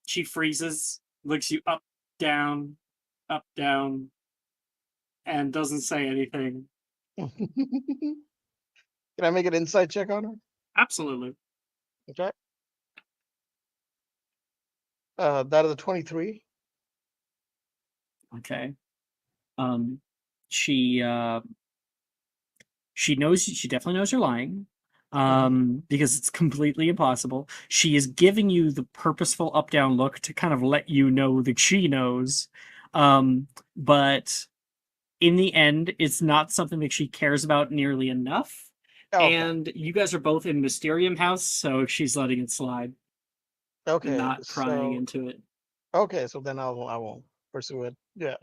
Speaker 3: she freezes, looks you up, down, and doesn't say anything.
Speaker 4: Can I make an insight check on her?
Speaker 3: Absolutely.
Speaker 4: Okay. That is a 23.
Speaker 3: Okay. She knows, she definitely knows you're lying. Because it's completely impossible. She is giving you the purposeful up down look to kind of let you know that she knows. But in the end, it's not something that she cares about nearly enough.
Speaker 4: Okay.
Speaker 3: And you guys are both in Mysterium House, so she's letting it slide and
Speaker 4: Okay.
Speaker 3: not prying
Speaker 4: So
Speaker 3: into it.
Speaker 4: okay, so then I won't pursue it. Yeah.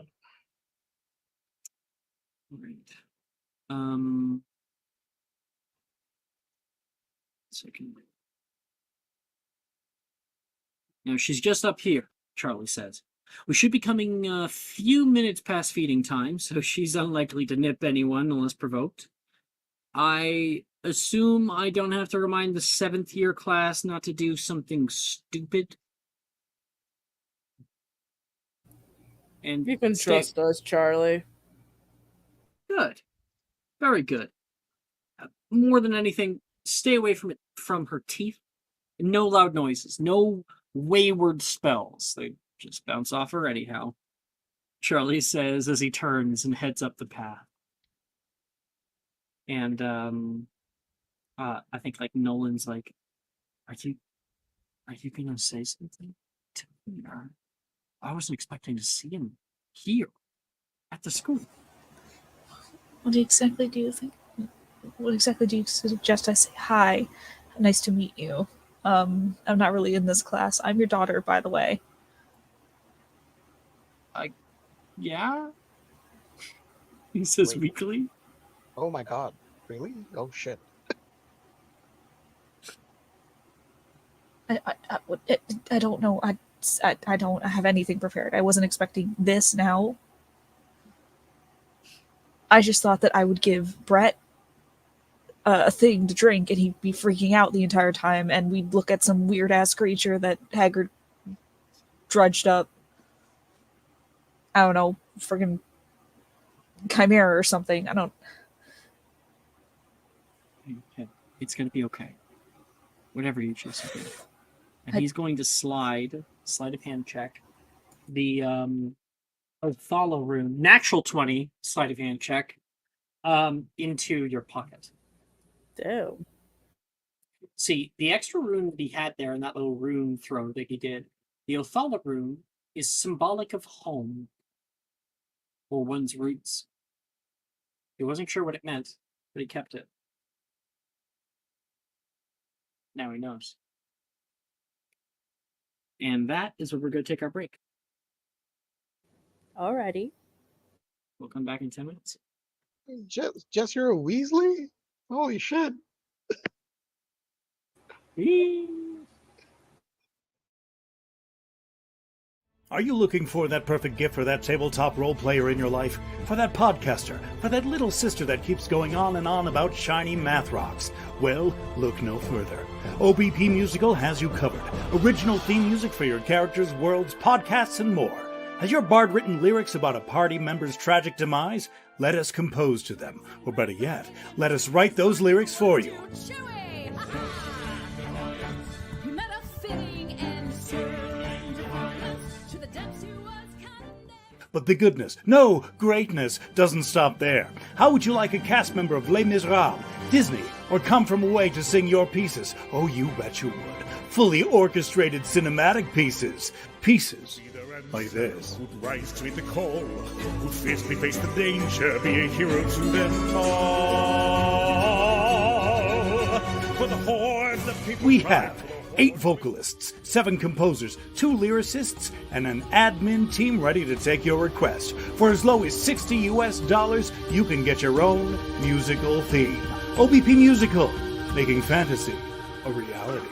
Speaker 3: Right. Second. Now she's just up here, Charlie says. We should be coming a few minutes past feeding time, so she's unlikely to nip anyone unless provoked. I assume I don't have to remind the 7th year class not to do something stupid. And
Speaker 2: You can trust us, Charlie.
Speaker 3: Good. Very good. More than anything, stay away from her teeth. No loud noises. No wayward spells. They just bounce off her anyhow. Charlie says as he turns and heads up the path. And I think like Nolan's like, are you gonna say something to me? I wasn't expecting to see him here at the school.
Speaker 1: What exactly do you think? What exactly do you suggest I say? Hi, nice to meet you. I'm not really in this class. I'm your daughter, by the way.
Speaker 3: Yeah? He says
Speaker 4: Wait.
Speaker 3: weakly.
Speaker 4: Oh my god. Really? Oh shit.
Speaker 1: I don't know. I don't have anything prepared. I wasn't expecting this now. I just thought that I would give Brett a thing to drink and he'd be freaking out the entire time and we'd look at some weird ass creature that Haggard drudged up. I don't know, friggin' chimera or something. I don't.
Speaker 3: Okay. It's gonna be okay. Whatever you choose to do. And he's going to sleight of hand check, the Othala rune, natural 20 sleight of hand check, into your pocket.
Speaker 2: Damn.
Speaker 3: See, the extra rune that he had there in that little rune throw that he did, the Othala rune is symbolic of home, or one's roots. He wasn't sure what it meant, but he kept it. Now he knows. And that is where we're going to take our break.
Speaker 2: Alrighty.
Speaker 3: We'll come back in 10 minutes.
Speaker 4: Jess, you're a Weasley? Holy shit.
Speaker 7: Are you looking for that perfect gift for that tabletop role player in your life? For that podcaster? For that little sister that keeps going on and on about shiny math rocks? Well, look no further. OBP Musical has you covered. Original theme music for your characters, worlds, podcasts, and more. Has your bard written lyrics about a party member's tragic demise? Let us compose to them. Or better yet, let us write those lyrics for you. But the goodness, no, greatness, doesn't stop there. How would you like a cast member of Les Miserables, Disney, or Come From Away to sing your pieces? Oh, you bet you would. Fully orchestrated cinematic pieces. Pieces like this.
Speaker 8: Who'd rise to meet the call, who'd fiercely face the danger, be a hero to them all. For the hordes of people
Speaker 7: We have 8 vocalists, 7 composers, 2 lyricists, and an admin team ready to take your request. For as low as $60, you can get your own musical theme. OBP Musical, making fantasy a reality.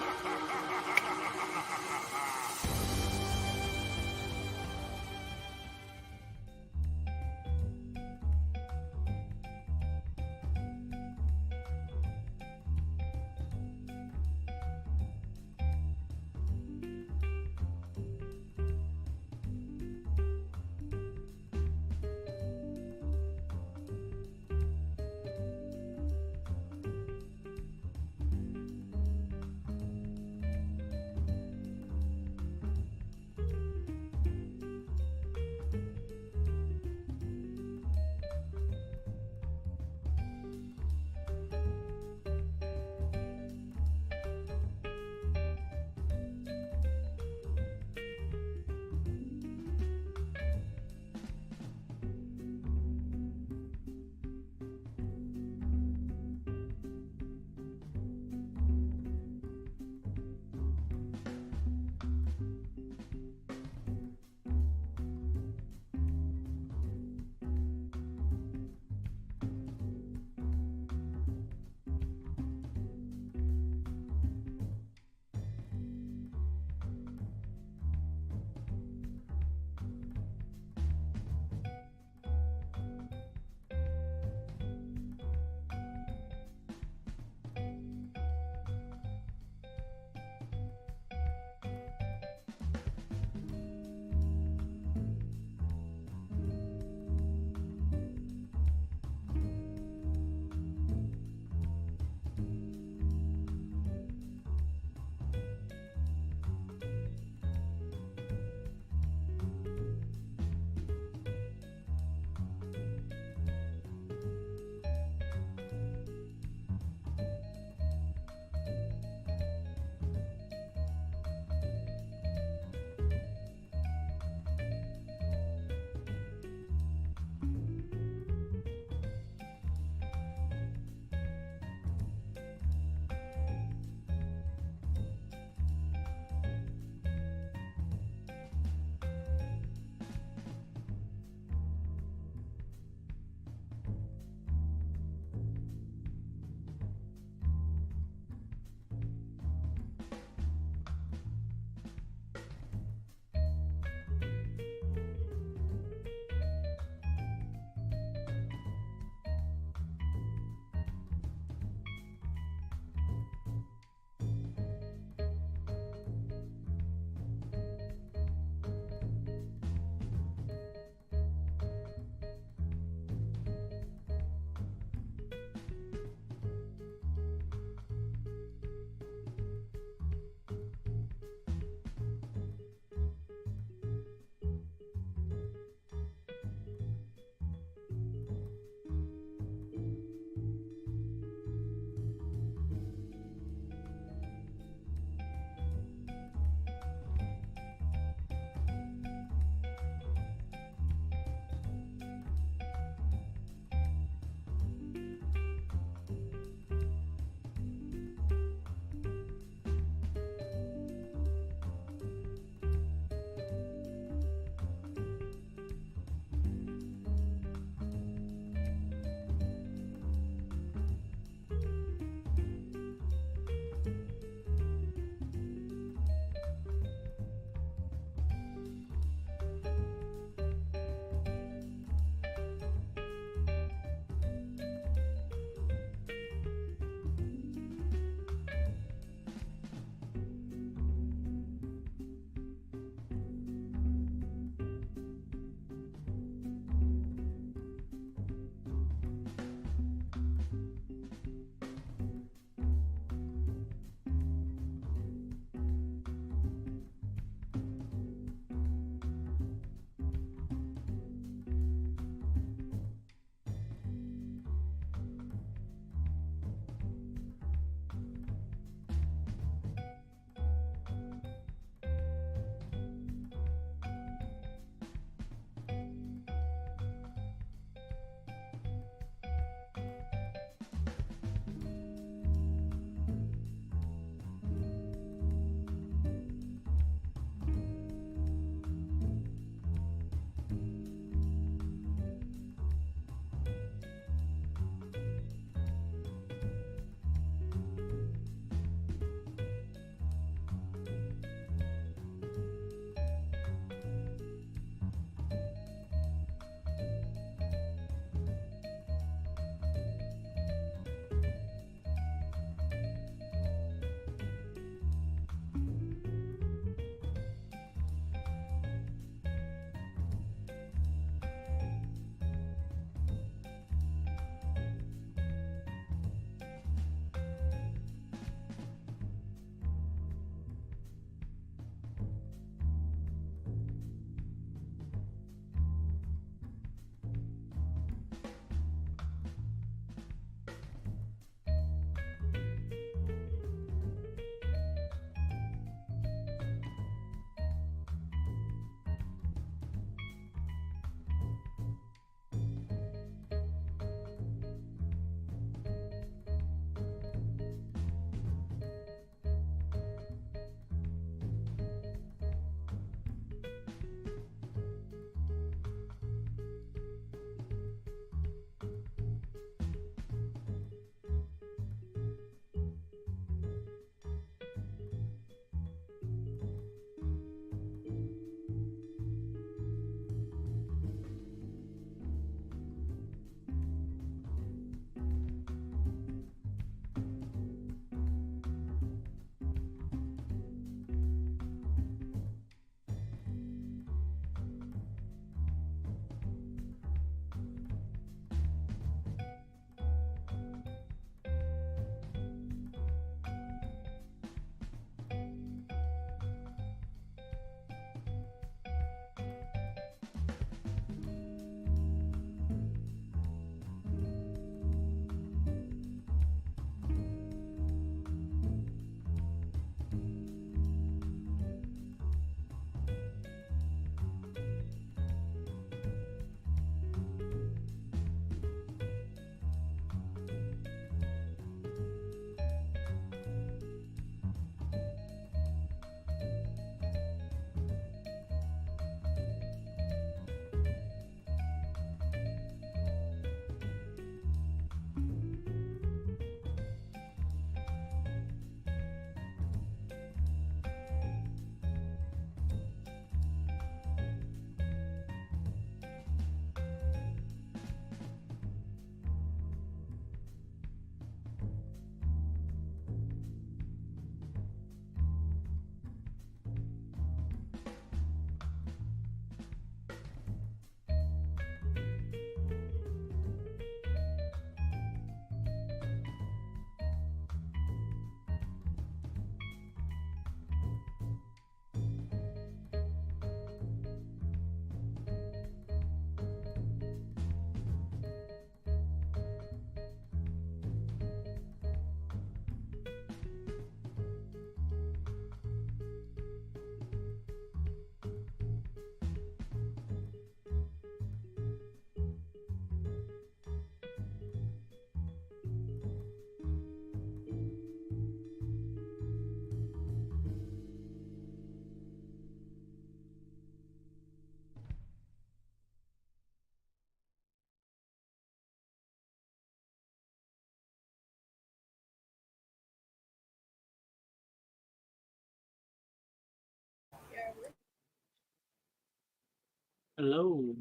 Speaker 3: Hello.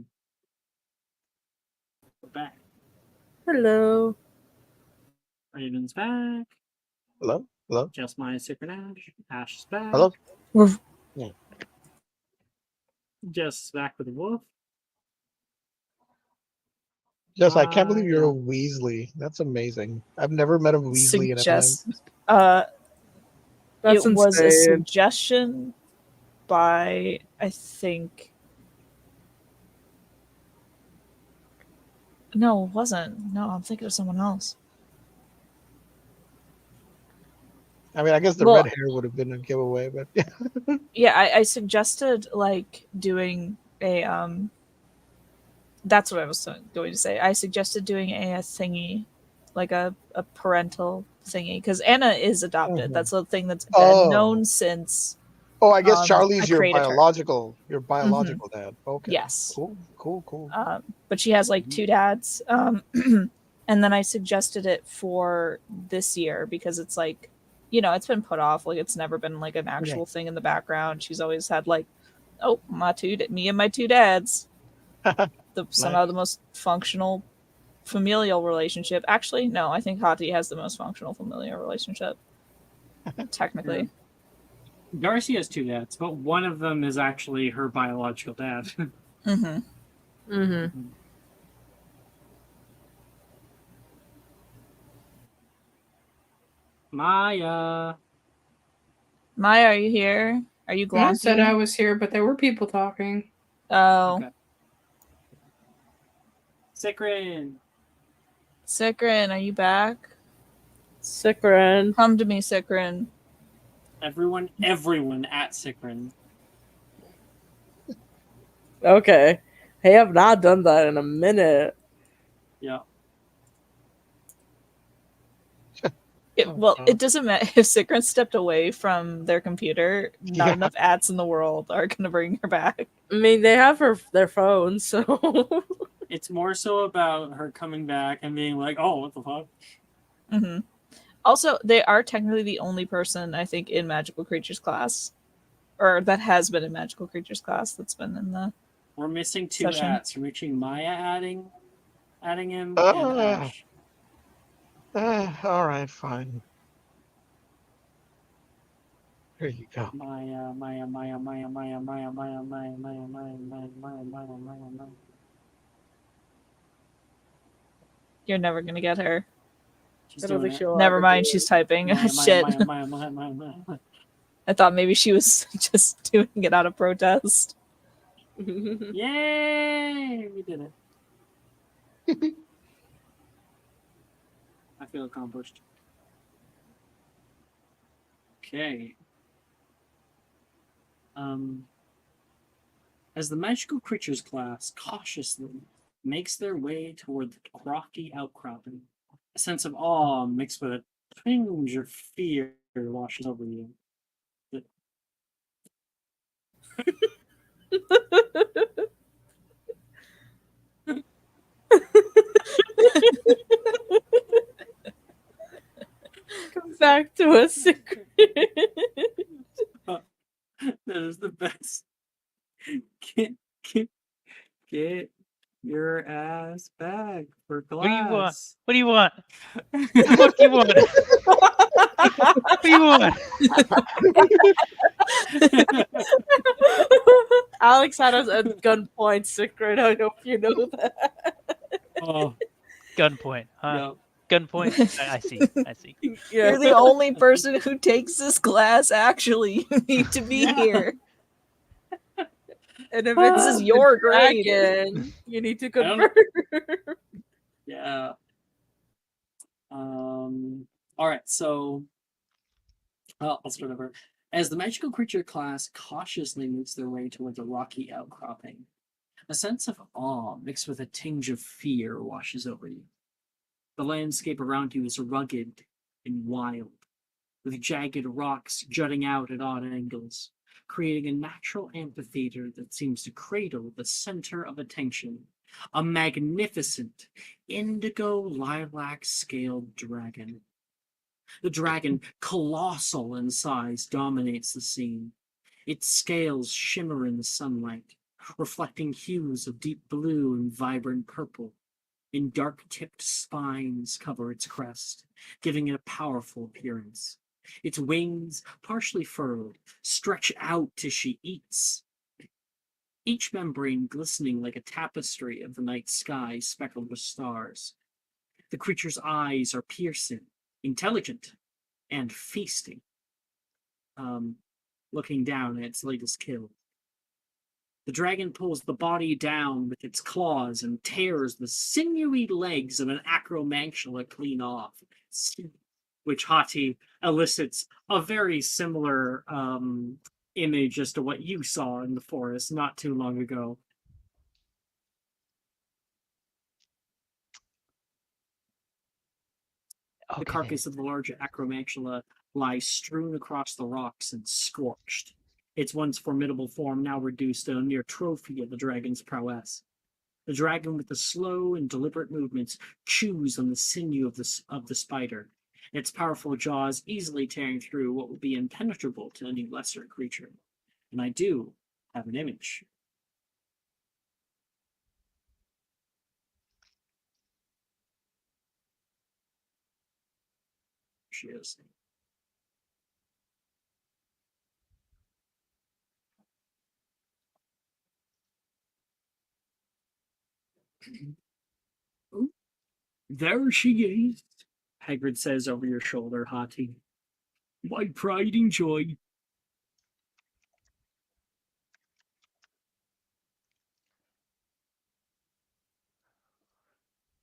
Speaker 3: We're back.
Speaker 2: Hello.
Speaker 3: Raven's back.
Speaker 4: Hello? Hello?
Speaker 3: Just my secret Ash. Ash is back.
Speaker 4: Hello?
Speaker 3: Jess is back with a wolf.
Speaker 4: Yes, I can't believe you're a
Speaker 3: Yeah.
Speaker 4: Weasley. That's amazing. I've never met a Weasley in MM.
Speaker 1: Suggest
Speaker 2: That's
Speaker 1: it was a
Speaker 2: insane.
Speaker 1: suggestion by, I think, no, it wasn't. No, I'm thinking of someone else.
Speaker 4: I mean, I guess the
Speaker 1: Well-
Speaker 4: red hair would have been a giveaway, but
Speaker 1: Yeah, I suggested like doing a that's what I was going to say. I suggested doing a thingy, like a parental thingy, because Anna is adopted.
Speaker 4: Mhm.
Speaker 1: That's a thing that's been
Speaker 4: Oh.
Speaker 1: known since.
Speaker 4: Oh, I guess
Speaker 1: I
Speaker 4: Charlie's your
Speaker 1: created her.
Speaker 4: biological dad. Okay.
Speaker 1: Yes.
Speaker 4: Cool.
Speaker 1: But she has like two dads. And then I suggested it for this year because it's like, it's been put off. Like it's never been like an actual thing in the background. She's always had like, oh, me and my two dads. Somehow the most functional familial relationship. Actually, no, I think Hati has the most functional familial relationship. Technically.
Speaker 3: Darcy has two dads, but one of them is actually her biological dad.
Speaker 1: Mm-hmm.
Speaker 2: Mm-hmm.
Speaker 3: Maya.
Speaker 1: Maya, are you here? Are you
Speaker 5: I said I
Speaker 1: glonky?
Speaker 5: was here, but there were people talking.
Speaker 1: Oh.
Speaker 3: Okay. Sikrin.
Speaker 1: Sikrin, are you back?
Speaker 2: Sikrin.
Speaker 1: Come to me, Sikrin.
Speaker 3: Everyone at Sikrin.
Speaker 2: Okay. Hey, I've not done that in a minute.
Speaker 3: Yeah.
Speaker 1: It doesn't matter if Sikrin stepped away from their computer. Not enough ads in the world are gonna bring her back.
Speaker 2: I mean, they have their phones, so
Speaker 3: It's more so about her coming back and being like, oh, what the fuck?
Speaker 1: Mm-hmm. Also, they are technically the only person I think in Magical Creatures class, or that has been in Magical Creatures class that's been in the.
Speaker 3: We're missing two
Speaker 1: Session.
Speaker 3: ads. We're reaching Maya adding him and Ash.
Speaker 4: All right, fine. Here you go.
Speaker 3: Maya.
Speaker 1: You're never gonna get her.
Speaker 3: She's
Speaker 2: I don't
Speaker 3: doing
Speaker 2: think
Speaker 3: it.
Speaker 2: she'll
Speaker 1: Never
Speaker 2: ever
Speaker 1: mind,
Speaker 2: do
Speaker 1: she's
Speaker 2: it.
Speaker 1: typing.
Speaker 3: Maya.
Speaker 1: Shit.
Speaker 3: Maya.
Speaker 1: I thought maybe she was just doing it out of protest.
Speaker 3: Yay! We did it. I feel accomplished. Okay. As the magical creatures class cautiously makes their way toward the rocky outcropping, a sense of awe mixed with a twinge of fear washes over you.
Speaker 2: Come back to a secret.
Speaker 3: That is the best. Get your ass back for class.
Speaker 6: What do you want? What do you want? What do you want?
Speaker 2: Alex had us at gunpoint, Secret. I hope you know that.
Speaker 3: Oh,
Speaker 6: Gunpoint, huh?
Speaker 3: yeah.
Speaker 6: Gunpoint. I see.
Speaker 2: Yeah.
Speaker 1: You're the only person who takes this class. Actually, you need to be
Speaker 3: Yeah.
Speaker 1: here.
Speaker 2: And if it's
Speaker 1: This is your grade.
Speaker 2: dragon, you need to
Speaker 3: I don't-
Speaker 2: convert.
Speaker 3: Yeah. All right. So, well, I'll start over. As the magical creature class cautiously makes their way toward the rocky outcropping, a sense of awe mixed with a tinge of fear washes over you. The landscape around you is rugged and wild, with jagged rocks jutting out at odd angles, creating a natural amphitheater that seems to cradle the center of attention, a magnificent indigo lilac scaled dragon. The dragon, colossal in size, dominates the scene. Its scales shimmer in the sunlight, reflecting hues of deep blue and vibrant purple. And dark-tipped spines cover its crest, giving it a powerful appearance. Its wings, partially furrowed, stretch out as she eats, each membrane glistening like a tapestry of the night sky speckled with stars. The creature's eyes are piercing, intelligent, and feasting, looking down at its latest kill. The dragon pulls the body down with its claws and tears the sinewy legs of an acromantula clean off, which Hati elicits a very similar image as to what you saw in the forest not too long ago. The
Speaker 6: Okay.
Speaker 3: carcass of the large acromantula lies strewn across the rocks and scorched, its once formidable form now reduced to a mere trophy of the dragon's prowess. The dragon, with the slow and deliberate movements, chews on the sinew of the spider, its powerful jaws easily tearing through what would be impenetrable to any lesser creature. And I do have an image. She is. Oh, there she is, Hagrid says over your shoulder, Hati. My pride and joy.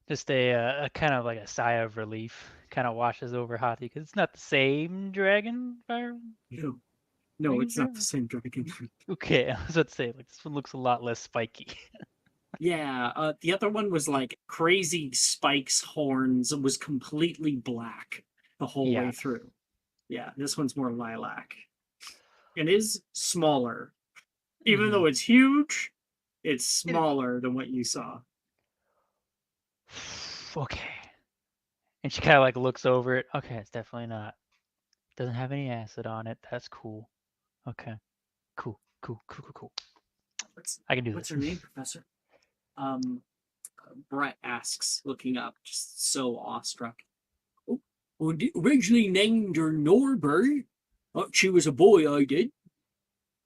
Speaker 6: Just a kind of like a sigh of relief kind of washes over Hati because it's not the same dragon.
Speaker 3: No, it's not the same dragon.
Speaker 6: Okay, I was about to say, like, this one looks a lot less spiky.
Speaker 3: Yeah, the other one was like crazy spikes, horns, and was completely black the whole way through. Yeah, this one's more lilac. It is smaller. Even though it's huge, it's smaller than what you saw.
Speaker 6: Okay. And she kind of like looks over it. Okay, it's definitely not. Doesn't have any acid on it. That's cool. Okay. Cool. I can do
Speaker 3: What's
Speaker 6: this.
Speaker 3: her name, Professor? Brett asks, looking up, just so awestruck. Oh, originally named her Norbert. She was a boy, I did.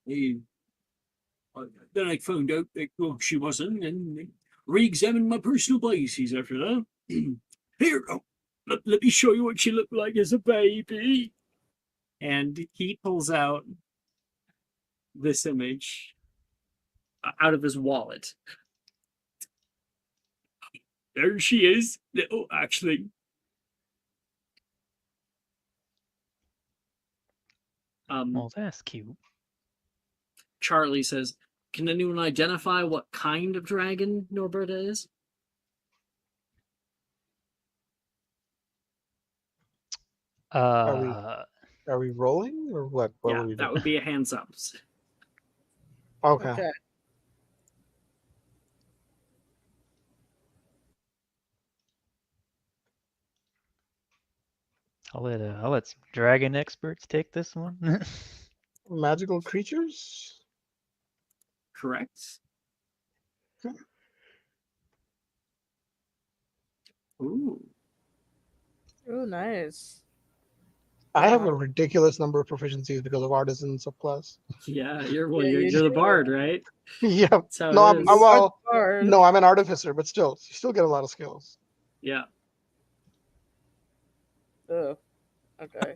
Speaker 3: Then I found out that she wasn't, and re-examined my personal biases after that. Here, let me show you what she looked like as a baby. And he pulls out this image out of his wallet. There she is. Oh, actually.
Speaker 6: Well, that's cute.
Speaker 3: Charlie says, can anyone identify what kind of dragon Norberta is?
Speaker 4: Are we rolling or what? What
Speaker 3: Yeah,
Speaker 4: would we do?
Speaker 3: that would be a hands up.
Speaker 4: Okay.
Speaker 6: I'll let some dragon experts take this one.
Speaker 4: Magical creatures?
Speaker 3: Correct.
Speaker 4: Okay.
Speaker 3: Ooh.
Speaker 2: Oh, nice.
Speaker 4: I have a ridiculous number of proficiencies because of artisan subclass.
Speaker 3: Yeah, you're
Speaker 2: you
Speaker 3: the bard, right?
Speaker 4: Yeah.
Speaker 3: That's how
Speaker 4: No,
Speaker 3: it
Speaker 4: I'm
Speaker 3: is.
Speaker 4: well.
Speaker 2: Bard.
Speaker 4: No, I'm an artificer, but still, you still get a lot of skills.
Speaker 3: Yeah.
Speaker 2: Ugh. Okay.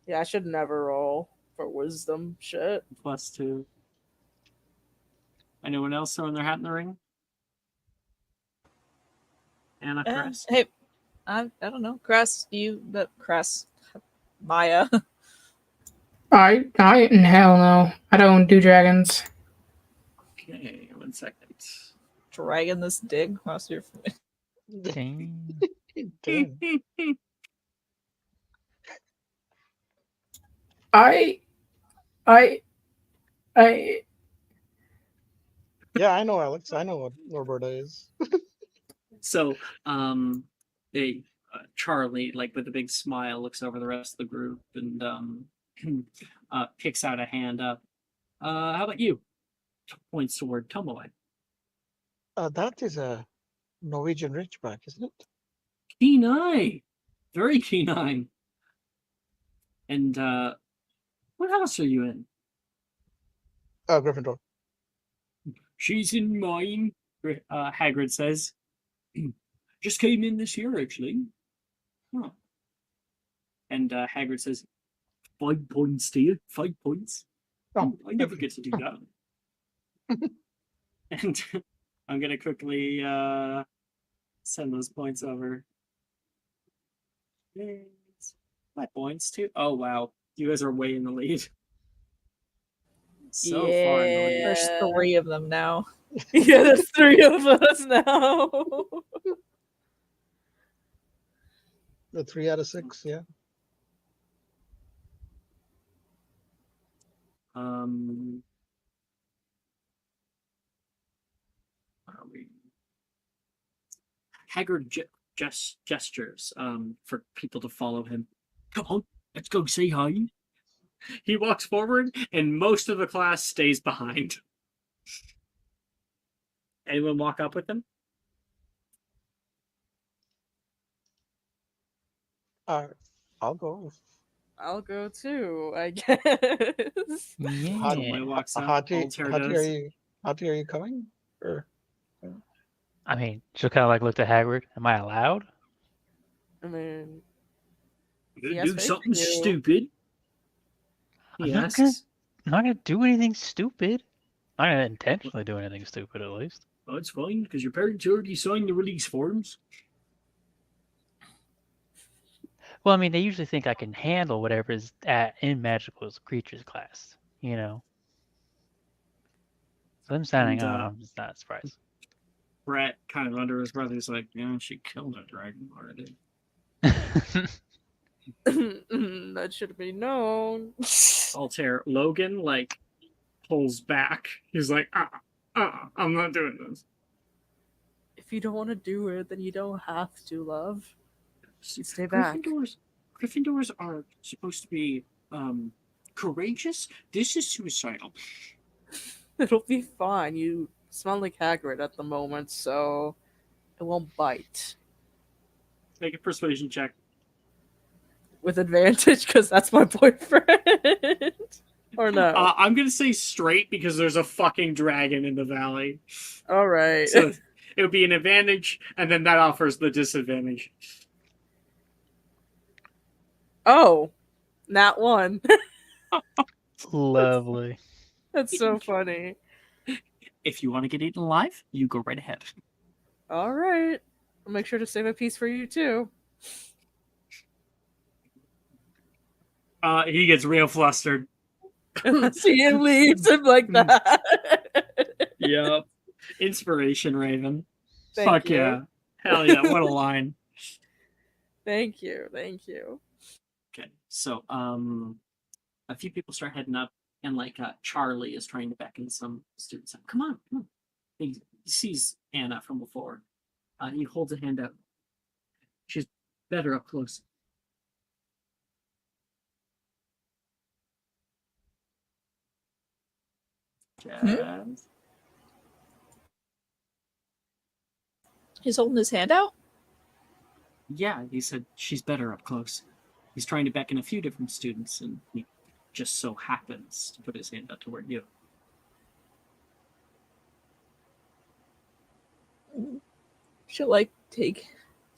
Speaker 2: Yeah, I should never roll for wisdom shit.
Speaker 3: +2. Anyone else throwing their hat in the ring? Anna, Cress?
Speaker 1: Hey, I don't know. Cress, Maya.
Speaker 5: I hell no. I don't do dragons.
Speaker 3: Okay, 1 second.
Speaker 1: Dragging this dig across your foot.
Speaker 6: Dang.
Speaker 4: Damn.
Speaker 5: I
Speaker 4: Yeah, I know, Alex. I know what Norberta is.
Speaker 3: So, Charlie, like with a big smile, looks over the rest of the group and picks out a hand up. How about you? points toward Tomoe.
Speaker 4: That is a Norwegian Ridgeback, isn't it?
Speaker 3: Keen eye, very keen eye. And what house are you in?
Speaker 4: Gryffindor.
Speaker 3: She's in mine. Hagrid says. Just came in this year, actually. Huh. And Hagrid says, 5 points to you. 5 points.
Speaker 4: Oh,
Speaker 3: I never get to do that. And I'm going to quickly send those points over. 5 points, too. Oh, wow. You guys are way in the lead. So far in the lead.
Speaker 1: There's 3 of them now.
Speaker 2: Yeah, there's 3 of us now.
Speaker 4: The 3 out of 6, yeah.
Speaker 3: Where are we? Haggard gestures for people to follow him. Come on, let's go say hi. He walks forward, and most of the class stays behind. Anyone walk up with him?
Speaker 4: I'll go.
Speaker 2: I'll go too, I guess.
Speaker 6: Yeah.
Speaker 3: Walks up.
Speaker 4: Hati,
Speaker 3: Altair
Speaker 4: Hati,
Speaker 3: does.
Speaker 4: are you coming? Or
Speaker 6: I mean, she'll kind of like look to Hagrid. Am I allowed?
Speaker 2: I mean,
Speaker 3: You
Speaker 2: He has
Speaker 3: do
Speaker 2: faith
Speaker 3: something
Speaker 2: in you.
Speaker 3: stupid. He
Speaker 6: I'm
Speaker 3: asks.
Speaker 6: not gonna do anything stupid. I'm not gonna intentionally do anything stupid, at least.
Speaker 3: Oh, it's fine, because your parents already signed the release forms.
Speaker 6: Well, I mean, they usually think I can handle whatever is in magical creatures class, you know. So I'm signing
Speaker 3: And,
Speaker 6: on. I'm just not surprised.
Speaker 3: Brett, kind of under his breath, he's like, yeah, she killed a dragon already.
Speaker 2: that should be known.
Speaker 3: Altair, Logan, like, pulls back. He's like, I'm not doing this.
Speaker 2: If you don't want to do it, then you don't have to, love. Stay back.
Speaker 3: Gryffindors are supposed to be courageous. This is suicidal.
Speaker 2: It'll be fine. You smell like Hagrid at the moment, so it won't bite.
Speaker 3: Make a persuasion check.
Speaker 2: With advantage, because that's my boyfriend. Or no?
Speaker 3: I'm gonna say straight because there's a fucking dragon in the valley.
Speaker 2: All right.
Speaker 3: So it would be an advantage, and then that offers the disadvantage.
Speaker 2: Oh, nat 1.
Speaker 6: Lovely.
Speaker 2: That's so funny.
Speaker 3: If you want to get eaten alive, you go right ahead.
Speaker 2: All right. I'll make sure to save a piece for you, too.
Speaker 3: He gets real flustered.
Speaker 2: See him leaves him like that.
Speaker 3: Yep. Inspiration, Raven.
Speaker 2: Thank
Speaker 3: Fuck
Speaker 2: you.
Speaker 3: yeah. Hell yeah, what a line.
Speaker 2: Thank you. Thank you.
Speaker 3: Okay, so a few people start heading up, and like Charlie is trying to beckon some students up. Come on, come on. He sees Anna from before. He holds a hand out. She's better up close. Jazz.
Speaker 1: He's holding his hand out?
Speaker 3: Yeah, he said she's better up close. He's trying to beckon a few different students, and he just so happens to put his hand out toward you.
Speaker 1: She'll like take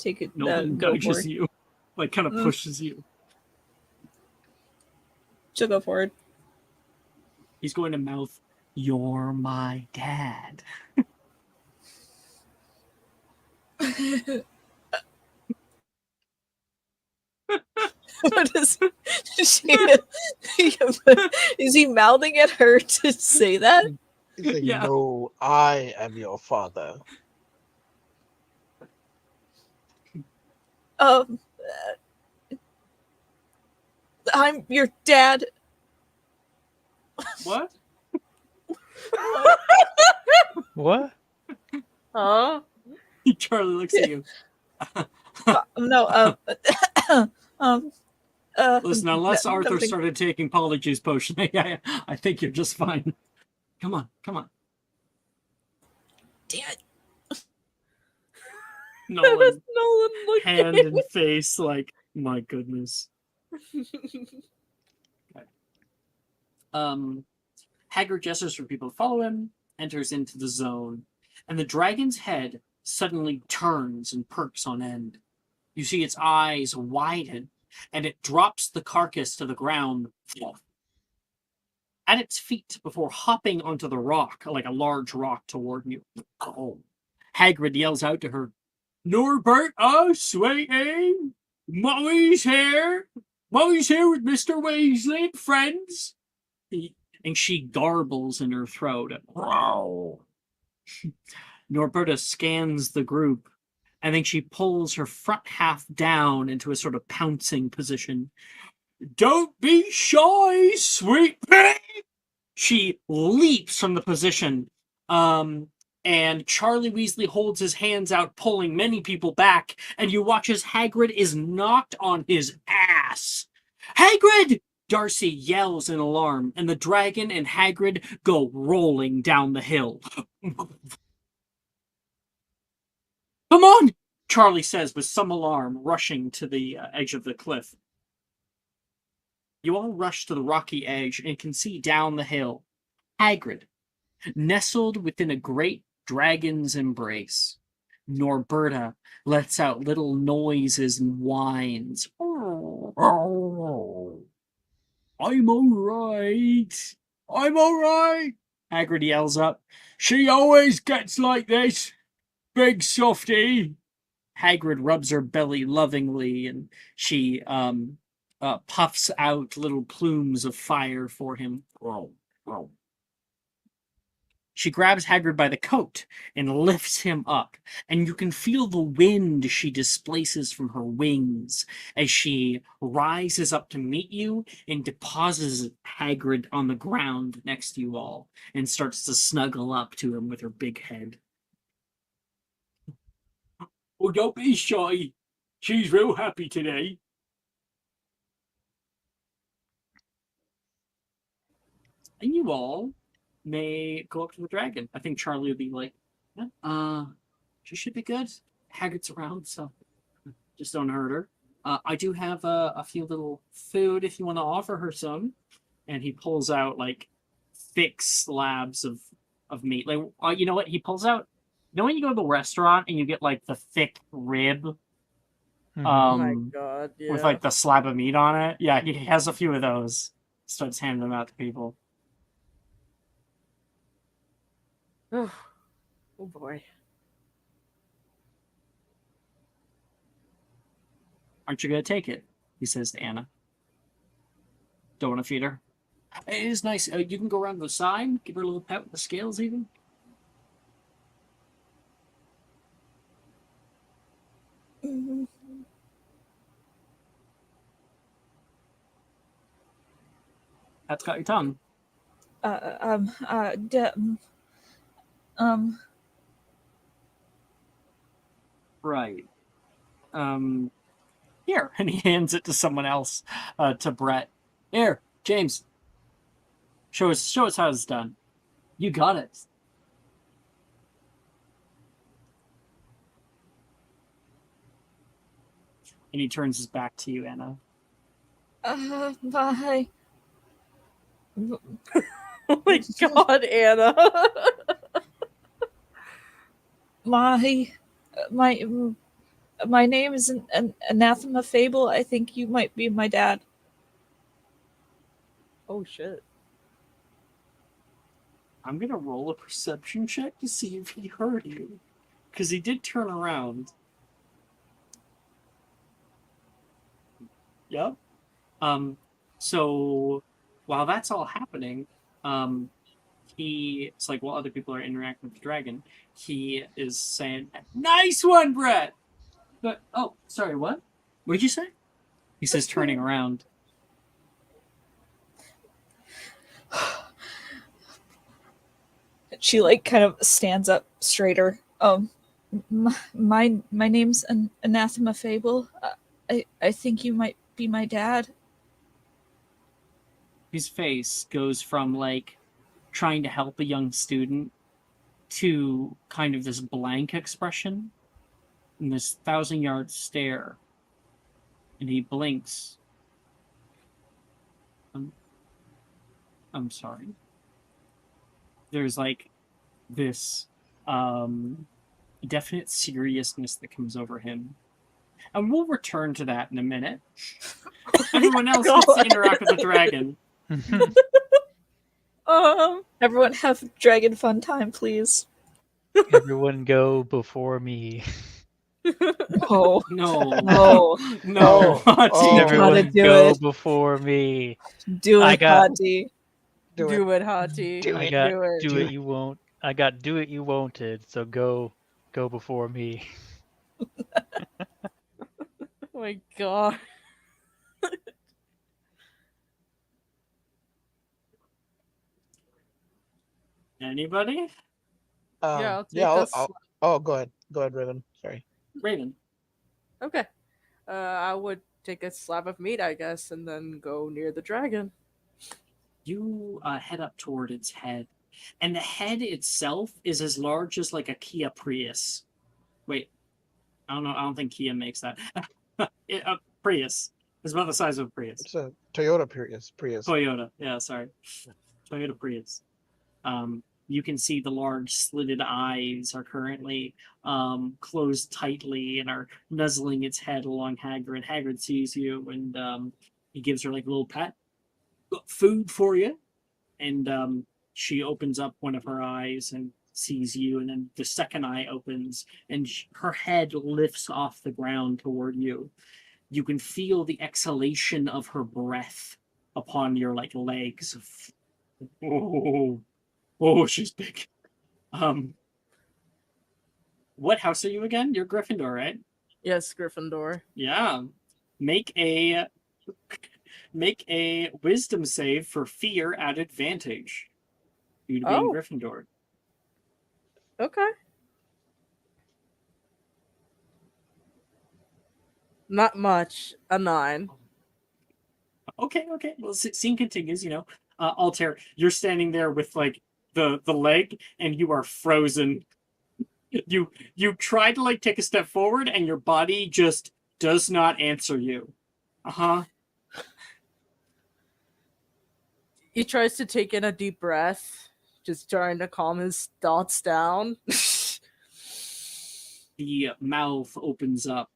Speaker 1: it.
Speaker 3: Nolan
Speaker 1: Go for
Speaker 3: nudges
Speaker 1: it.
Speaker 3: you, like kind of pushes you.
Speaker 1: She'll go for it.
Speaker 3: He's going to mouth, "You're my dad."
Speaker 1: What is is he mouthing at her to say that?
Speaker 4: he's like,
Speaker 3: Yeah.
Speaker 4: no, I am your father.
Speaker 1: I'm your dad.
Speaker 3: What?
Speaker 6: What?
Speaker 2: Huh?
Speaker 3: Charlie looks at you.
Speaker 1: No.
Speaker 3: Listen, unless Arthur
Speaker 1: nothing.
Speaker 3: started taking polyjuice potion, I think you're just fine. Come on, come on.
Speaker 1: Damn it.
Speaker 3: Nolan,
Speaker 2: Nolan looking.
Speaker 3: hand and face, like, my goodness. Hagrid gestures for people to follow him, enters into the zone, and the dragon's head suddenly turns and perks on end. You see its eyes widen, and it drops the carcass to the ground at its feet before hopping onto the rock, like a large rock toward you. Oh. Hagrid yells out to her, Norbert, sweetie! Mommy's here! Mommy's here with Mr. Weasley and friends! And she garbles in her throat. Norberta scans the group, and then she pulls her front half down into a sort of pouncing position. Don't be shy, sweet pea! She leaps from the position, and Charlie Weasley holds his hands out, pulling many people back, and you watch as Hagrid is knocked on his ass. Hagrid! Darcy yells in alarm, and the dragon and Hagrid go rolling down the hill. Come on! Charlie says with some alarm, rushing to the edge of the cliff. You all rush to the rocky edge and can see down the hill Hagrid, nestled within a great dragon's embrace. Norberta lets out little noises and whines. I'm all right. I'm all right, Hagrid yells up. She always gets like this, big softy. Hagrid rubs her belly lovingly, and she puffs out little plumes of fire for him. She grabs Hagrid by the coat and lifts him up, and you can feel the wind she displaces from her wings as she rises up to meet you and deposits Hagrid on the ground next to you all and starts to snuggle up to him with her big head. Oh, don't be shy. She's real happy today. And you all may go up to the dragon. I think Charlie would be like, yeah, she should be good. Hagrid's around, so just don't hurt her. I do have a few little food if you want to offer her some. And he pulls out like thick slabs of meat. Like, you know what? He pulls out. You know when you go to the restaurant and you get like the thick rib,
Speaker 2: Oh my god, yeah.
Speaker 3: with like the slab of meat on it? Yeah, he has a few of those. Starts handing them out to people.
Speaker 2: Oh boy.
Speaker 3: Aren't you going to take it? He says to Anna. Don't want to feed her? It is nice. You can go around to the side, give her a little pet with the scales even. That's got your tongue. Right. Here. And he hands it to someone else, to Brett. Here, James. Show us how it's done. You got it. And he turns his back to you, Anna.
Speaker 1: Bye.
Speaker 2: Oh my god, Anna.
Speaker 1: My name is an Anathema Fable. I think you might be my dad.
Speaker 2: Oh shit.
Speaker 3: I'm going to roll a perception check to see if he heard you. Because he did turn around. Yep. So while that's all happening, it's like while other people are interacting with the dragon, he is saying, "Nice one, Brett." But oh, sorry, what? What'd you say? He says, turning around.
Speaker 1: She like kind of stands up straighter. My name's Anathema Fable. I think you might be my dad.
Speaker 3: His face goes from like trying to help a young student to kind of this blank expression and this 1,000-yard stare. And he blinks. I'm sorry. There's like this definite seriousness that comes over him. And we'll return to that in a minute. Everyone else gets to interact with the dragon.
Speaker 1: Everyone have dragon fun time, please.
Speaker 6: Everyone go before me.
Speaker 1: No.
Speaker 3: No.
Speaker 1: No.
Speaker 3: No. Hati.
Speaker 4: Oh.
Speaker 6: Everyone
Speaker 1: do
Speaker 6: go
Speaker 1: it.
Speaker 6: before me.
Speaker 1: Do
Speaker 6: I
Speaker 1: it,
Speaker 6: got-
Speaker 1: Hati.
Speaker 2: Do it, Hati.
Speaker 4: Do
Speaker 6: I
Speaker 4: it.
Speaker 6: got
Speaker 2: Do it.
Speaker 6: do
Speaker 4: Do
Speaker 6: it
Speaker 4: it.
Speaker 6: you won't. I got do it you won'ted. So go before me.
Speaker 2: Oh my god.
Speaker 3: Anybody?
Speaker 2: Yeah, I'll take
Speaker 4: yeah.
Speaker 2: a
Speaker 4: Oh, go ahead. Go ahead, Raven. Sorry.
Speaker 3: Raven.
Speaker 2: Okay. I would take a slab of meat, I guess, and then go near the dragon.
Speaker 3: You head up toward its head. And the head itself is as large as like a Kia Prius. Wait. I don't know. I don't think Kia makes that. Prius. It's about the size of a Prius.
Speaker 4: It's a Toyota Prius.
Speaker 3: Toyota. Yeah, sorry. Toyota Prius. You can see the large slitted eyes are currently closed tightly and are nuzzling its head along Hagrid. Hagrid sees you and he gives her like a little pat. Got food for you. And she opens up one of her eyes and sees you, and then the second eye opens and her head lifts off the ground toward you. You can feel the exhalation of her breath upon your like legs. Oh, she's big. What house are you again? You're Gryffindor, right?
Speaker 2: Yes, Gryffindor.
Speaker 3: Yeah. Make a wisdom save for fear at advantage. You being
Speaker 2: Oh.
Speaker 3: Gryffindor.
Speaker 2: Okay. Not much. A 9.
Speaker 3: Okay. Well, scene continues. Altair, you're standing there with like the leg, and you are frozen. You try to like take a step forward, and your body just does not answer you.
Speaker 2: He tries to take in a deep breath, just trying to calm his thoughts down.
Speaker 3: The mouth opens up.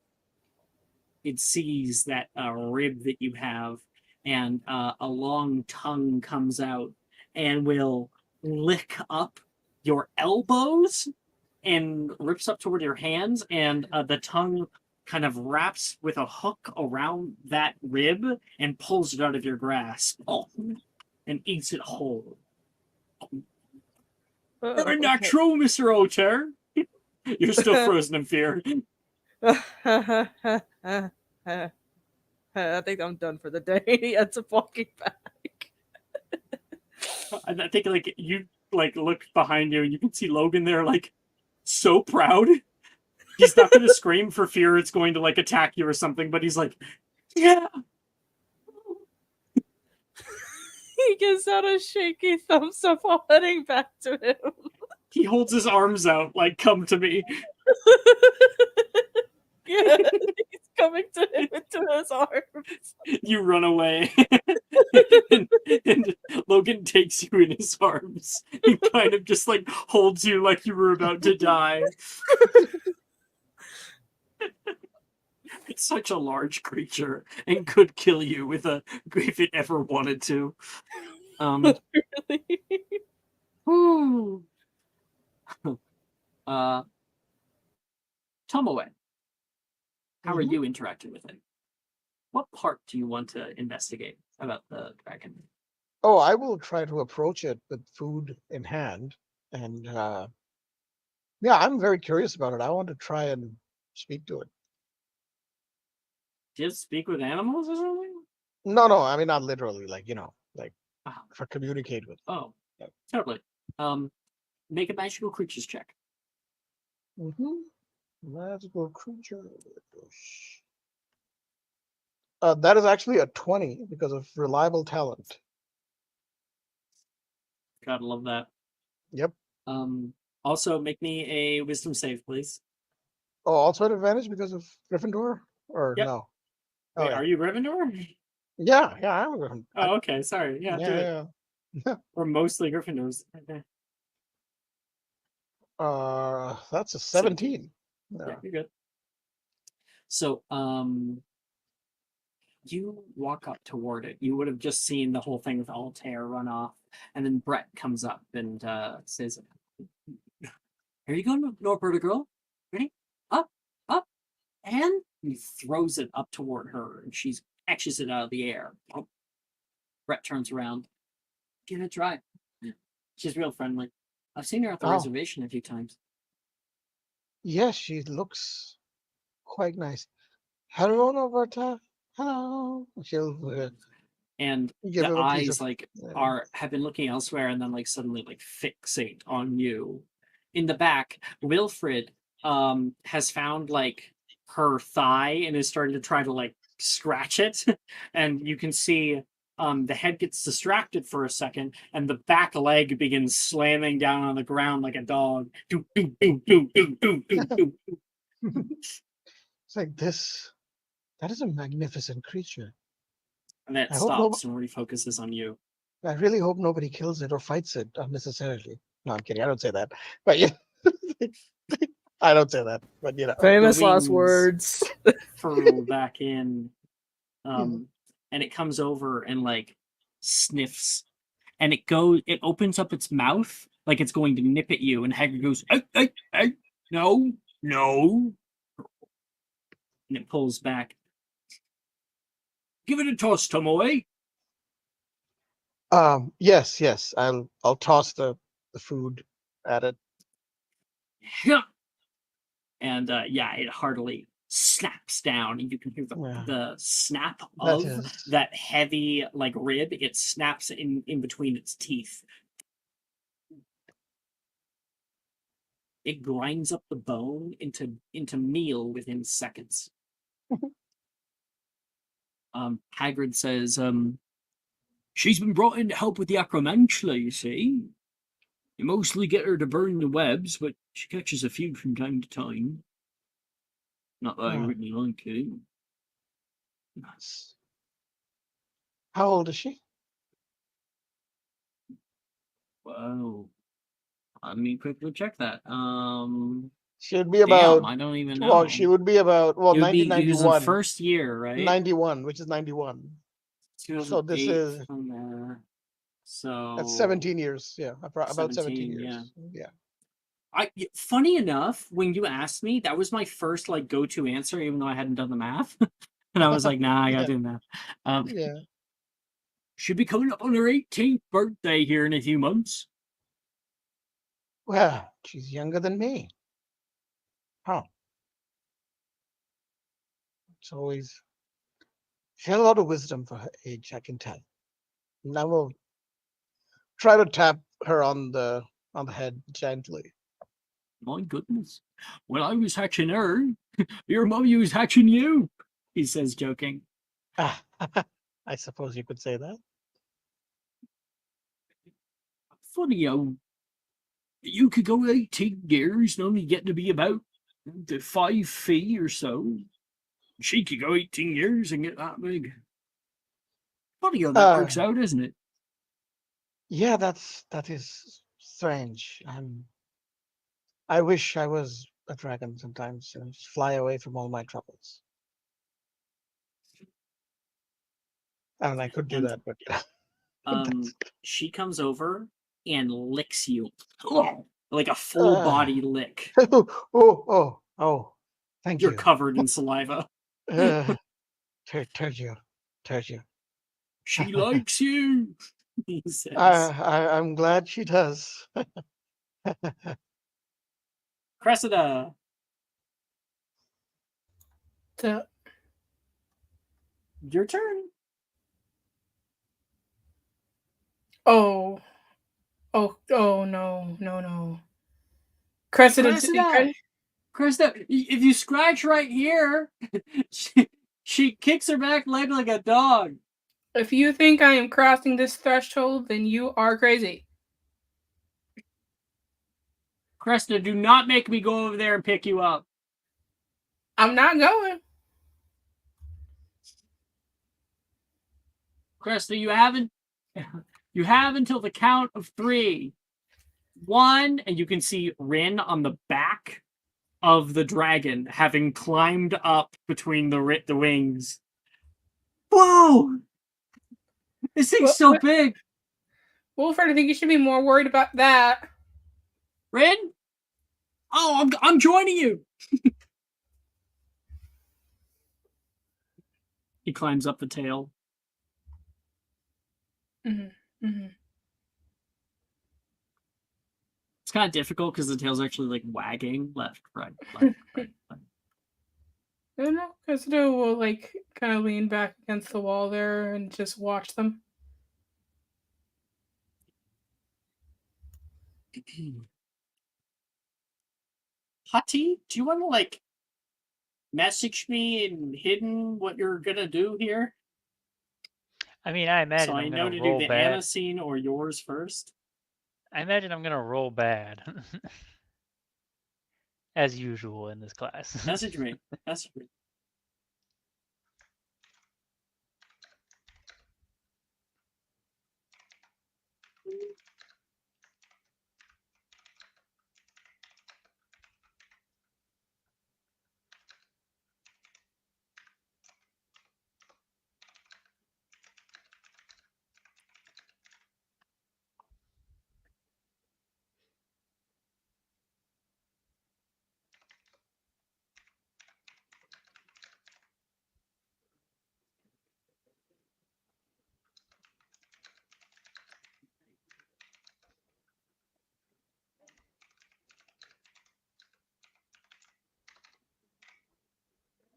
Speaker 3: It sees that rib that you have, and a long tongue comes out and will lick up your elbows and rips up toward your hands, and the tongue kind of wraps with a hook around that rib and pulls it out of your grasp and eats it whole. Very natural, Mr. Altair. You're still frozen in fear.
Speaker 2: I think I'm done for the day. He ends up walking back.
Speaker 3: I think like you like look behind you and you can see Logan there like so proud. He's not gonna scream for fear it's going to like attack you or something, but he's like, yeah.
Speaker 2: He gives out a shaky thumbs up while heading back to him.
Speaker 3: He holds his arms out like, come to me.
Speaker 2: Yeah, he's coming to him into his arms.
Speaker 3: You run away. and Logan takes you in his arms and kind of just like holds you like you were about to die. It's such a large creature and could kill you if it ever wanted to. Whew. Tomoe, how are you interacting with it? What part do you want to investigate about the dragon?
Speaker 4: Oh, I will try to approach it with food in hand, and yeah, I'm very curious about it. I want to try and speak to it.
Speaker 3: Just speak with animals or something?
Speaker 4: No, I mean not literally, like
Speaker 3: Ah.
Speaker 4: for communicate with.
Speaker 3: Oh,
Speaker 4: Yeah.
Speaker 3: totally. Make a magical creatures check.
Speaker 4: Magical creature. That is actually a 20 because of reliable talent.
Speaker 3: Gotta love that.
Speaker 4: Yep.
Speaker 3: Also, make me a wisdom save, please.
Speaker 4: Oh, also an advantage because of Gryffindor, or
Speaker 3: Yep.
Speaker 4: no?
Speaker 3: Wait,
Speaker 4: yeah.
Speaker 3: are you Gryffindor?
Speaker 4: Yeah, I'm a Gryffindor.
Speaker 3: Oh, okay. Sorry. Yeah, do it.
Speaker 4: Yeah.
Speaker 3: We're mostly Gryffindors. Okay.
Speaker 4: That's a 17.
Speaker 3: Yeah, you're good. So, you walk up toward it. You would have just seen the whole thing with Altair run off, and then Brett comes up and says, "Here you go, Norberta girl. Ready? Up, up." And he throws it up toward her, and she catches it out of the air. Oh. Brett turns around. Give it a try. She's real friendly. I've seen her at the
Speaker 4: Oh.
Speaker 3: reservation a few times.
Speaker 4: Yes, she looks quite nice. Hello, Roberta. Hello. She'll
Speaker 3: And
Speaker 4: give
Speaker 3: the
Speaker 4: him a piece
Speaker 3: eyes
Speaker 4: of.
Speaker 3: have been looking elsewhere, and then suddenly fixate on you. In the back, Wilfred has found her thigh and is starting to try to scratch it, and you can see the head gets distracted for a second, and the back leg begins slamming down on the ground like a dog. Do, do, do, do, do, do, do, do.
Speaker 4: It's like this. That is a magnificent creature.
Speaker 3: And then it
Speaker 4: I hope no.
Speaker 3: stops and refocuses on you.
Speaker 4: I really hope nobody kills it or fights it unnecessarily. No, I'm kidding. I don't say that. But yeah, I don't say that. But
Speaker 2: Famous
Speaker 3: The
Speaker 2: last
Speaker 3: wings
Speaker 2: words.
Speaker 3: furl back in, and it comes over and sniffs, and it opens up its mouth like it's going to nip at you, and Hagrid goes, "Hey, no, no," and it pulls back. Give it a toss, Tomoe.
Speaker 4: Yes. I'll toss the food at it.
Speaker 3: And it heartily snaps down, and you can hear the snap of that heavy rib. It snaps in between its teeth. It grinds up the bone into meal within seconds. Hagrid says, "She's been brought in to help with the acromantula, you see. You mostly get her to burn the webs, but she catches a few from time to time. Not that I really like it."
Speaker 4: Nice. How old is she?
Speaker 3: Wow. Let me quickly check that.
Speaker 4: She would be about.
Speaker 3: Damn, I don't even know.
Speaker 4: Well, she would be about. Well, 1991.
Speaker 3: He was in first year, right?
Speaker 4: 91, which is 91. So this is.
Speaker 3: From there. So
Speaker 4: That's 17 years. Yeah, about 17 years. Yeah.
Speaker 3: Funny enough, when you asked me, that was my first go-to answer, even though I hadn't done the math. And I was like, nah, I gotta do the math.
Speaker 4: Yeah.
Speaker 3: She'll be coming up on her 18th birthday here in a few months.
Speaker 4: Well, she's younger than me. Huh. It's always. She has a lot of wisdom for her age, I can tell. And I will try to tap her on the head gently.
Speaker 3: My goodness. When I was hatching her, your mummy was hatching you, he says, joking.
Speaker 4: I suppose you could say that.
Speaker 3: Funny how you could go 18 years and only get to be about 5 feet or so. She could go 18 years and get that big. Funny how that works out, isn't it?
Speaker 4: Yeah, that is strange. I wish I was a dragon sometimes and just fly away from all my troubles. I mean, I could do that, but
Speaker 3: she comes over and licks you, like a full body lick.
Speaker 4: Oh! Thank you.
Speaker 3: You're covered in saliva.
Speaker 4: Tergio.
Speaker 3: She likes you, he says.
Speaker 4: I'm glad she does.
Speaker 3: Cressida. Your turn.
Speaker 5: Oh no. Cressida,
Speaker 3: if you scratch right here, she kicks her back leg like a dog.
Speaker 5: If you think I am crossing this threshold, then you are crazy.
Speaker 3: Cresta, do not make me go over there and pick you up.
Speaker 5: I'm not going.
Speaker 3: Cresta, you have until the count of 3. 1, and you can see Rin on the back of the dragon, having climbed up between the wings. Whoa! This thing's so big.
Speaker 5: Wolford, I think you should be more worried about that.
Speaker 3: Rin? Oh, I'm joining you. He climbs up the tail.
Speaker 5: Mm-hmm. Mm-hmm.
Speaker 3: It's kind of difficult because the tail's actually like wagging left, right, left, right, left.
Speaker 5: I don't know. Cressida will like kind of lean back against the wall there and just watch them.
Speaker 3: Hati, do you want to like message me in hidden what you're gonna do here?
Speaker 6: I mean, I imagine
Speaker 3: So I
Speaker 6: I'm
Speaker 3: know
Speaker 6: gonna
Speaker 3: to
Speaker 6: roll
Speaker 3: do the
Speaker 6: bad.
Speaker 3: Anna scene or yours first.
Speaker 6: I imagine I'm gonna roll bad, as usual in this class.
Speaker 3: Message me. Message me.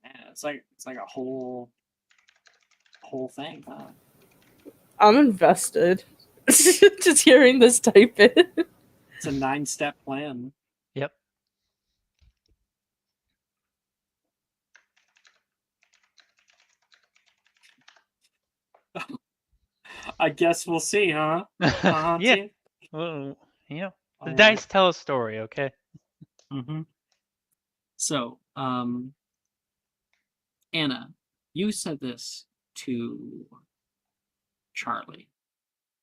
Speaker 3: Yeah, it's like a whole thing, huh?
Speaker 2: I'm invested. Just hearing this type in.
Speaker 3: It's a 9-step plan.
Speaker 6: Yep.
Speaker 3: I guess we'll see, huh?
Speaker 6: Yeah. Well, you know, the
Speaker 3: Oh.
Speaker 6: dice tell a story, okay?
Speaker 3: Mm-hmm. So, Anna, you said this to Charlie.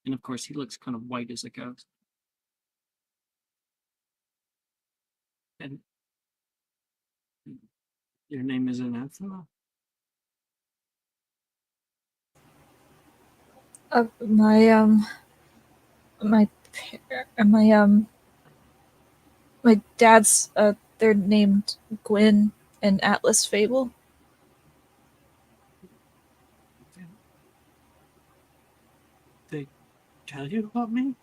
Speaker 3: And of course, he looks kind of white as a ghost. And your name is Anathema?
Speaker 1: My dad's they're named Gwyn and Atlas Fable.
Speaker 3: They tell you about me?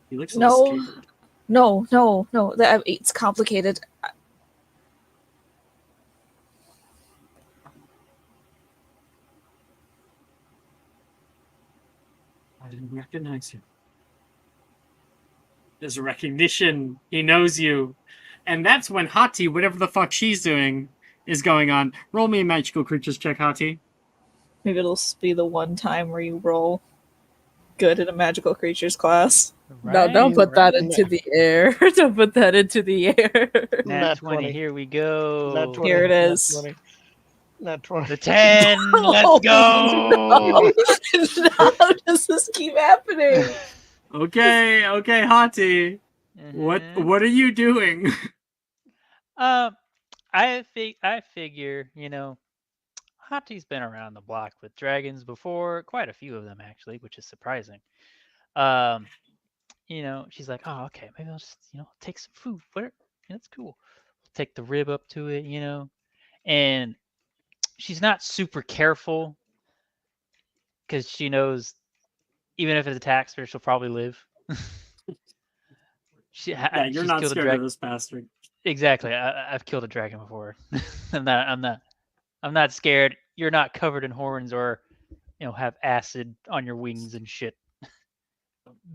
Speaker 3: He looks a little scared.
Speaker 1: No. It's complicated.
Speaker 3: I didn't recognize you. There's a recognition. He knows you. And that's when Hati, whatever the fuck she's doing, is going on. Roll me a magical creatures check, Hati.
Speaker 1: Maybe it'll be the one time where you roll good in a magical creatures class.
Speaker 2: No, don't put that
Speaker 6: right.
Speaker 2: into the air. Don't put that into the air.
Speaker 6: Nat 20, here we go.
Speaker 4: Nat 20,
Speaker 1: Here it
Speaker 4: nat
Speaker 1: is.
Speaker 4: 20, Nat 20.
Speaker 6: The 10, let's go!
Speaker 1: How does this keep happening?
Speaker 3: Okay, Hati.
Speaker 6: Mhm.
Speaker 3: What are you doing?
Speaker 6: I figure, you know, Hati's been around the block with dragons before, quite a few of them actually, which is surprising. You know, she's like, oh, okay, maybe I'll just, you know, take some food. Whatever, yeah, that's cool. We'll take the rib up to it, you know, and she's not super careful because she knows even if it attacks her, she'll probably live.
Speaker 3: Yeah, you're
Speaker 6: she's
Speaker 3: not
Speaker 6: killed a
Speaker 3: scared of
Speaker 6: dragon.
Speaker 3: this bastard.
Speaker 6: Exactly. I've killed a dragon before. I'm not scared. You're not covered in horns or, you know, have acid on your wings and shit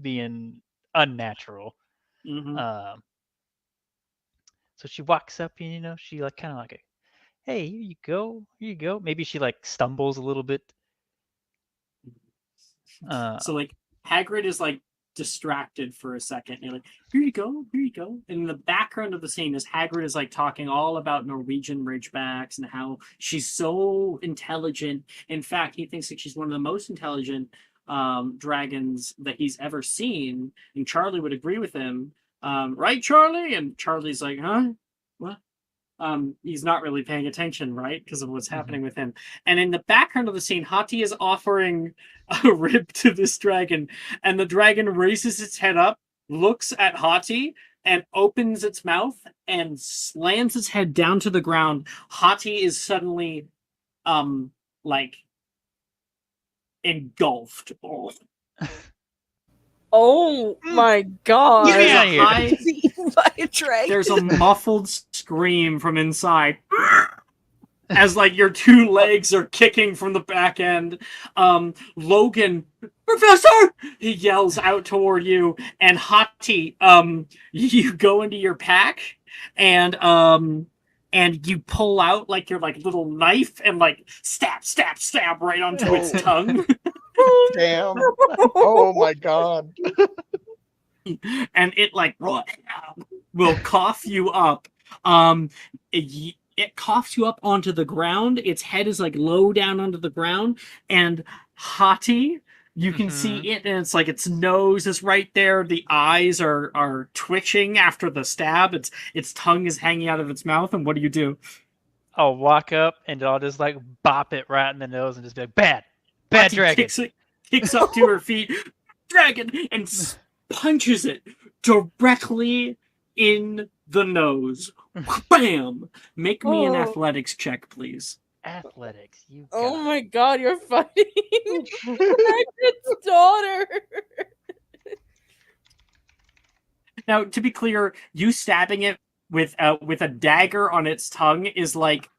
Speaker 6: being unnatural.
Speaker 3: Mm-hmm.
Speaker 6: So she walks up and, you know, she like kind of like, hey, here you go. Here you go. Maybe she like stumbles a little bit.
Speaker 3: So like Hagrid is like distracted for a second. You're like, here you go. And in the background of the scene is Hagrid is like talking all about Norwegian Ridgebacks and how she's so intelligent. In fact, he thinks that she's one of the most intelligent dragons that he's ever seen. And Charlie would agree with him. Right, Charlie? And Charlie's like, huh? What? He's not really paying attention, right? Because of what's happening with him. And in the background of the scene, Hati is offering a rib to this dragon, and the dragon raises its head up, looks at Hati, and opens its mouth and slams its head down to the ground. Hati is suddenly, like, engulfed.
Speaker 2: Oh my god!
Speaker 6: Get me out of here.
Speaker 1: He's eaten by a dragon.
Speaker 3: There's a muffled scream from inside. As like your two legs are kicking from the back end. Logan, Professor! He yells out toward you, and Hati, you go into your pack and you pull out like your like little knife and like stab right onto its tongue.
Speaker 4: Damn. Oh my god.
Speaker 3: And it like will cough you up. It coughs you up onto the ground. Its head is like low down onto the ground, and Hati, you can see it, and it's like its nose is right there. The eyes are twitching after the stab. Its tongue is hanging out of its mouth. And what do?
Speaker 6: I'll walk up and I'll just like bop it right in the nose and just be like, bad
Speaker 3: Hati
Speaker 6: dragon.
Speaker 3: kicks up to her feet, dragon, and punches it directly in the nose. Bam! Make me an athletics check, please.
Speaker 6: Athletics, you.
Speaker 2: Oh my god, you're fighting Hagrid's daughter.
Speaker 3: Now, to be clear, you stabbing it with a dagger on its tongue is like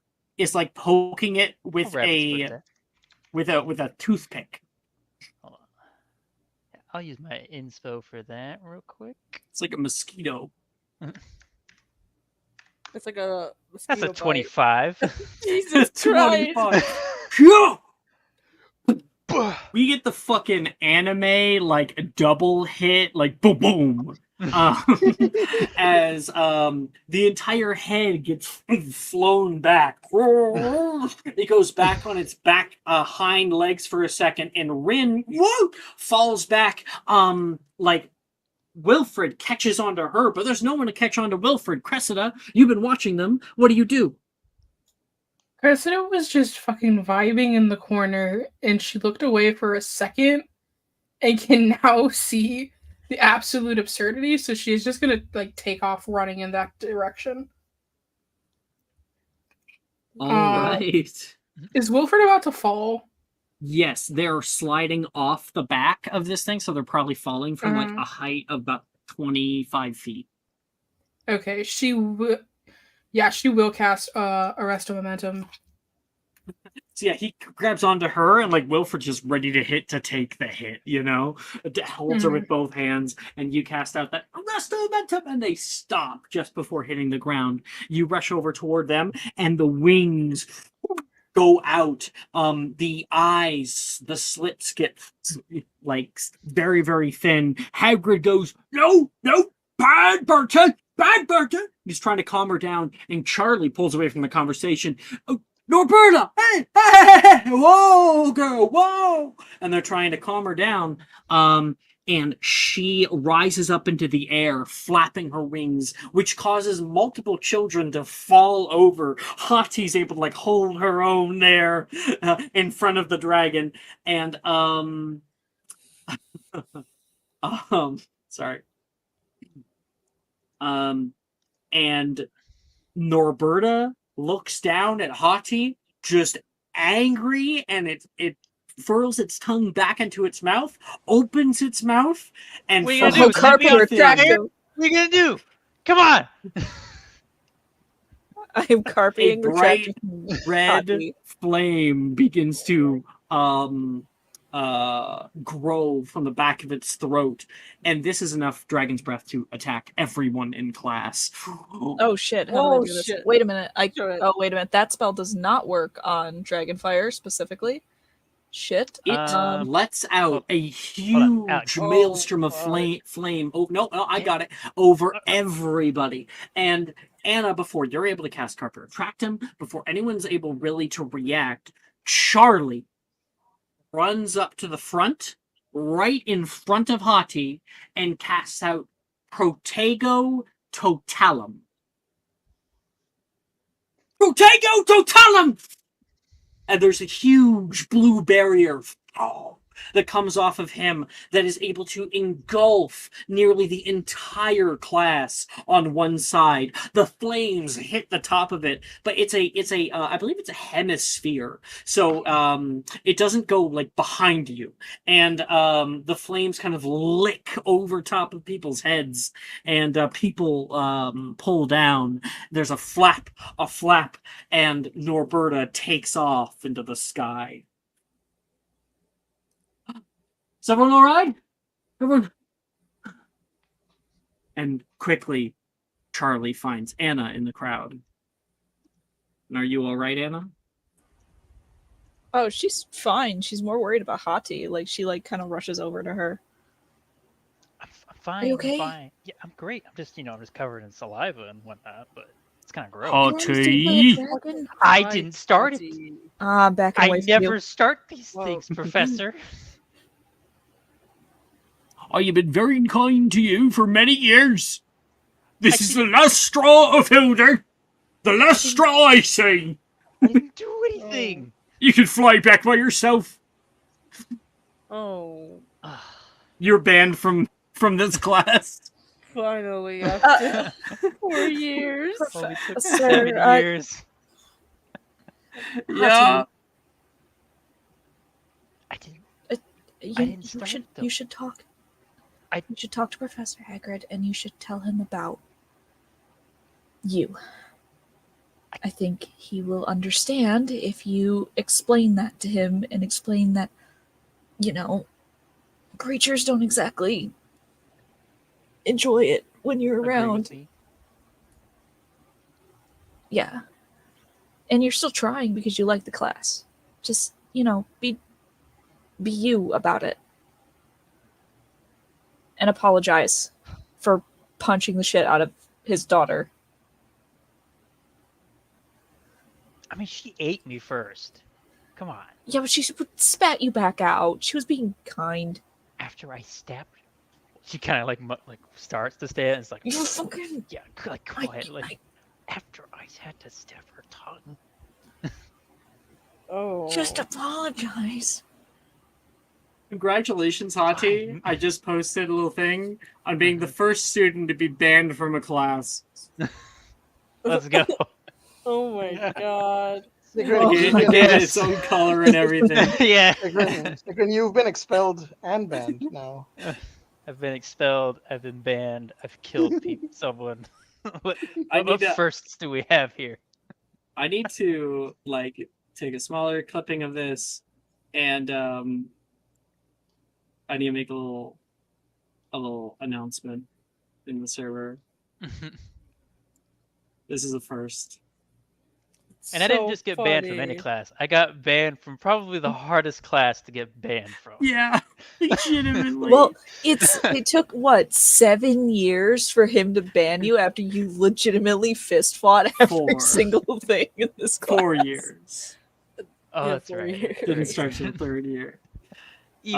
Speaker 3: poking it with a toothpick.
Speaker 6: Hold on. I'll use my inspo for that real quick.
Speaker 3: It's like a mosquito.
Speaker 2: It's like a
Speaker 6: That's a
Speaker 2: mosquito bite.
Speaker 6: 25.
Speaker 2: Jesus Christ.
Speaker 3: 25. We get the fucking anime like double hit, like boom boom. As the entire head gets flown back. It goes back on its back hind legs for a second, and Rin falls back. Like Wilfred catches onto her, but there's no one to catch onto Wilfred. Cressida, you've been watching them. What do?
Speaker 5: Cressida was just fucking vibing in the corner, and she looked away for a second and can now see the absolute absurdity, so she's just gonna like take off running in that direction.
Speaker 3: All right.
Speaker 5: Is Wilfred about to fall?
Speaker 3: Yes, they're sliding off the back of this thing, so they're probably falling from like a height of about 25 feet.
Speaker 5: Okay, she will cast Arrest of Momentum.
Speaker 3: So yeah, he grabs onto her, and like Wilfred's just ready to take the hit, you know? Holds her with both hands, and you cast out that Arrest of Momentum, and they stop just before hitting the ground. You rush over toward them, and the wings go out. The eyes, the slits get like very, very thin. Hagrid goes, no, bad Berta. He's trying to calm her down, and Charlie pulls away from the conversation. Oh, Norberta, hey, whoa, girl, whoa! And they're trying to calm her down. And she rises up into the air, flapping her wings, which causes multiple children to fall over. Hati's able to like hold her own there in front of the dragon, and sorry. And Norberta looks down at Hati, just angry, and it furls its tongue back into its mouth, opens its mouth, and
Speaker 6: What are you gonna do?
Speaker 1: carpet retractor.
Speaker 6: What are you gonna do? Come on!
Speaker 1: I am carping
Speaker 3: a bright
Speaker 1: retracting
Speaker 3: red
Speaker 1: Hati.
Speaker 3: flame begins to grow from the back of its throat, and this is enough dragon's breath to attack everyone in class.
Speaker 1: Oh shit! How do I do this?
Speaker 2: shit.
Speaker 1: Wait a minute.
Speaker 2: Do it.
Speaker 1: Oh wait a minute. That spell does not work on Dragonfire specifically. shit.
Speaker 3: It lets out a
Speaker 6: Alex.
Speaker 3: huge maelstrom of flame. Oh no, I got it over everybody. And Anna, before you're able to cast Carpet Attract him, before anyone's able really to react, Charlie runs up to the front, right in front of Hati, and casts out Protego Totalum. Protego Totalum! And there's a huge blue barrier that comes off of him that is able to engulf nearly the entire class on one side. The flames hit the top of it, but it's a I believe it's a hemisphere, so it doesn't go like behind you, and the flames kind of lick over top of people's heads, and people pull down. There's a flap, and Norberta takes off into the sky. Is everyone all right? Everyone. And quickly, Charlie finds Anna in the crowd. And are you all right, Anna?
Speaker 1: Oh, she's fine. She's more worried about Hati. Like, she, like, kind of rushes over to her.
Speaker 6: I'm fine.
Speaker 1: Are you okay?
Speaker 6: I'm fine. Yeah, I'm great. I'm just, I'm just covered in saliva and whatnot, but it's kind of gross.
Speaker 3: Hati!
Speaker 6: I didn't start it.
Speaker 1: Back away
Speaker 6: I
Speaker 1: from
Speaker 6: never
Speaker 1: you.
Speaker 6: start these things, Professor.
Speaker 3: I have been very kind to you for many years. This is the last straw of Hilda. The last straw, I say.
Speaker 6: I didn't do anything.
Speaker 3: You can fly back by yourself.
Speaker 2: Oh,
Speaker 3: You're banned from this class.
Speaker 2: finally, after 4 years.
Speaker 6: Only took
Speaker 1: Sir,
Speaker 6: 7 years.
Speaker 3: Yeah.
Speaker 6: I didn't.
Speaker 1: You should talk. You should talk to Professor Hagrid, and you should tell him about you. I think he will understand if you explain that to him and explain that, creatures don't exactly enjoy it when you're around. Yeah. And you're still trying because you like the class. Just, be you about it. And apologize for punching the shit out of his daughter.
Speaker 6: I mean, she ate me first. Come on.
Speaker 1: Yeah, but she spat you back out. She was being kind.
Speaker 6: After I stabbed her, she kind of like starts to stay and it's like,
Speaker 1: You're fucking...
Speaker 6: yeah, like quiet. After I had to stab her tongue.
Speaker 2: Oh.
Speaker 1: Just apologize.
Speaker 3: Congratulations, Hati. I just posted a little thing on being the first student to be banned from a class.
Speaker 6: Let's go.
Speaker 2: Oh my god.
Speaker 3: It gave its own color and everything.
Speaker 6: Yeah.
Speaker 4: Sigrid, you've been expelled and banned now.
Speaker 6: I've been expelled. I've been banned. I've killed someone. What firsts do we have here?
Speaker 3: I need to take a smaller clipping of this, and I need to make a little announcement in the server. This is a first.
Speaker 6: And I didn't just get banned from any class. I got banned from probably the hardest class to get banned from.
Speaker 3: Yeah, legitimately.
Speaker 1: Well, it took 7 years for him to ban you after you legitimately fist fought every single thing in this class.
Speaker 3: 4 years.
Speaker 6: Oh, that's right.
Speaker 3: Didn't start till the 3rd year.
Speaker 1: If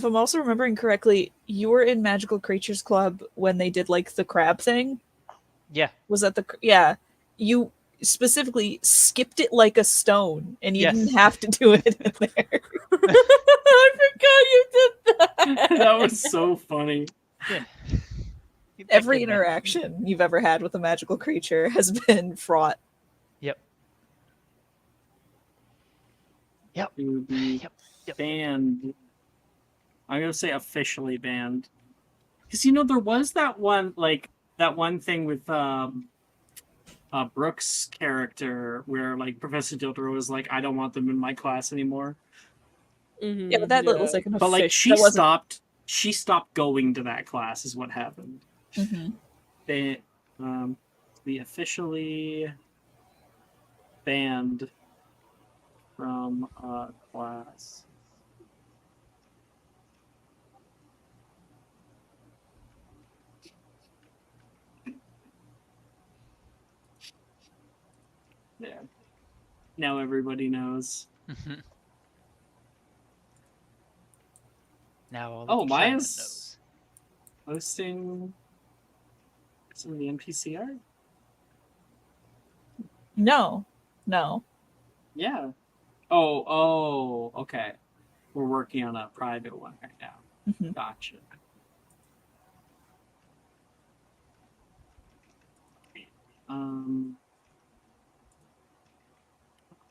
Speaker 1: I'm also remembering correctly, you were in Magical Creatures Club when they did the crab thing.
Speaker 6: Yeah.
Speaker 1: Was that you specifically skipped it like a stone, and you didn't have to do it in there.
Speaker 2: I forgot you did that.
Speaker 3: That was so funny.
Speaker 6: Yeah.
Speaker 1: Every interaction you've ever had with a magical creature has been fraught.
Speaker 6: Yep. Yep.
Speaker 3: It would be banned. I'm gonna say officially banned, because there was that one thing with Brooke's character where Professor Dildro was like, I don't want them in my class anymore.
Speaker 2: Mm-hmm,
Speaker 1: Yeah, but that was like an official.
Speaker 3: But she stopped going to that class is what happened.
Speaker 1: Mm-hmm.
Speaker 3: They officially banned from a class. There. Now everybody knows.
Speaker 6: Now all
Speaker 3: Oh,
Speaker 6: of China
Speaker 3: Maya's
Speaker 6: knows.
Speaker 3: posting some of the NPC art?
Speaker 1: No, no.
Speaker 3: Yeah. Oh, okay. We're working on a private one right now.
Speaker 1: Mhm.
Speaker 3: Gotcha.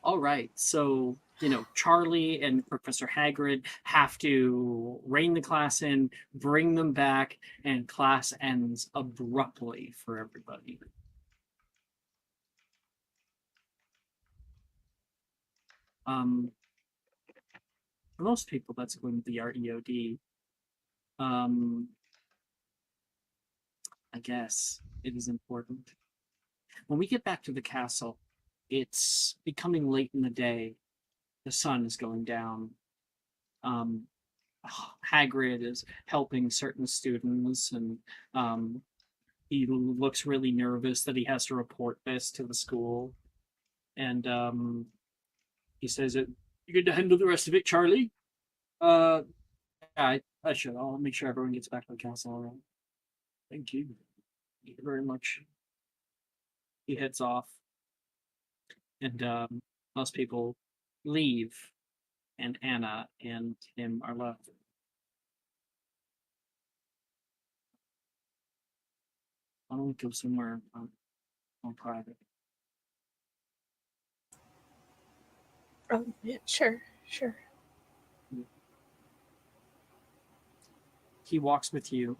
Speaker 3: All right. So, Charlie and Professor Hagrid have to rein the class in, bring them back, and class ends abruptly for everybody. For most people, that's going to be our EOD. I guess it is important. When we get back to the castle, it's becoming late in the day. The sun is going down. Um, Hagrid is helping certain students, and he looks really nervous that he has to report this to the school. And he says, "You going to handle the rest of it, Charlie?" Yeah, I should. I'll make sure everyone gets back to the castle. All right. Thank you. Thank you very much. He heads off, and most people leave, and Anna and him are left. I want to go somewhere more private.
Speaker 1: Oh, yeah, sure, sure.
Speaker 3: He walks with you.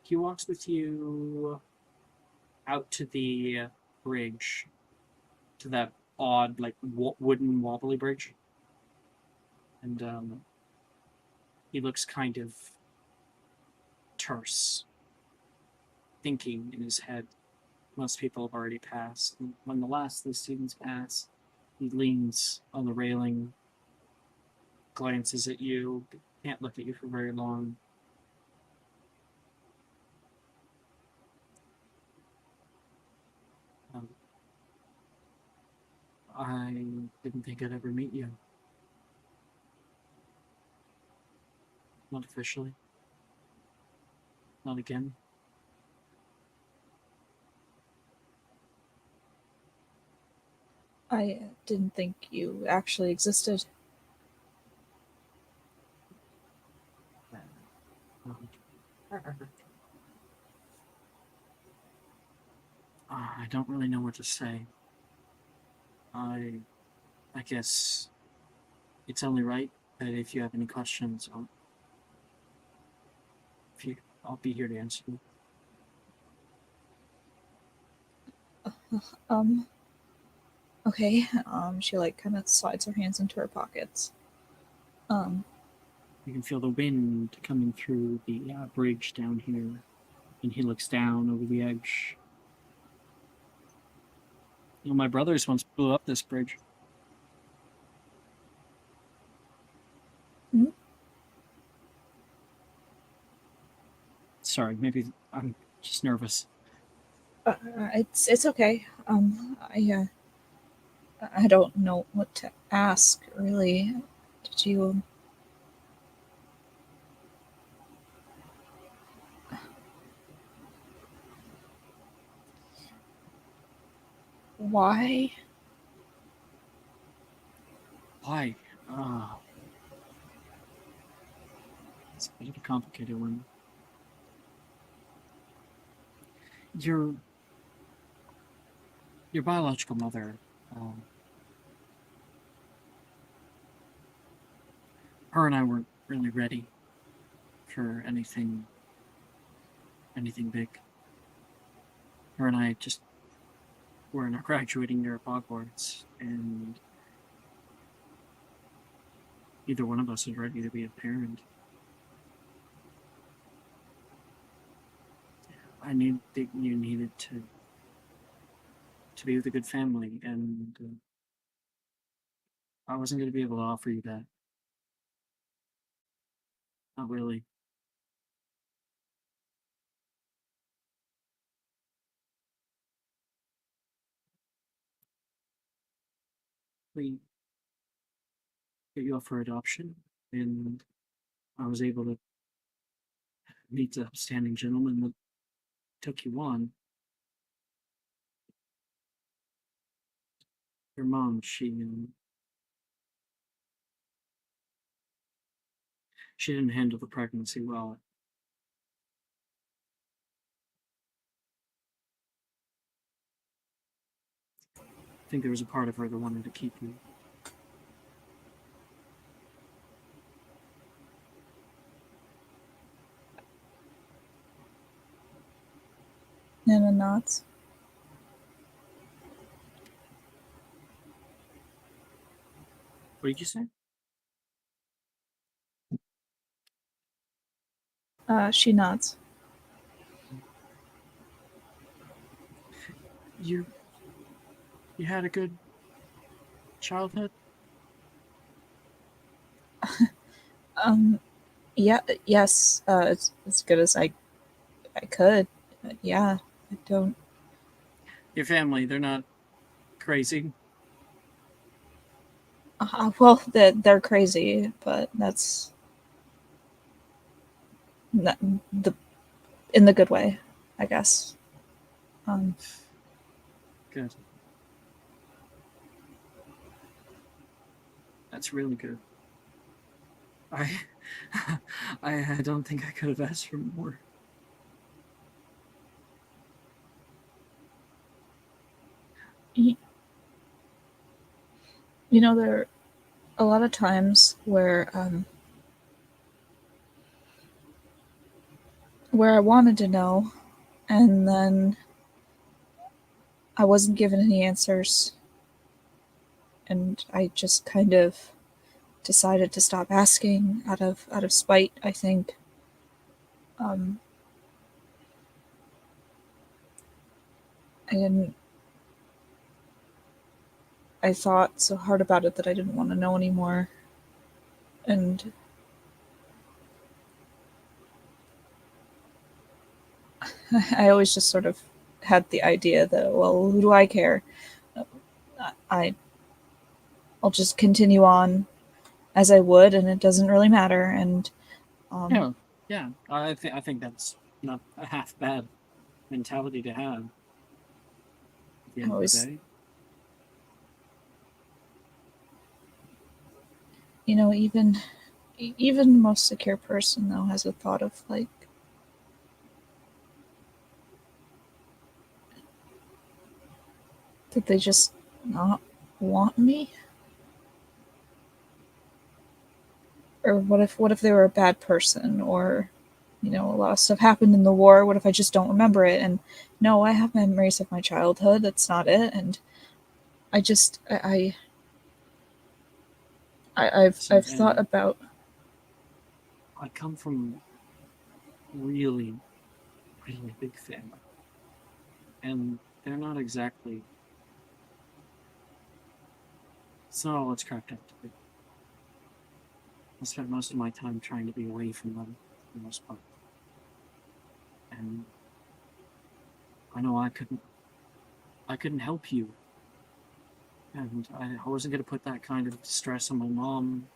Speaker 3: He walks with you out to the bridge, to that odd, like wooden wobbly bridge, and he looks kind of terse, thinking in his head. Most people have already passed. And when the last of the students pass, he leans on the railing, glances at you, can't look at you for very long. Um, I didn't think I'd ever meet you. Not officially. Not again.
Speaker 1: I didn't think you actually existed.
Speaker 3: I don't really know what to say. I guess it's only right that if you have any questions, I'll be here to answer them.
Speaker 1: Um, okay. She like kind of slides her hands into her pockets.
Speaker 3: You can feel the wind coming through the bridge down here, and he looks down over the edge. My brothers once blew up this bridge.
Speaker 1: Hmm?
Speaker 3: Sorry, maybe I'm just nervous.
Speaker 1: It's okay. I don't know what to ask really. Did you? Why?
Speaker 3: Why? It's a bit of a complicated one. Your biological mother, her and I weren't really ready for anything big. Her and I just were in our graduating year of Hogwarts, and neither one of us was ready to be a parent. I knew that you needed to be with a good family, and I wasn't going to be able to offer you that. Not really. We get you up for adoption, and I was able to meet the upstanding gentleman that took you on. Your mom, she didn't handle the pregnancy well. I think there was a part of her that wanted to keep you.
Speaker 1: Nana nods.
Speaker 3: What did you say?
Speaker 1: She nods.
Speaker 3: You had a good childhood?
Speaker 1: Yeah, yes, as good as I could. Yeah, I don't.
Speaker 3: Your family, they're not crazy.
Speaker 1: Well, they're crazy, but that's not the in the good way, I guess.
Speaker 3: Good. That's really good. I I don't think I could have asked for more.
Speaker 1: You know, there are a lot of times where I wanted to know, and then I wasn't given any answers, and I just kind of decided to stop asking out of spite, I think. Um, and I thought so hard about it that I didn't want to know anymore. And I always just sort of had the idea that, well, who do I care? I I'll just continue on as I would, and it doesn't really matter. And
Speaker 3: Yeah, yeah. I think that's not a half bad mentality to have at the
Speaker 1: I
Speaker 3: end of the
Speaker 1: always,
Speaker 3: day.
Speaker 1: even the most secure person though has a thought of like, did they just not want me? Or what if they were a bad person? Or a lot of stuff happened in the war. What if I just don't remember it? And no, I have memories of my childhood. That's not it. And I just I've
Speaker 3: See,
Speaker 1: thought
Speaker 3: and
Speaker 1: about.
Speaker 3: I come from really, really big family, and they're not exactly. It's not all it's cracked up to be. I spent most of my time trying to be away from them for the most part, and I know I couldn't help you, and I wasn't going to put that kind of stress on my mom.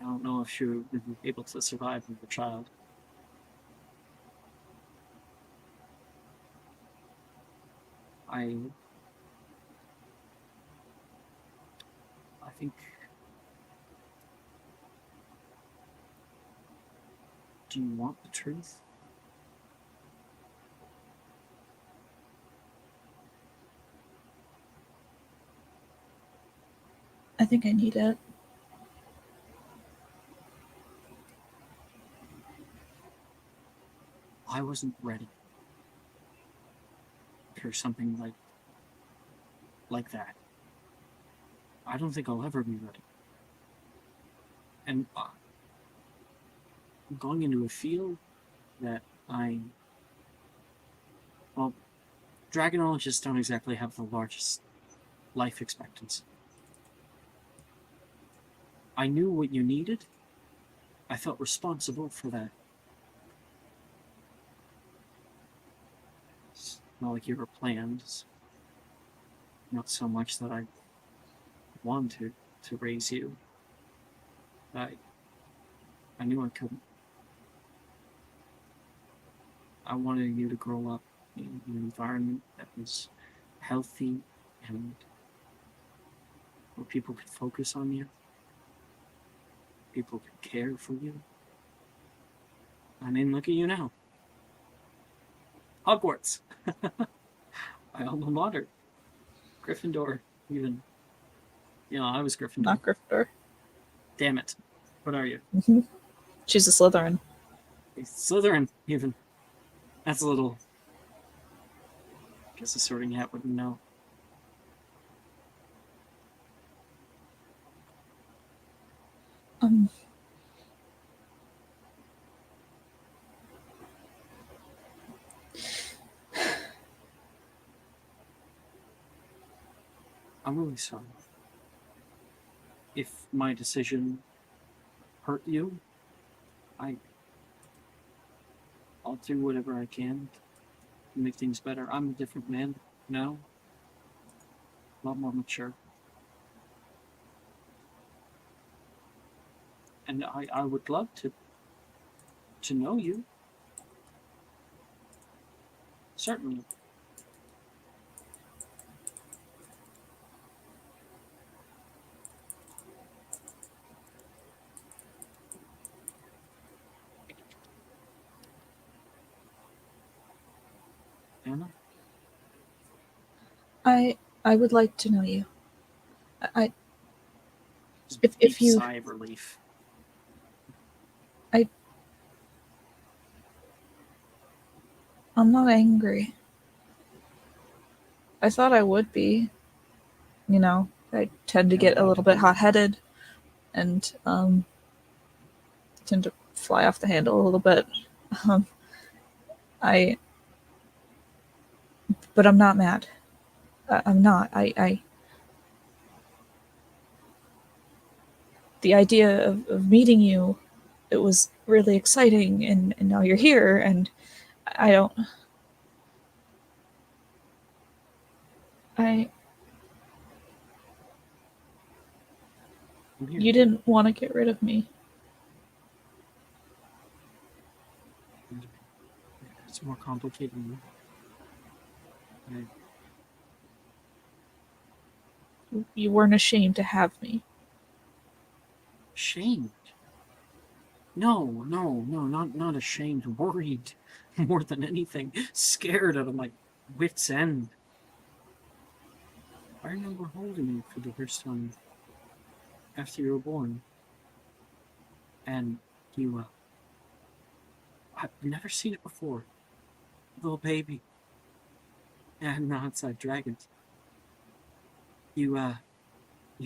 Speaker 3: I don't know if she would be able to survive with a child. I I think. Do you want the truth?
Speaker 1: I think I need it.
Speaker 3: I wasn't ready for something like that. I don't think I'll ever be ready. And I'm going into a field that well, dragonologists don't exactly have the largest life expectancy. I knew what you needed. I felt responsible for that. It's not like you were planned. It's not so much that I wanted to raise you. I knew I couldn't. I wanted you to grow up in an environment that was healthy and where people could focus on you, people could care for you. I mean, look at you now. Hogwarts. My alma mater. Gryffindor, even. I was Gryffindor.
Speaker 1: Not Gryffindor.
Speaker 3: Damn it. What are you?
Speaker 1: She's a Slytherin.
Speaker 3: Slytherin, even. That's a little. I guess a sorting hat wouldn't know.
Speaker 1: Um,
Speaker 3: I'm really sorry. If my decision hurt you, I'll do whatever I can to make things better. I'm a different man now, a lot more mature. And I would love to know you. Certainly. Anna?
Speaker 1: I would like to know you. I
Speaker 3: Deep
Speaker 1: if you
Speaker 3: sigh of relief.
Speaker 1: I'm not angry. I thought I would be. I tend to get a little bit hot-headed and tend to fly off the handle a little bit. Um, I, but I'm not mad. I'm not. The idea of meeting you, it was really exciting, and now you're here, and I don't.
Speaker 3: I'm here.
Speaker 1: You didn't want to get rid of me.
Speaker 3: It's more complicated than that.
Speaker 1: You weren't ashamed to have me.
Speaker 3: Ashamed? No, not ashamed. Worried more than anything. Scared out of my wits' end. I remember holding you for the first time after you were born. And you, I've never seen it before. Little baby. And now outside dragons. You've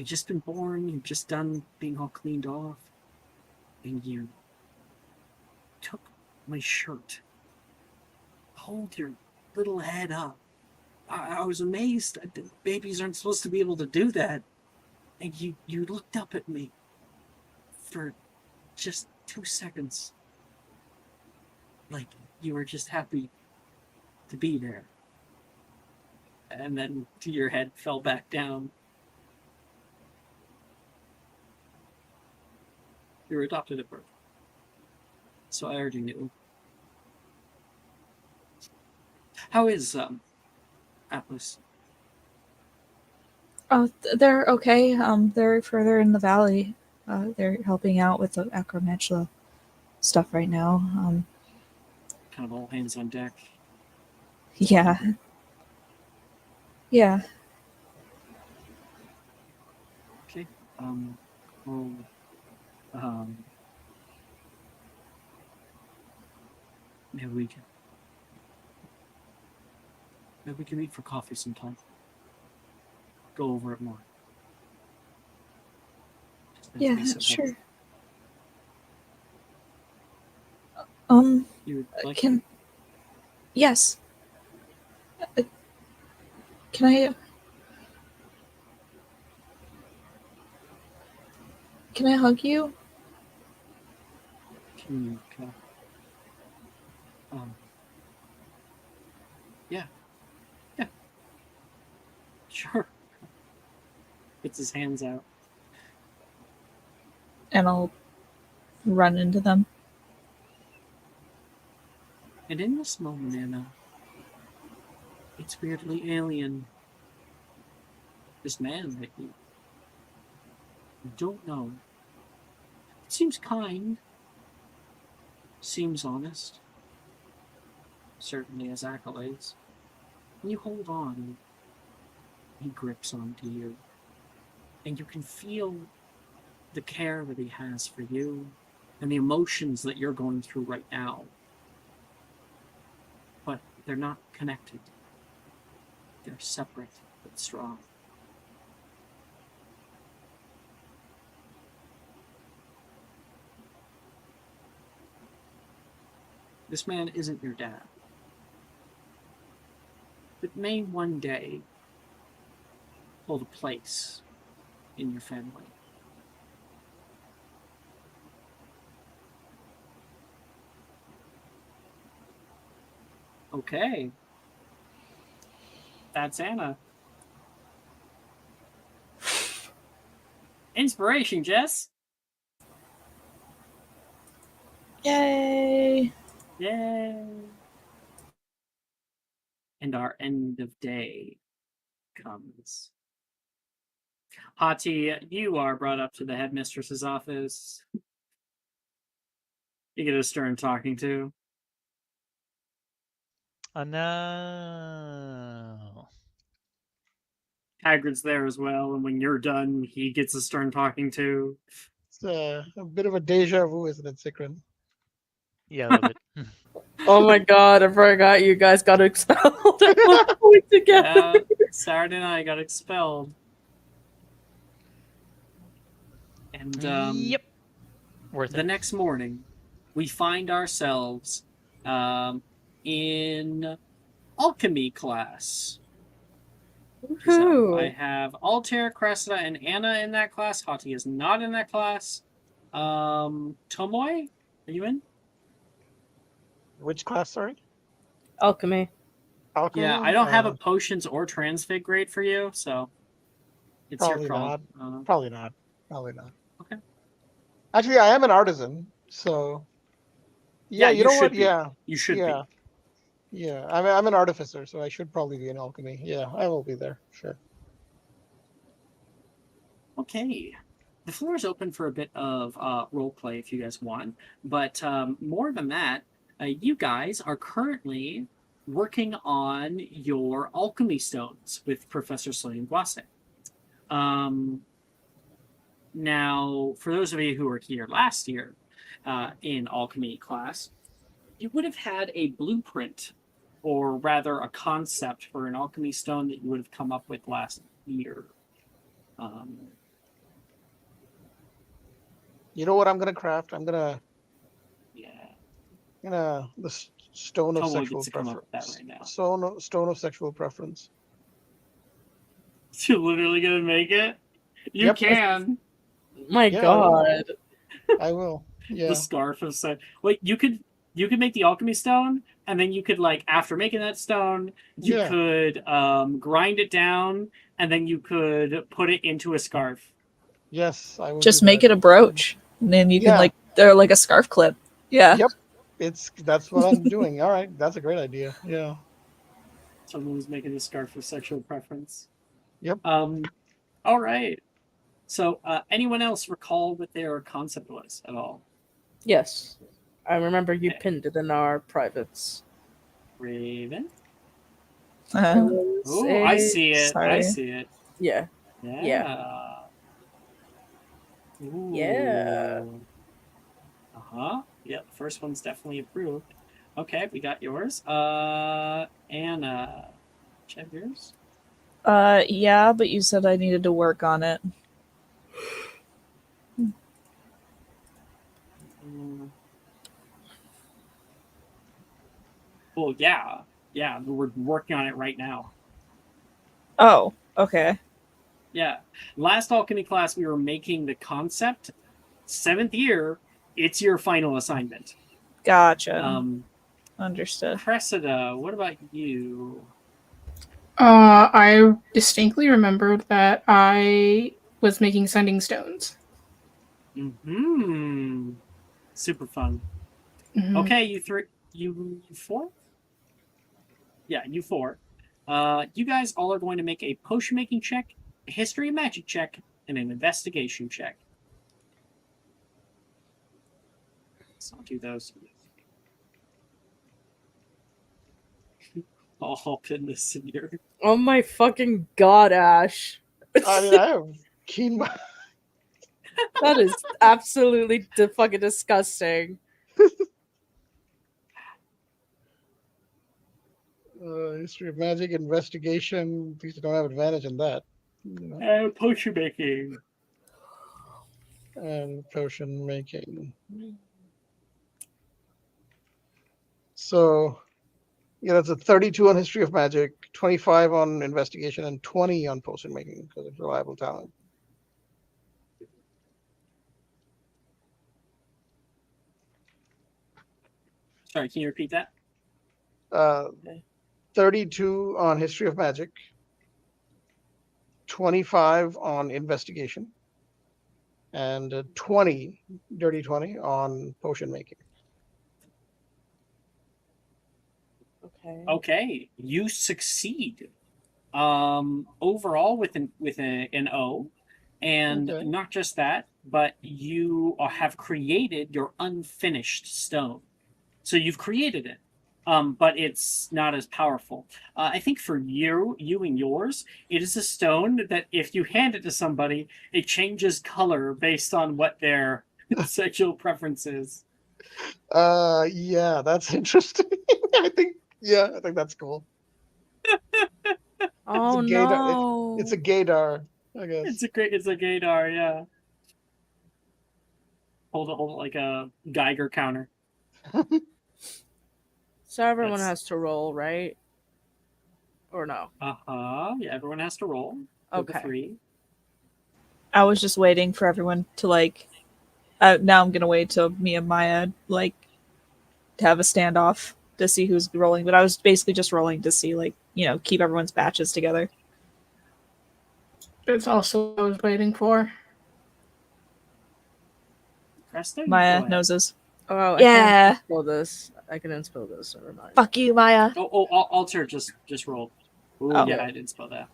Speaker 3: just been born, you've just done being all cleaned off, and you took my shirt. Hold your little head up. I was amazed. Babies aren't supposed to be able to do that. And you looked up at me for just 2 seconds. Like you were just happy to be there. And then your head fell back down. You were adopted at birth. So I already knew. How is Atlas?
Speaker 1: Oh, they're okay. They're further in the valley. They're helping out with the acromantula stuff right now.
Speaker 3: Kind of all hands on deck.
Speaker 1: Yeah. Yeah.
Speaker 3: Okay. Well, maybe we can. Maybe we can meet for coffee sometime. Go over it more.
Speaker 1: Yeah, sure.
Speaker 3: You would like
Speaker 1: Can yes. Can I? Can I hug you?
Speaker 3: Can yeah, yeah, sure. Gets his hands out.
Speaker 1: And I'll run into them.
Speaker 3: And in this moment, Anna, it's weirdly alien. This man that you don't know. It seems kind, seems honest, certainly has accolades. And you hold on, he grips onto you, and you can feel the care that he has for you and the emotions that you're going through right now. But they're not connected. They're separate but strong. This man isn't your dad, but may one day hold a place in your family. Okay. That's Anna. Inspiration, Jess.
Speaker 1: Yay!
Speaker 3: Yay. And our end of day comes. Hati, you are brought up to the headmistress's office. You get a stern talking to.
Speaker 6: Oh no.
Speaker 3: Hagrid's there as well, and when you're done, he gets a stern talking to.
Speaker 4: It's a bit of a deja vu, isn't it, Sikrin?
Speaker 6: Yeah, a little bit.
Speaker 2: Oh my god, I forgot you guys got expelled at one point together.
Speaker 3: Saturday night got expelled. And
Speaker 6: Yep. Worth
Speaker 3: the
Speaker 6: it.
Speaker 3: next morning, we find ourselves in alchemy class. So I have Altair, Cressida, and Anna in that class. Hati is not in that class. Tomoy, are you in?
Speaker 4: Which class, sorry?
Speaker 2: Alchemy.
Speaker 4: Alchemy?
Speaker 3: Yeah, I don't have a potions or transfig grade for you, so it's
Speaker 4: Probably
Speaker 3: your call.
Speaker 4: not. Probably not. Probably not.
Speaker 3: Okay.
Speaker 4: Actually, I am an artisan, so yeah, you know
Speaker 3: should
Speaker 4: what?
Speaker 3: be.
Speaker 4: Yeah,
Speaker 3: You should
Speaker 4: yeah, yeah. I'm an artificer, so I should probably be in alchemy. Yeah, I will be there. Sure.
Speaker 3: be. Okay. The floor is open for a bit of role play if you guys want, but more than that, you guys are currently working on your alchemy stones with Professor Slayton Guase. Now, for those of you who were here last year in alchemy class, you would have had a blueprint, or rather a concept for an alchemy stone that you would have come up with last year.
Speaker 4: You know what I'm gonna craft? I'm gonna
Speaker 3: Yeah.
Speaker 4: the stone of
Speaker 3: Tomo
Speaker 4: sexual
Speaker 3: gets to come up with that
Speaker 4: preference.
Speaker 3: right now.
Speaker 4: Stone of sexual preference.
Speaker 3: You're literally gonna make it? You
Speaker 4: Yep.
Speaker 3: can.
Speaker 2: My
Speaker 4: Yeah,
Speaker 2: god.
Speaker 4: I will. Yeah.
Speaker 3: The scarf of sex. Wait, you could make the alchemy stone, and then you could, like, after making that stone, you
Speaker 4: Yeah.
Speaker 3: could grind it down, and then you could put it into a scarf.
Speaker 4: Yes, I will.
Speaker 1: Just
Speaker 4: do
Speaker 1: make
Speaker 4: that.
Speaker 1: it a brooch, and then you can
Speaker 4: Yeah.
Speaker 1: they're like a scarf clip. Yeah.
Speaker 4: Yep. That's what I'm doing. All right, that's a great idea. Yeah.
Speaker 3: Someone was making a scarf of sexual preference.
Speaker 4: Yep.
Speaker 3: All right. So, anyone else recall what their concept was at all?
Speaker 2: Yes. I remember you
Speaker 3: Okay.
Speaker 2: pinned it in our privates.
Speaker 3: Raven?
Speaker 1: Uh,
Speaker 3: Oh, I see it.
Speaker 1: Sorry.
Speaker 3: I see it.
Speaker 2: Yeah.
Speaker 3: Yeah. Ooh.
Speaker 2: Yeah.
Speaker 3: Uh-huh. Yep, first one's definitely approved. Okay, we got yours. Anna. Do you have yours?
Speaker 1: Yeah, but you said I needed to work on it.
Speaker 3: Well, yeah, we're working on it right now.
Speaker 1: Oh, okay.
Speaker 3: Yeah, last alchemy class we were making the concept. 7th year, it's your final assignment.
Speaker 1: Gotcha. Understood.
Speaker 3: Cressida, what about you?
Speaker 5: I distinctly remembered that I was making sending stones.
Speaker 3: Super fun.
Speaker 5: Mhm.
Speaker 3: Okay, you 4? Yeah, you 4. You guys all are going to make a potion making check, a history of magic check, and an investigation check. So I'll do those. I'll hop in this in your.
Speaker 2: Oh my fucking god, Ash.
Speaker 4: I mean, I have keen.
Speaker 2: That is absolutely fucking disgusting.
Speaker 4: History of magic, investigation. These don't have advantage in that. You know,
Speaker 3: Potion making.
Speaker 4: and potion making. So, yeah, that's a 32 on history of magic, 25 on investigation, and 20 on potion making because it's reliable talent.
Speaker 3: Sorry, can you repeat that?
Speaker 4: 32 on history of magic, 25 on investigation, and 20, dirty 20 on potion making.
Speaker 3: Okay, you succeed. Overall with an O, and
Speaker 4: Okay.
Speaker 3: not just that, but you have created your unfinished stone. So you've created it, but it's not as powerful. I think for you and yours, it is a stone that if you hand it to somebody, it changes color based on what their sexual preference is.
Speaker 4: Yeah, that's interesting. I think that's cool.
Speaker 2: Oh
Speaker 4: It's a gaydar.
Speaker 2: no.
Speaker 4: It's a gaydar, I guess.
Speaker 3: It's a gaydar, yeah. Hold it like a Geiger counter.
Speaker 2: So everyone
Speaker 3: That's-
Speaker 2: has to roll, right? Or no?
Speaker 3: Yeah, everyone has to roll. For the
Speaker 2: Okay.
Speaker 3: 3.
Speaker 1: I was just waiting for everyone to like. Now I'm gonna wait till me and Maya like have a standoff to see who's rolling. But I was basically just rolling to see like keep everyone's batches together.
Speaker 5: That's also what I was waiting for.
Speaker 3: Cresta, you go
Speaker 1: Maya
Speaker 3: ahead.
Speaker 1: noses.
Speaker 2: Oh,
Speaker 1: Yeah.
Speaker 2: I can spill this. I can inspill this. Never mind.
Speaker 1: Fuck you, Maya.
Speaker 3: Alter, just roll. Ooh,
Speaker 1: Oh.
Speaker 3: yeah, I didn't spell that.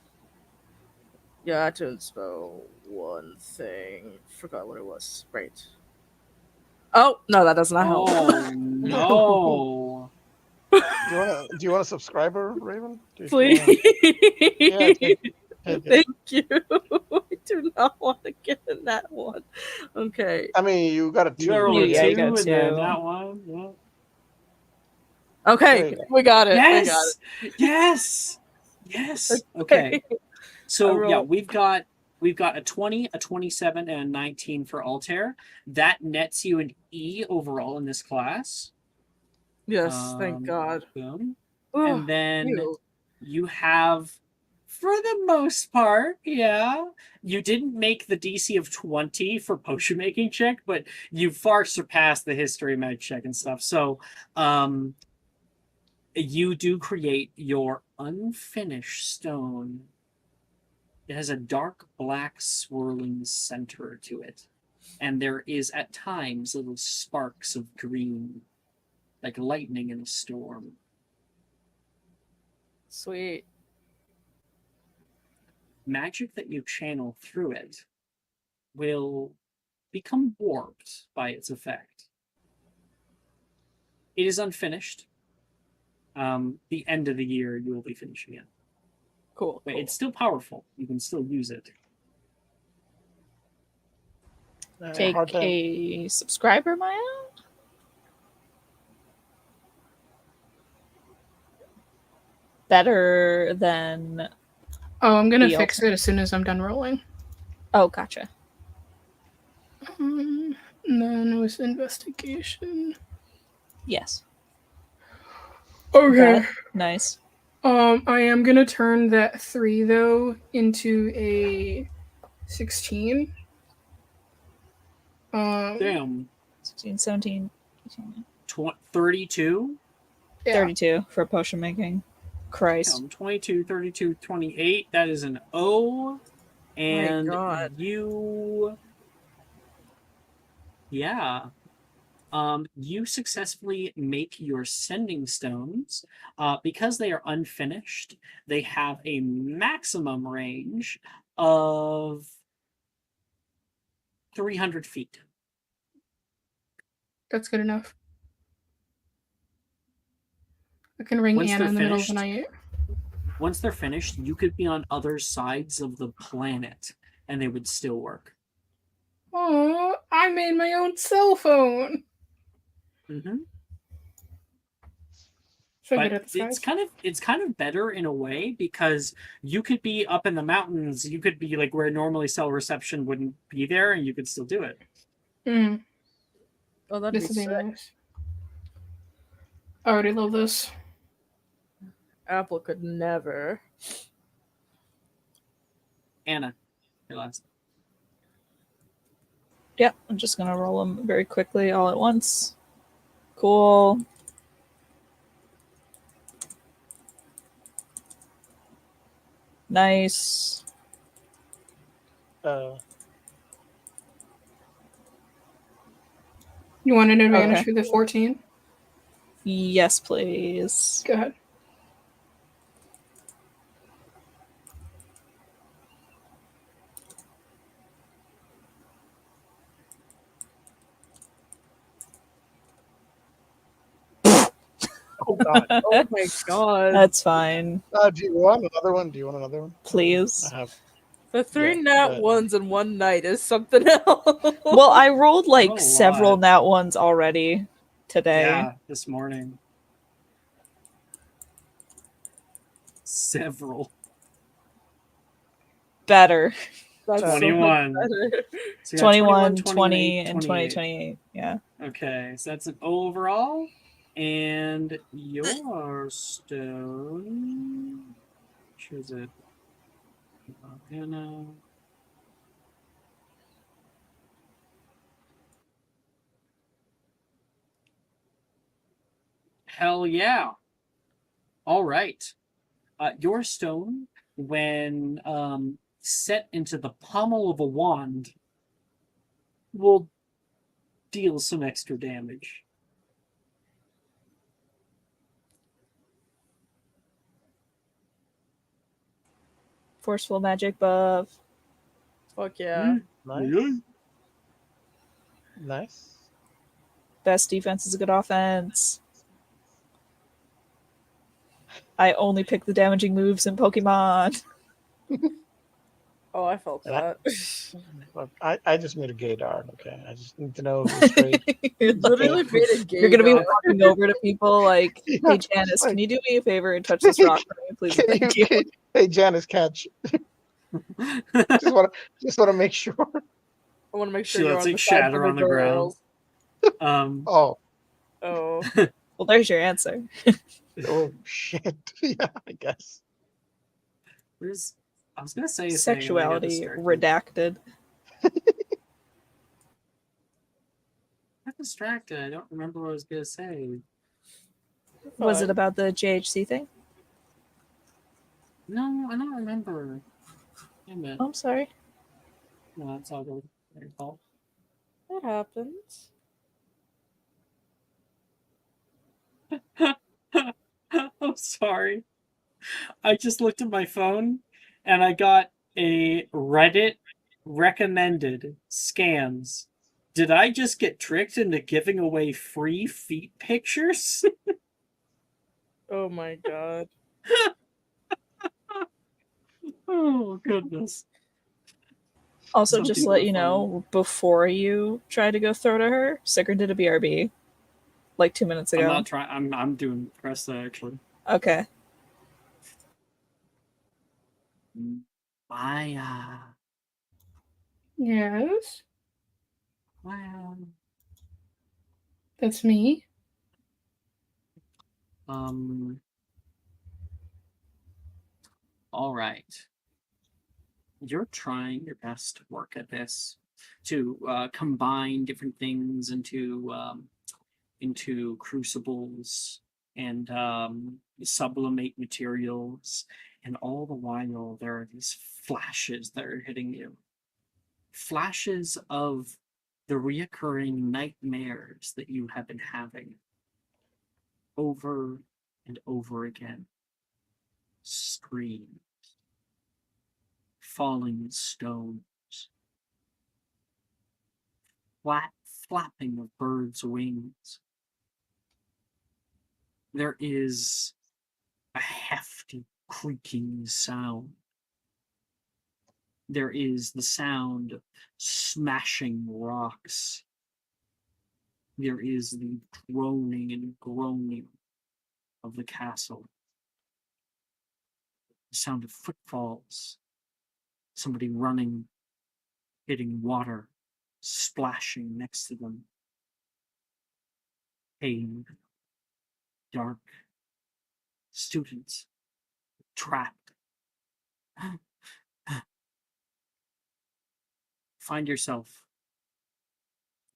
Speaker 2: Yeah, I had to inspel one thing. Forgot what it was. Right. Oh no, that does not help.
Speaker 3: Oh no!
Speaker 4: Do you want a subscriber, Raven?
Speaker 2: Please.
Speaker 4: Yeah, take it.
Speaker 2: Thank you. I do not want to get in that one. Okay.
Speaker 4: I mean, you got a
Speaker 3: You
Speaker 4: 2.
Speaker 3: gotta roll a
Speaker 1: Yeah, you
Speaker 3: 2
Speaker 1: got
Speaker 3: and
Speaker 1: two.
Speaker 3: then that one. Yeah.
Speaker 4: There
Speaker 2: Okay,
Speaker 4: you go.
Speaker 2: we got it.
Speaker 3: Yes! Yes! Okay.
Speaker 2: I
Speaker 3: So yeah,
Speaker 2: rolled-
Speaker 3: we've got a 20, a 27, and a 19 for Altair. That nets you an E overall in this class.
Speaker 2: Yes, thank God.
Speaker 3: Boom.
Speaker 2: Ugh,
Speaker 3: And then
Speaker 2: ew.
Speaker 3: you have, for the most part, yeah, you didn't make the DC of 20 for potion making check, but you far surpassed the history mag check and stuff. So, you do create your unfinished stone. It has a dark black swirling center to it, and there is at times little sparks of green, like lightning in a storm.
Speaker 2: Sweet.
Speaker 3: Magic that you channel through it will become warped by its effect. It is unfinished. The end of the year, you will be finishing it.
Speaker 2: Cool.
Speaker 3: But
Speaker 2: cool.
Speaker 3: it's still powerful. You can still use it.
Speaker 1: Take
Speaker 4: Hard time.
Speaker 1: a subscriber, Maya. Better than.
Speaker 5: Oh, I'm gonna
Speaker 1: The
Speaker 5: fix it as soon as I'm done rolling.
Speaker 1: Oh, gotcha.
Speaker 5: And then it was investigation.
Speaker 1: Yes.
Speaker 5: Okay.
Speaker 1: Nice.
Speaker 5: I am gonna turn that 3 though into a 16.
Speaker 3: Damn.
Speaker 1: 16, 17, 18,
Speaker 3: 32?
Speaker 5: Yeah.
Speaker 1: 32 for potion making. Christ.
Speaker 3: 22, 32, 28. That is an O. And
Speaker 2: God.
Speaker 3: you. Yeah. You successfully make your sending stones. Because they are unfinished, they have a maximum range of 300 feet.
Speaker 5: That's good enough. I can ring
Speaker 3: Once
Speaker 5: Anna
Speaker 3: they're
Speaker 5: in the middle of the
Speaker 3: finished-
Speaker 5: night.
Speaker 3: Once they're finished, you could be on other sides of the planet and they would still work.
Speaker 5: Oh, I made my own cell phone.
Speaker 3: Mm-hmm.
Speaker 5: So
Speaker 3: But
Speaker 5: good at this,
Speaker 3: it's
Speaker 5: guys.
Speaker 3: kind of better in a way because you could be up in the mountains. You could be like where normally cell reception wouldn't be there, and you could still do it.
Speaker 5: Mm,
Speaker 2: Oh, that'd
Speaker 5: this
Speaker 2: be
Speaker 5: would be
Speaker 2: sick.
Speaker 5: nice. I already love this.
Speaker 2: Apple could never.
Speaker 3: Anna, your last.
Speaker 1: Yep, I'm just gonna roll them very quickly all at once. Cool. Nice.
Speaker 5: You want an advantage
Speaker 1: Okay.
Speaker 5: for the 14?
Speaker 1: Yes, please.
Speaker 5: Go ahead.
Speaker 4: Oh God.
Speaker 2: Oh my god.
Speaker 1: That's fine.
Speaker 4: Do you want another one? Do you want another one?
Speaker 1: Please.
Speaker 4: I have.
Speaker 2: The 3
Speaker 4: Yeah,
Speaker 2: nat
Speaker 4: but-
Speaker 2: ones in one night is something else.
Speaker 1: Well, I rolled like
Speaker 3: Oh, a
Speaker 1: several
Speaker 3: lot.
Speaker 1: nat ones already today.
Speaker 3: Yeah, this morning. Several.
Speaker 1: Better.
Speaker 2: That's so much
Speaker 3: 21.
Speaker 2: better.
Speaker 3: So you got
Speaker 1: 21,
Speaker 3: 28,
Speaker 1: 20, and 20,
Speaker 3: 28.
Speaker 1: 28. Yeah.
Speaker 3: Okay, so that's an O overall. And your stone. Which is it? Anna. Hell yeah. All right. Your stone, when set into the pommel of a wand, will deal some extra damage.
Speaker 1: Forceful magic buff.
Speaker 2: Fuck yeah.
Speaker 4: Nice. Nice.
Speaker 1: Best defense is a good offense. I only pick the damaging moves in Pokemon.
Speaker 2: Oh, I felt
Speaker 4: And I-
Speaker 2: that.
Speaker 4: Look, I just made a gaydar. Okay, I just need to know if it's straight.
Speaker 2: Literally made a gay
Speaker 1: You're gonna be
Speaker 2: dog.
Speaker 1: walking over to people like,
Speaker 4: Yeah,
Speaker 1: "Hey
Speaker 4: just
Speaker 1: Janice,
Speaker 4: like-
Speaker 1: can you do me a favor and touch this rock for me, please?
Speaker 4: Can
Speaker 1: Thank you."
Speaker 4: Hey Janice, catch. Just want to make sure.
Speaker 2: I want to make
Speaker 3: She
Speaker 2: sure you're
Speaker 3: lets
Speaker 2: on
Speaker 3: it
Speaker 2: the side
Speaker 3: shatter
Speaker 2: for the
Speaker 3: on the ground.
Speaker 2: girls.
Speaker 4: Oh,
Speaker 2: Oh.
Speaker 1: Well, there's your answer.
Speaker 4: oh shit. Yeah, I guess.
Speaker 3: Where's I was gonna say something, and I got
Speaker 1: Sexuality
Speaker 3: distracted.
Speaker 1: redacted.
Speaker 3: I got distracted. I don't remember what I was gonna say.
Speaker 1: Was it
Speaker 2: Fine.
Speaker 1: about the JHC thing?
Speaker 3: No, I don't remember. Damn it.
Speaker 1: Oh, I'm sorry.
Speaker 3: No, that's all good. Your fault.
Speaker 2: That happens.
Speaker 3: I'm sorry. I just looked at my phone and I got a Reddit recommended scams. Did I just get tricked into giving away free feet pictures?
Speaker 2: Oh my god.
Speaker 3: Oh, goodness.
Speaker 1: Also,
Speaker 3: Some
Speaker 1: just to
Speaker 3: people
Speaker 1: let
Speaker 3: are
Speaker 1: you know, before you try to go throw to her, Sicker did a BRB like 2 minutes
Speaker 3: I'm
Speaker 1: ago.
Speaker 3: not trying. I'm doing Cresta actually.
Speaker 1: Okay.
Speaker 3: Maya.
Speaker 5: Yes,
Speaker 3: Wow.
Speaker 5: that's me.
Speaker 3: All right. You're trying your best to work at this, to combine different things into crucibles and sublimate materials, and all the while there are these flashes that are hitting you. Flashes of the reoccurring nightmares that you have been having over and over again. Screams, falling stones, flat flapping of birds' wings. There is a hefty creaking sound. There is the sound of smashing rocks. There is the droning and groaning of the castle. The sound of footfalls. Somebody running, hitting water, splashing next to them. Pain, dark, students trapped. Find yourself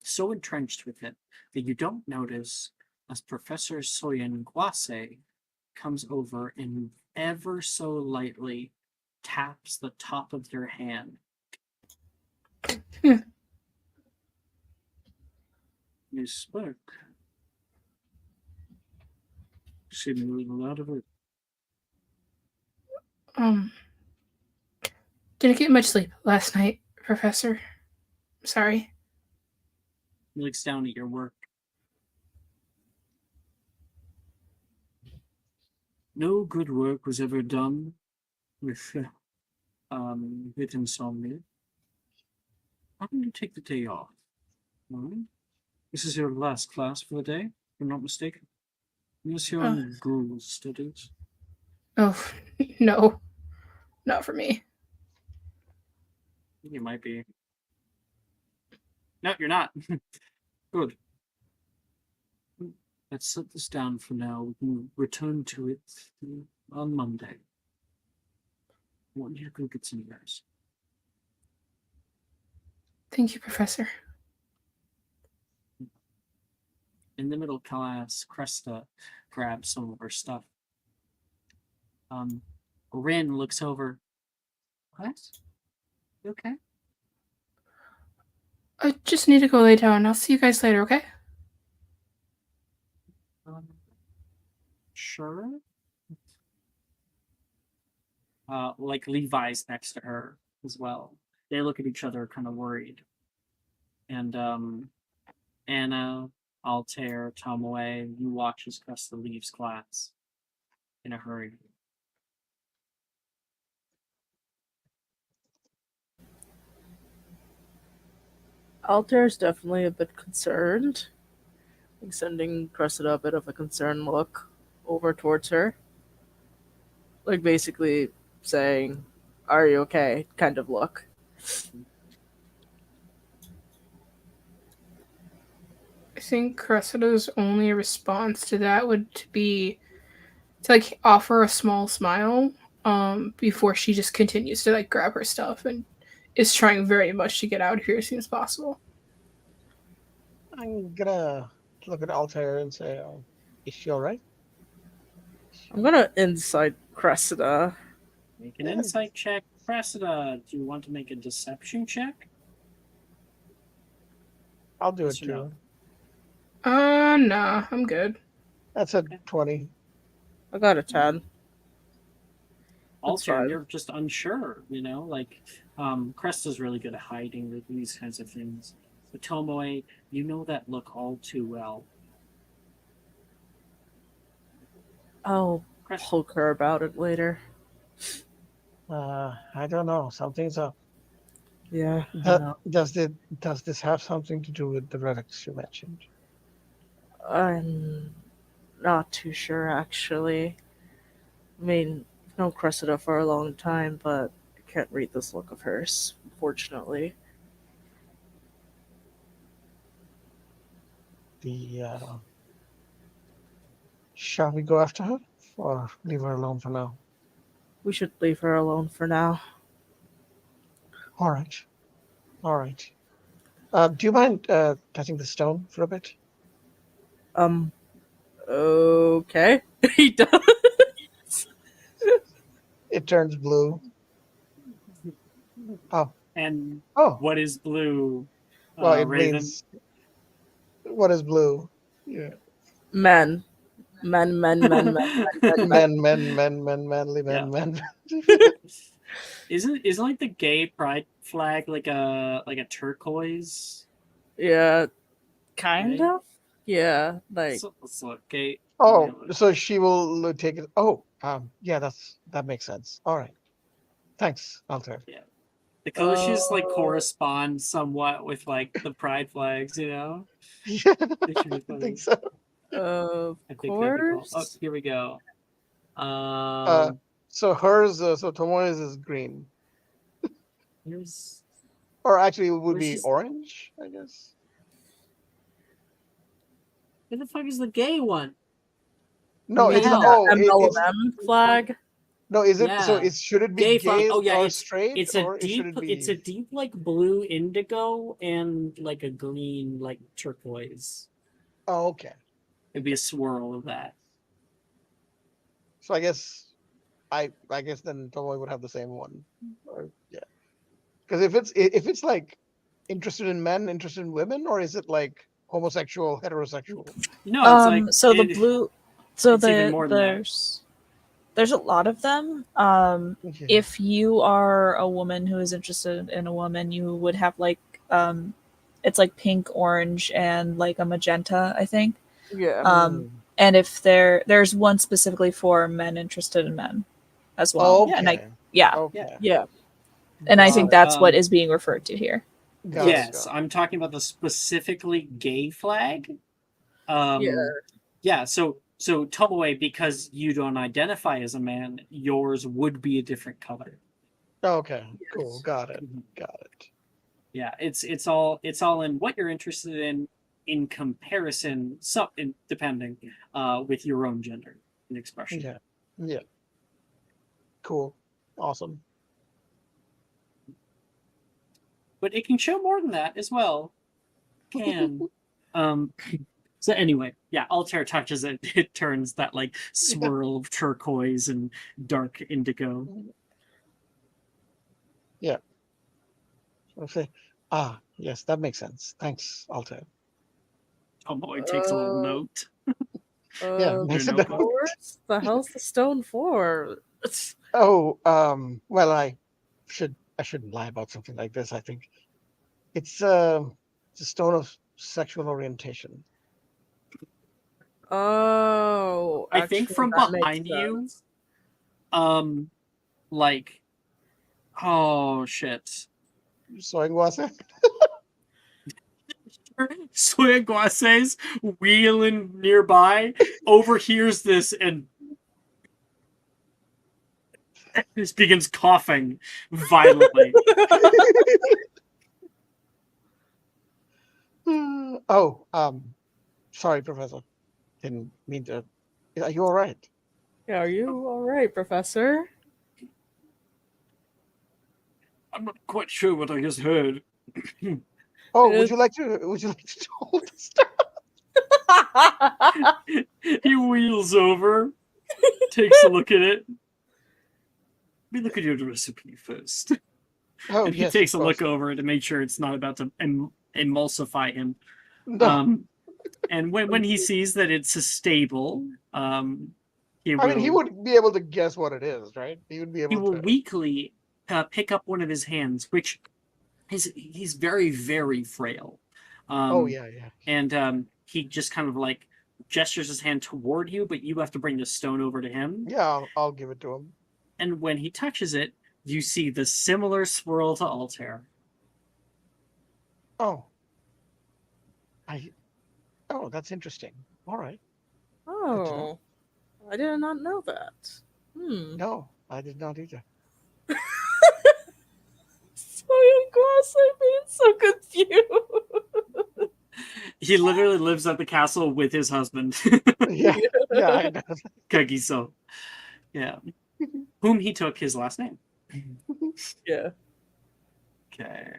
Speaker 3: so entrenched with it that you don't notice as Professor Soyen Guase comes over and ever so lightly taps the top of your hand. You spoke. Seemingly a lot of it.
Speaker 5: Didn't get much sleep last night, Professor. Sorry.
Speaker 3: He looks down at your work. No good work was ever done with insomnia. Why don't you take the day off? This is your last class for the day, if I'm not mistaken. Unless you're on Google studies.
Speaker 5: Oh, no. Not for me.
Speaker 3: You might be. No, you're not. Good. Let's set this down for now. We can return to it on Monday. I want you to go get some rest.
Speaker 5: Thank you, Professor.
Speaker 3: In the middle class, Cresta grabs some of her stuff. Rin looks over. What? You okay?
Speaker 5: I just need to go lay down. I'll see you guys later, okay?
Speaker 3: Sure. Like Levi's next to her as well. They look at each other kind of worried. And Anna, Altair, Tomoe, you watch as Cresta leaves class in a hurry.
Speaker 2: Altair's definitely a bit concerned. Like sending Cressida a bit of a concerned look over towards her. Like basically saying, "Are you okay?" kind of look.
Speaker 5: I think Cressida's only response to that would be to like offer a small smile before she just continues to like grab her stuff and is trying very much to get out of here as soon as possible.
Speaker 4: I'm gonna look at Altair and say, "Is she all right?"
Speaker 2: I'm gonna insight Cressida.
Speaker 3: Make an
Speaker 4: Yeah.
Speaker 3: insight check. Cressida, do you want to make a deception check?
Speaker 4: I'll do
Speaker 3: Yes
Speaker 4: it
Speaker 3: or no?
Speaker 4: too.
Speaker 5: Nah, I'm good.
Speaker 4: That's a 20.
Speaker 2: I got a 10.
Speaker 3: Altair,
Speaker 2: fine.
Speaker 3: you're just unsure, like Cresta's really good at hiding these kinds of things. But Tomoe, you know that look all too well.
Speaker 2: I'll
Speaker 3: Cresta,
Speaker 2: poke her about it later.
Speaker 4: I don't know. Something's up.
Speaker 2: Yeah.
Speaker 4: Does this have something to do with the relics you mentioned?
Speaker 2: I'm not too sure, actually. I mean, I've known Cressida for a long time, but I can't read this look of hers, unfortunately.
Speaker 4: The Shall we go after her or leave her alone for now?
Speaker 2: We should leave her alone for now.
Speaker 4: All right. All right. Do you mind touching the stone for a bit?
Speaker 2: Okay. He does.
Speaker 4: It turns blue. Oh.
Speaker 3: And
Speaker 4: Oh.
Speaker 3: what is blue,
Speaker 4: Well, it
Speaker 3: Raven?
Speaker 4: means what is blue? Yeah.
Speaker 2: Men. Men, men, men, men, men, men,
Speaker 4: Manly
Speaker 3: Yeah.
Speaker 4: men.
Speaker 3: Isn't like the gay pride flag like a turquoise?
Speaker 2: Yeah, kind
Speaker 3: Right?
Speaker 2: of. Yeah, like
Speaker 3: So, let's look. Gay.
Speaker 4: Oh,
Speaker 3: yeah,
Speaker 4: so she will take it. Oh, yeah, that makes sense. All right. Thanks, Alter.
Speaker 3: yeah. The colors just like
Speaker 2: uh,
Speaker 3: correspond somewhat with like the pride flags, you know?
Speaker 4: Yeah,
Speaker 3: It should be
Speaker 4: I
Speaker 3: funny.
Speaker 4: think so.
Speaker 2: of
Speaker 3: I think that'd be cool. Oh,
Speaker 2: course.
Speaker 3: here we go.
Speaker 4: Uh, so hers, so Tomoe's is green,
Speaker 3: Here's
Speaker 4: or actually, it would
Speaker 3: where's
Speaker 4: be
Speaker 3: his,
Speaker 4: orange, I guess.
Speaker 3: where the fuck is the gay one?
Speaker 4: No,
Speaker 3: the
Speaker 4: it's not.
Speaker 3: hell?
Speaker 4: Oh, it's
Speaker 2: MLM flag.
Speaker 4: no. Is it so?
Speaker 3: Yeah.
Speaker 4: Should it be
Speaker 3: Gay flag.
Speaker 4: gay
Speaker 3: Oh yeah,
Speaker 4: or
Speaker 3: it's
Speaker 4: straight,
Speaker 3: it's a
Speaker 4: or should it
Speaker 3: it's a
Speaker 4: be?
Speaker 3: deep like blue indigo and like a green like turquoise.
Speaker 4: Oh, okay.
Speaker 3: It'd be a swirl of that.
Speaker 4: So I guess I guess then Tomoe would have the same one. Or, yeah. Because if it's like interested in men, interested in women, or is it like homosexual, heterosexual?
Speaker 3: No, it's like
Speaker 1: So the blue, so
Speaker 3: it's even more than that.
Speaker 1: there's a lot of them.
Speaker 4: Okay.
Speaker 1: If you are a woman who is interested in a woman, you would have like it's like pink, orange, and like a magenta, I think.
Speaker 2: Yeah.
Speaker 1: And if there's one specifically for men interested in men as well.
Speaker 4: Okay.
Speaker 1: Yeah, and yeah,
Speaker 4: Okay.
Speaker 2: Yeah.
Speaker 1: and I
Speaker 3: So,
Speaker 1: think that's what is being referred to here.
Speaker 4: Got it,
Speaker 3: yes,
Speaker 4: got it.
Speaker 3: I'm talking about the specifically gay flag.
Speaker 2: Yeah.
Speaker 3: Yeah. So Tomoe, because you don't identify as a man, yours would be a different color.
Speaker 4: Okay. Cool.
Speaker 2: Yes.
Speaker 4: Got it. Got it.
Speaker 3: Yeah, it's all in what you're interested in comparison, depending with your own gender and expression.
Speaker 4: Yeah. Yeah. Cool. Awesome.
Speaker 3: But it can show more than that as well. Can. So anyway, yeah, Altair touches it. It turns that like swirl of turquoise and dark indigo.
Speaker 4: Yeah. Okay. Yes, that makes sense. Thanks, Alter.
Speaker 3: Tomoe takes a little note.
Speaker 4: Yeah, makes
Speaker 3: no
Speaker 4: it.
Speaker 3: problem.
Speaker 2: The hell's the stone for?
Speaker 4: Oh, well, I shouldn't lie about something like this. I think it's a stone of sexual orientation.
Speaker 2: Oh,
Speaker 3: I think
Speaker 2: actually,
Speaker 3: from
Speaker 2: that makes
Speaker 3: behind you,
Speaker 2: sense.
Speaker 3: like, oh shit.
Speaker 4: Soingwase?
Speaker 3: Soyagwase's wheeling nearby, overhears this and just begins coughing violently.
Speaker 4: Oh, sorry, Professor. Didn't mean to. Are you all right?
Speaker 2: Yeah, are you all right, Professor?
Speaker 3: I'm not quite sure what I just heard.
Speaker 4: Oh,
Speaker 2: It
Speaker 4: would
Speaker 2: is-
Speaker 4: you like to hold the stuff?
Speaker 3: He wheels over, takes a look at it. Let me look at your recipe first.
Speaker 4: Oh,
Speaker 3: And he
Speaker 4: yes,
Speaker 3: takes a
Speaker 4: of
Speaker 3: look
Speaker 4: course.
Speaker 3: over it to make sure it's not about to emulsify him.
Speaker 4: No,
Speaker 3: And when he sees that it's a stable, he
Speaker 4: I mean he
Speaker 3: will
Speaker 4: would be able to guess what it is, right? He would be
Speaker 3: he
Speaker 4: able
Speaker 3: will
Speaker 4: to.
Speaker 3: weakly pick up one of his hands, which he's very very frail.
Speaker 4: Oh yeah, yeah.
Speaker 3: And he just kind of like gestures his hand toward you, but you have to bring the stone over to him.
Speaker 4: Yeah, I'll give it to him.
Speaker 3: And when he touches it, you see the similar swirl to Altair.
Speaker 4: Oh, oh, that's interesting. All right.
Speaker 2: Oh, I did not know that.
Speaker 4: No, I did not either.
Speaker 2: Soyagwase being so confused.
Speaker 3: He literally lives at the castle with his husband,
Speaker 4: Yeah, yeah, I know.
Speaker 3: Kagiso. Yeah. Whom he took his last name.
Speaker 2: Yeah.
Speaker 3: Okay.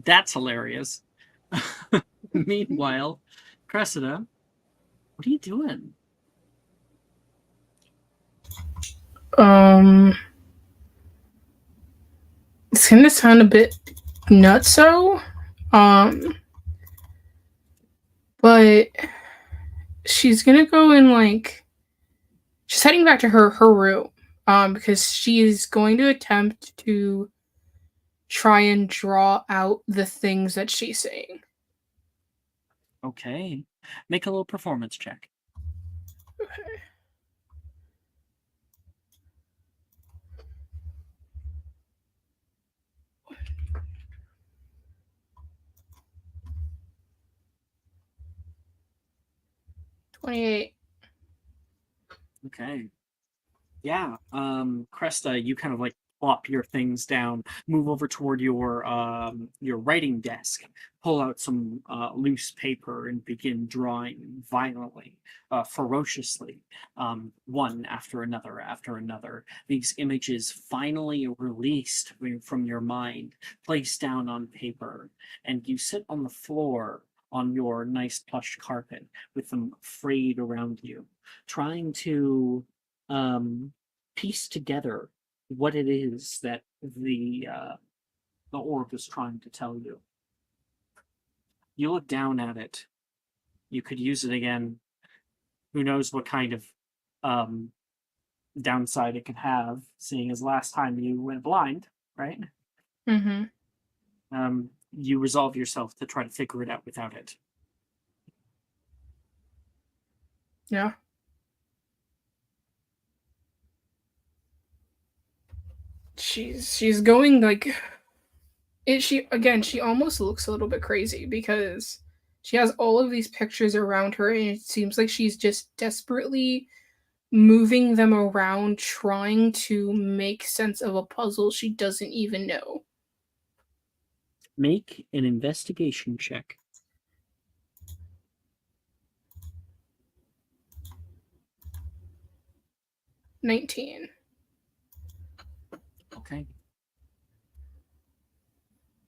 Speaker 3: That's hilarious. Meanwhile, Cressida, what are you doing?
Speaker 5: It's gonna sound a bit nutso, but she's gonna go and like she's heading back to her room, because she is going to attempt to try and draw out the things that she's saying.
Speaker 3: Okay. Make a little performance check.
Speaker 5: Okay. $28.
Speaker 3: Okay. Yeah. Cresta, you kind of like plop your things down, move over toward your writing desk, pull out some loose paper, and begin drawing violently, ferociously, one after another. These images finally released from your mind, placed down on paper, and you sit on the floor on your nice plush carpet with them frayed around you, trying to piece together what it is that the orb is trying to tell you. You look down at it. You could use it again. Who knows what kind of downside it could have, seeing as last time you went blind, right?
Speaker 5: Mm-hmm.
Speaker 3: You resolve yourself to try to figure it out without it.
Speaker 5: Yeah. She's going like she almost looks a little bit crazy because she has all of these pictures around her and it seems like she's just desperately moving them around trying to make sense of a puzzle she doesn't even know.
Speaker 3: Make an investigation check.
Speaker 5: $19.
Speaker 3: Okay.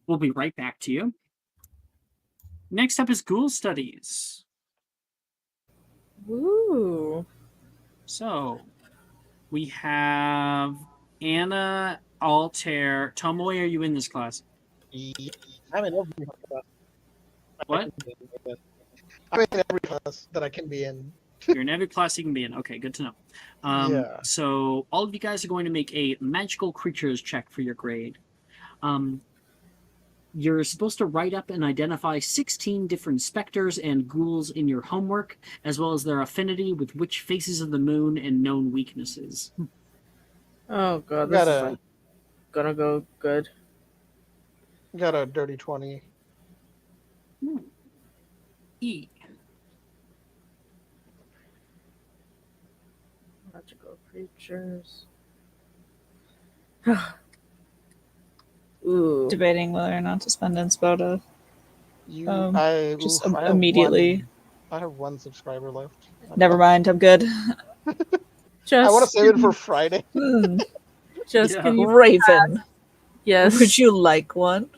Speaker 3: We'll be right back to you. Next up is Ghoul Studies.
Speaker 2: Woo.
Speaker 3: So, we have Anna, Altair. Tomoe, are you in this class?
Speaker 4: I'm in every class.
Speaker 3: What?
Speaker 4: I'm in every class that I can be in.
Speaker 3: You're in every class you can be in. Okay, good to know.
Speaker 4: Yeah.
Speaker 3: So all of you guys are going to make a magical creatures check for your grade. You're supposed to write up and identify 16 different specters and ghouls in your homework, as well as their affinity with which faces of the moon and known weaknesses.
Speaker 2: Oh god, this is like gonna go good.
Speaker 4: Got a dirty 20.
Speaker 3: E.
Speaker 2: Magical creatures. Ooh.
Speaker 1: Debating whether or not to spend inspo to just
Speaker 4: I have
Speaker 1: immediately.
Speaker 4: I have one subscriber left.
Speaker 1: Never mind, I'm good.
Speaker 2: Just
Speaker 4: I want to save it for Friday.
Speaker 2: Just
Speaker 3: Yeah.
Speaker 2: can you
Speaker 1: Raven,
Speaker 2: yes,
Speaker 1: would you like one?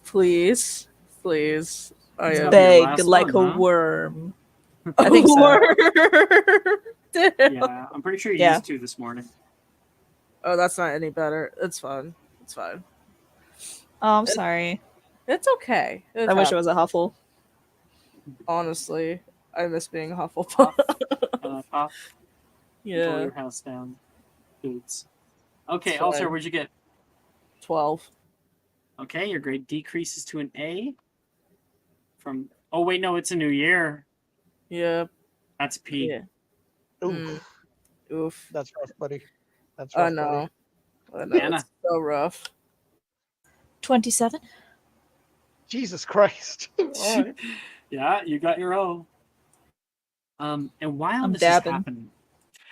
Speaker 2: please. Please. I
Speaker 3: It's
Speaker 2: am
Speaker 3: gotta be your
Speaker 1: Beg
Speaker 3: last
Speaker 1: like
Speaker 3: one,
Speaker 1: a
Speaker 3: huh?
Speaker 1: worm. I think so.
Speaker 3: Yeah, I'm pretty sure you
Speaker 1: Yeah.
Speaker 3: used 2 this morning.
Speaker 2: Oh, that's not any better. It's fine. It's fine.
Speaker 1: Oh, I'm sorry.
Speaker 2: It's okay.
Speaker 1: I wish it was a Huffle.
Speaker 2: Honestly, I miss being a Hufflepuff.
Speaker 3: Pop, pull
Speaker 2: Yeah,
Speaker 3: your house down. Boots. Okay,
Speaker 2: It's
Speaker 3: Altair,
Speaker 2: fine.
Speaker 3: what'd you get?
Speaker 2: 12.
Speaker 3: Okay, your grade decreases to an A. From oh wait, no, it's a new year.
Speaker 2: Yeah.
Speaker 3: That's a P.
Speaker 2: Yeah.
Speaker 4: Ooh,
Speaker 2: Oof.
Speaker 4: that's rough, buddy. That's
Speaker 2: I
Speaker 4: rough,
Speaker 2: know.
Speaker 4: buddy.
Speaker 2: I know.
Speaker 3: Anna.
Speaker 2: It's so rough.
Speaker 1: 27.
Speaker 4: Jesus Christ. All right.
Speaker 3: Yeah, you got your O. And while
Speaker 1: I'm
Speaker 3: this
Speaker 1: dabbing.
Speaker 3: is happening,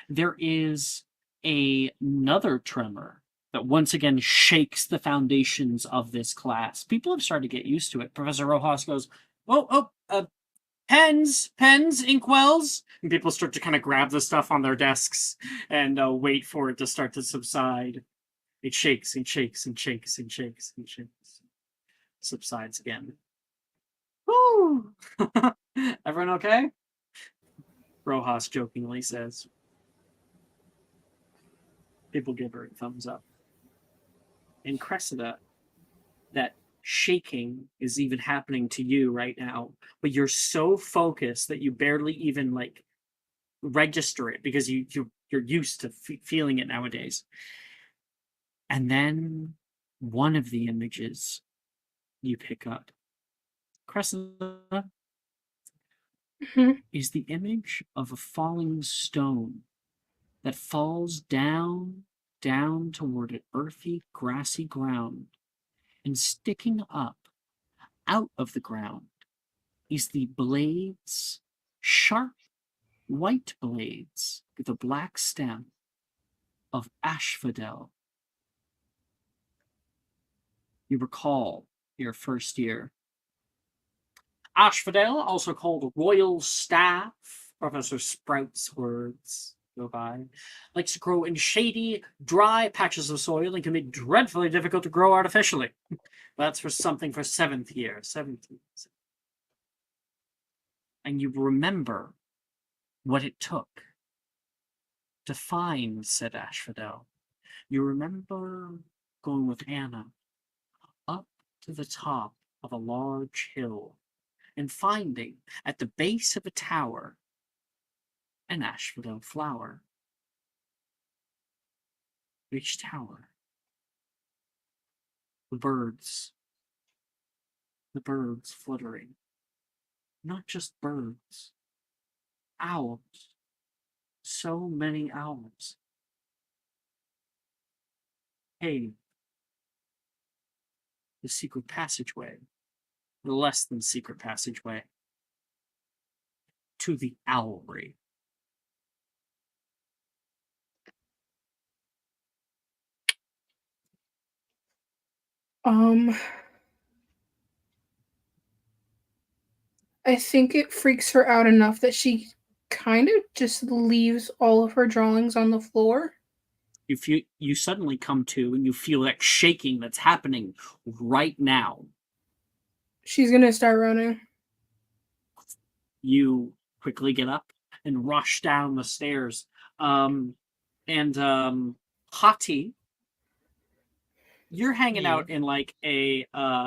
Speaker 3: there is another tremor that once again shakes the foundations of this class. People have started to get used to it. Professor Rojas goes, pens, inkwells. And people start to kind of grab the stuff on their desks and wait for it to start to subside. It shakes and shakes and shakes and shakes and shakes. Subsides again. Woo! Everyone okay? Rojas jokingly says. People give her a thumbs up. And Cressida, that shaking is even happening to you right now, but you're so focused that you barely even like register it because you're used to feeling it nowadays. And then one of the images you pick up, Cressida, is the image of a falling stone that falls down toward an earthy, grassy ground, and sticking up out of the ground is the blades, sharp white blades with a black stem of asphodel. You recall your first year. Asphodel, also called royal staff, Professor Sprout's words go by, likes to grow in shady, dry patches of soil and can be dreadfully difficult to grow artificially. That's for something for 7th year. 17th. And you remember what it took to find said asphodel. You remember going with Anna up to the top of a large hill and finding at the base of a tower an asphodel flower. Each tower, the birds fluttering. Not just birds, owls. So many owls. Hey, the secret passageway, the less than secret passageway, to the owlry.
Speaker 5: I think it freaks her out enough that she kind of just leaves all of her drawings on the floor.
Speaker 3: You suddenly come to and you feel that shaking that's happening right now.
Speaker 5: She's gonna start running.
Speaker 3: You quickly get up and rush down the stairs. Hati, you're hanging out in like a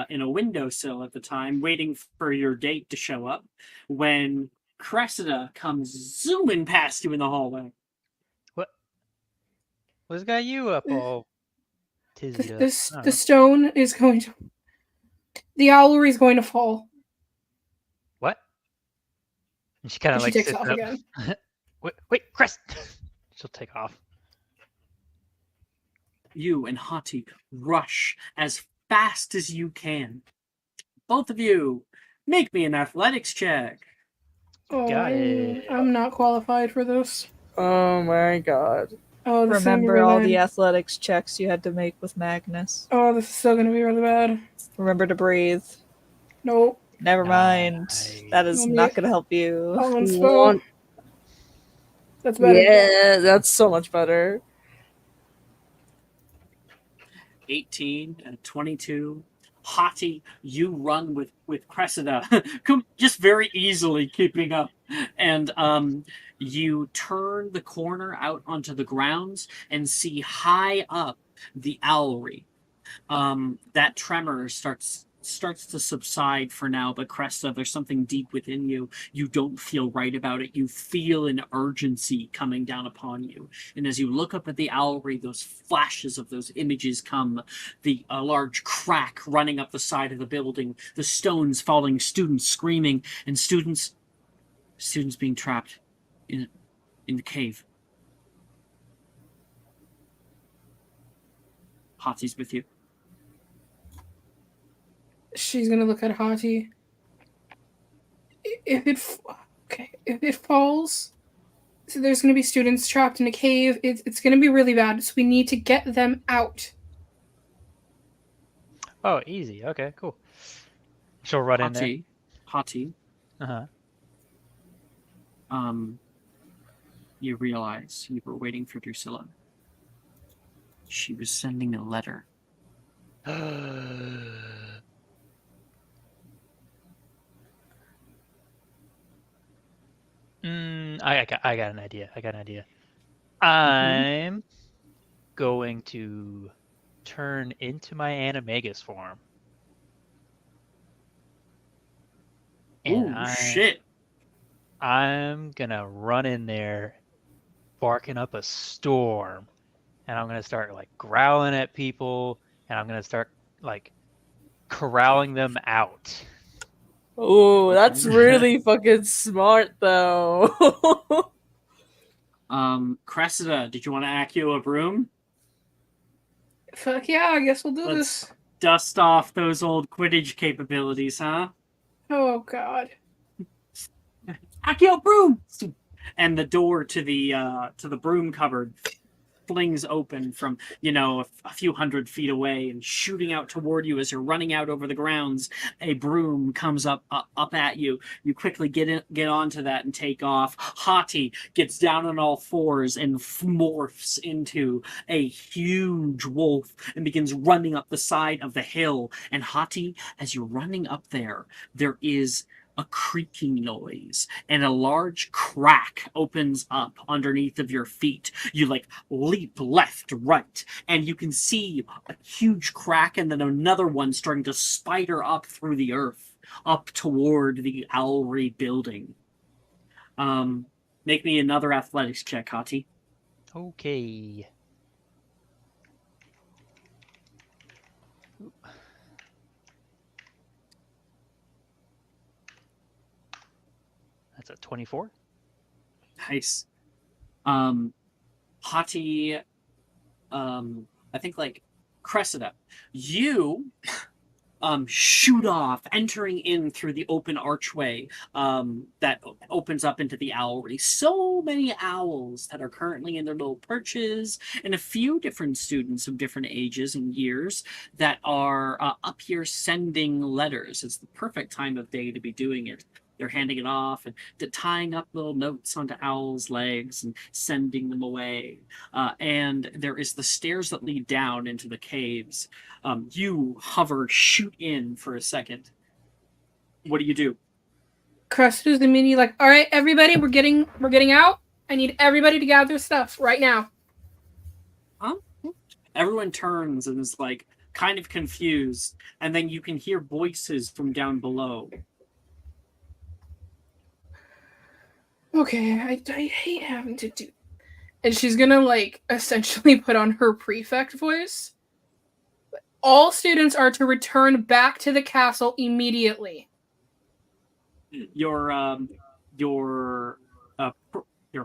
Speaker 3: windowsill at the time, waiting for your date to show up, when Cressida comes zooming past you in the hallway.
Speaker 6: What's got you up all tizzy up?
Speaker 5: The stone is going to... The owlery is going to fall.
Speaker 6: What? And she kind of like
Speaker 5: takes
Speaker 6: sits
Speaker 5: off
Speaker 6: up.
Speaker 5: again.
Speaker 6: wait, Crest! She'll take off.
Speaker 3: You and Hati rush as fast as you can. Both of you, make me an athletics check.
Speaker 6: Got it.
Speaker 5: I'm not qualified for this.
Speaker 2: Oh my god.
Speaker 5: Oh, this
Speaker 1: Remember
Speaker 5: is
Speaker 1: all
Speaker 5: really
Speaker 1: the
Speaker 5: bad.
Speaker 1: athletics checks you had to make with Magnus.
Speaker 5: Oh, this is still gonna be really bad.
Speaker 1: Remember to breathe.
Speaker 5: Nope.
Speaker 1: Never mind.
Speaker 6: Nice.
Speaker 1: That is not going to help you.
Speaker 5: All in spell. That's better.
Speaker 2: Yeah, that's so much better.
Speaker 3: 18 and 22. Hati, you run with Cressida, just very easily keeping up. And you turn the corner out onto the grounds and see high up the owlery. That tremor starts to subside for now, but Cressida, there's something deep within you. You don't feel right about it. You feel an urgency coming down upon you. And as you look up at the owlery, those flashes of those images come. A large crack running up the side of the building, the stones falling, students screaming, and students being trapped in the cave. Hati's with you.
Speaker 5: She's gonna look at Hati. If it falls, so there's gonna be students trapped in a cave. It's gonna be really bad. So we need to get them out.
Speaker 6: Oh, easy. Okay, cool. She'll run in there.
Speaker 3: Hati,
Speaker 6: Uh-huh.
Speaker 3: you realize you were waiting for Drusilla. She was sending a letter.
Speaker 6: I got an idea. I'm going to turn into my animagus form. And
Speaker 3: Ooh, shit.
Speaker 6: I'm gonna run in there, barking up a storm, and I'm gonna start like growling at people, and I'm gonna start like corralling them out.
Speaker 2: Oh, that's really fucking smart, though.
Speaker 3: Cressida, did you want to accio a broom?
Speaker 5: Fuck yeah, I guess we'll do
Speaker 3: Let's
Speaker 5: this.
Speaker 3: dust off those old Quidditch capabilities, huh?
Speaker 5: Oh god.
Speaker 3: Accio broom! And the door to the broom cupboard flings open from, a few hundred feet away, and shooting out toward you as you're running out over the grounds, a broom comes up at you. You quickly get onto that and take off. Hati gets down on all fours and morphs into a huge wolf and begins running up the side of the hill. And Hati, as you're running up there is a creaking noise, and a large crack opens up underneath of your feet. You leap left, right, and you can see a huge crack and then another one starting to spider up through the earth, up toward the owlry building. Make me another athletics check, Hati.
Speaker 6: Okay. That's a 24.
Speaker 3: Nice. Hati, I think Cressida, you shoot off, entering in through the open archway that opens up into the owlry. So many owls that are currently in their little perches, and a few different students of different ages and years that are up here sending letters. It's the perfect time of day to be doing it. They're handing it off and tying up little notes onto owls' legs and sending them away. And there is the stairs that lead down into the caves. You shoot in for a second. What do?
Speaker 5: Crusta's immediately like, all right, everybody, we're getting out. I need everybody to gather stuff right now.
Speaker 3: Huh? Everyone turns and is kind of confused, and then you can hear voices from down below.
Speaker 5: Okay, I hate having to do. And she's gonna essentially put on her prefect voice. All students are to return back to the castle immediately.
Speaker 3: Your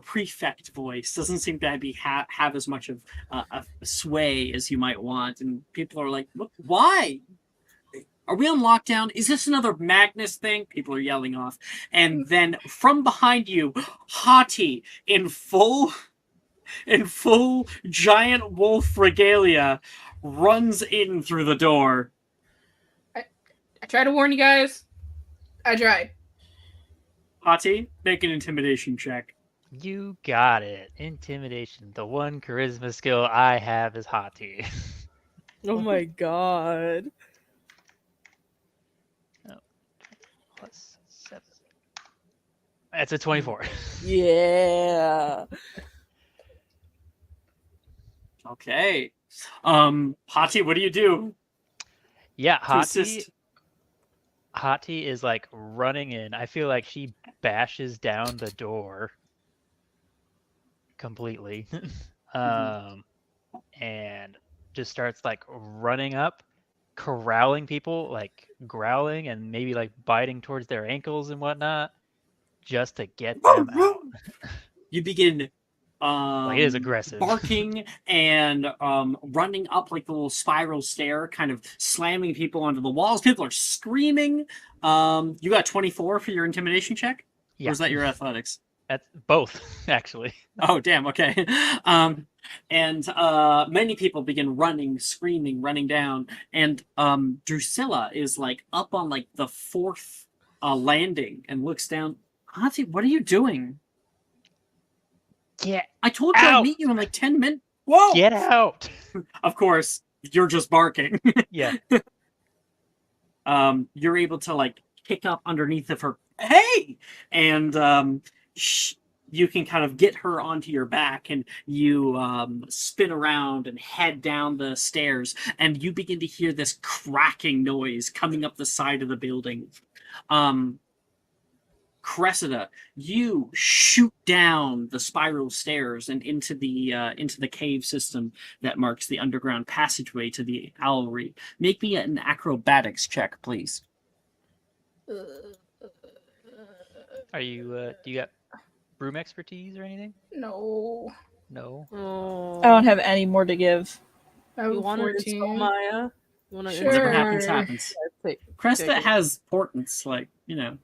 Speaker 3: prefect voice doesn't seem to have as much of a sway as you might want, and people are like, "Why? Are we on lockdown? Is this another Magnus thing?" People are yelling off, and then from behind you, Hati in full giant wolf regalia runs in through the door.
Speaker 5: I tried to warn you guys. I tried.
Speaker 3: Hati, make an intimidation check.
Speaker 6: You got it. Intimidation. The one charisma skill I have is Hati.
Speaker 2: Oh my god.
Speaker 6: Plus 7. That's a 24.
Speaker 2: Yeah.
Speaker 3: Okay. Hati, what do you do?
Speaker 6: Yeah,
Speaker 3: To assist?
Speaker 6: Hati is running in. I feel like she bashes down the door completely. And just starts running up, corralling people, growling and maybe biting towards their ankles and whatnot, just to get them out.
Speaker 3: You begin
Speaker 6: It is aggressive.
Speaker 3: barking and running up the little spiral stair, kind of slamming people onto the walls. People are screaming. You got 24 for your intimidation check?
Speaker 6: Yeah.
Speaker 3: Or is that your athletics?
Speaker 6: That's both, actually.
Speaker 3: Oh, damn. Okay. And many people begin running, screaming, running down. And Drusilla is like up on like the 4th landing and looks down. Auntie, what are you doing?
Speaker 6: Get
Speaker 3: I told you I'd
Speaker 6: out!
Speaker 3: meet you in like 10 minutes. Whoa!
Speaker 6: Get out!
Speaker 3: Of course, you're just barking.
Speaker 6: Yeah.
Speaker 3: You're able to like kick up underneath of her. Hey! And you can kind of get her onto your back, and you spin around and head down the stairs, and you begin to hear this cracking noise coming up the side of the building. Cressida, you shoot down the spiral stairs and into the cave system that marks the underground passageway to the owlry. Make me an acrobatics check, please.
Speaker 6: Are you? Do you got broom expertise or anything?
Speaker 5: No.
Speaker 6: No.
Speaker 2: Oh.
Speaker 1: I don't have any more to give.
Speaker 5: I have
Speaker 2: You want to
Speaker 5: 14.
Speaker 2: install Maya? You want to
Speaker 5: Sure.
Speaker 3: Whatever
Speaker 2: install
Speaker 3: happens, happens.
Speaker 2: Take
Speaker 3: Cresta
Speaker 2: it.
Speaker 3: has portents, like, you know.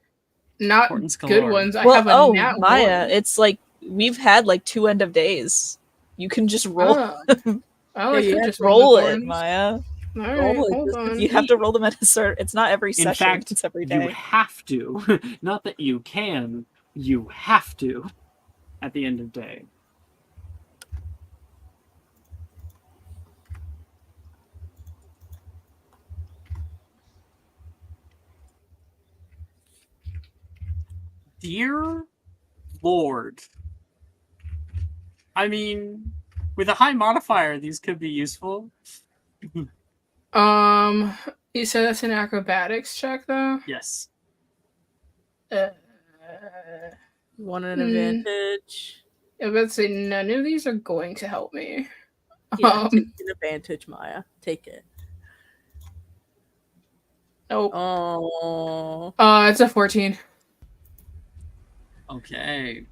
Speaker 5: Not
Speaker 3: Portents
Speaker 5: good
Speaker 3: galore.
Speaker 5: ones. I
Speaker 1: Well,
Speaker 5: have a
Speaker 1: oh,
Speaker 5: nat
Speaker 1: Maya,
Speaker 5: one.
Speaker 1: it's like we've had like 2 end of days. You can just roll
Speaker 5: Oh, I
Speaker 2: you
Speaker 5: could
Speaker 2: have
Speaker 5: just
Speaker 1: roll
Speaker 5: the
Speaker 1: it,
Speaker 5: ones.
Speaker 1: Maya.
Speaker 5: All right,
Speaker 2: Roll it,
Speaker 5: hold
Speaker 2: just
Speaker 5: on.
Speaker 1: You have to roll them at a certain. It's not every
Speaker 3: In
Speaker 1: session.
Speaker 3: fact,
Speaker 1: it's every
Speaker 3: you
Speaker 1: day.
Speaker 3: have to. Not that you can, you have to at the end of the day. Dear Lord. I mean, with a high modifier, these could be useful.
Speaker 5: You said that's an acrobatics check, though.
Speaker 3: Yes.
Speaker 5: Uh,
Speaker 2: You want an
Speaker 5: Hmm.
Speaker 2: advantage?
Speaker 5: I would say none of these are going to help me.
Speaker 2: Yeah, take an advantage, Maya. Take it.
Speaker 5: Nope.
Speaker 2: Oh.
Speaker 5: It's a 14.
Speaker 3: Okay.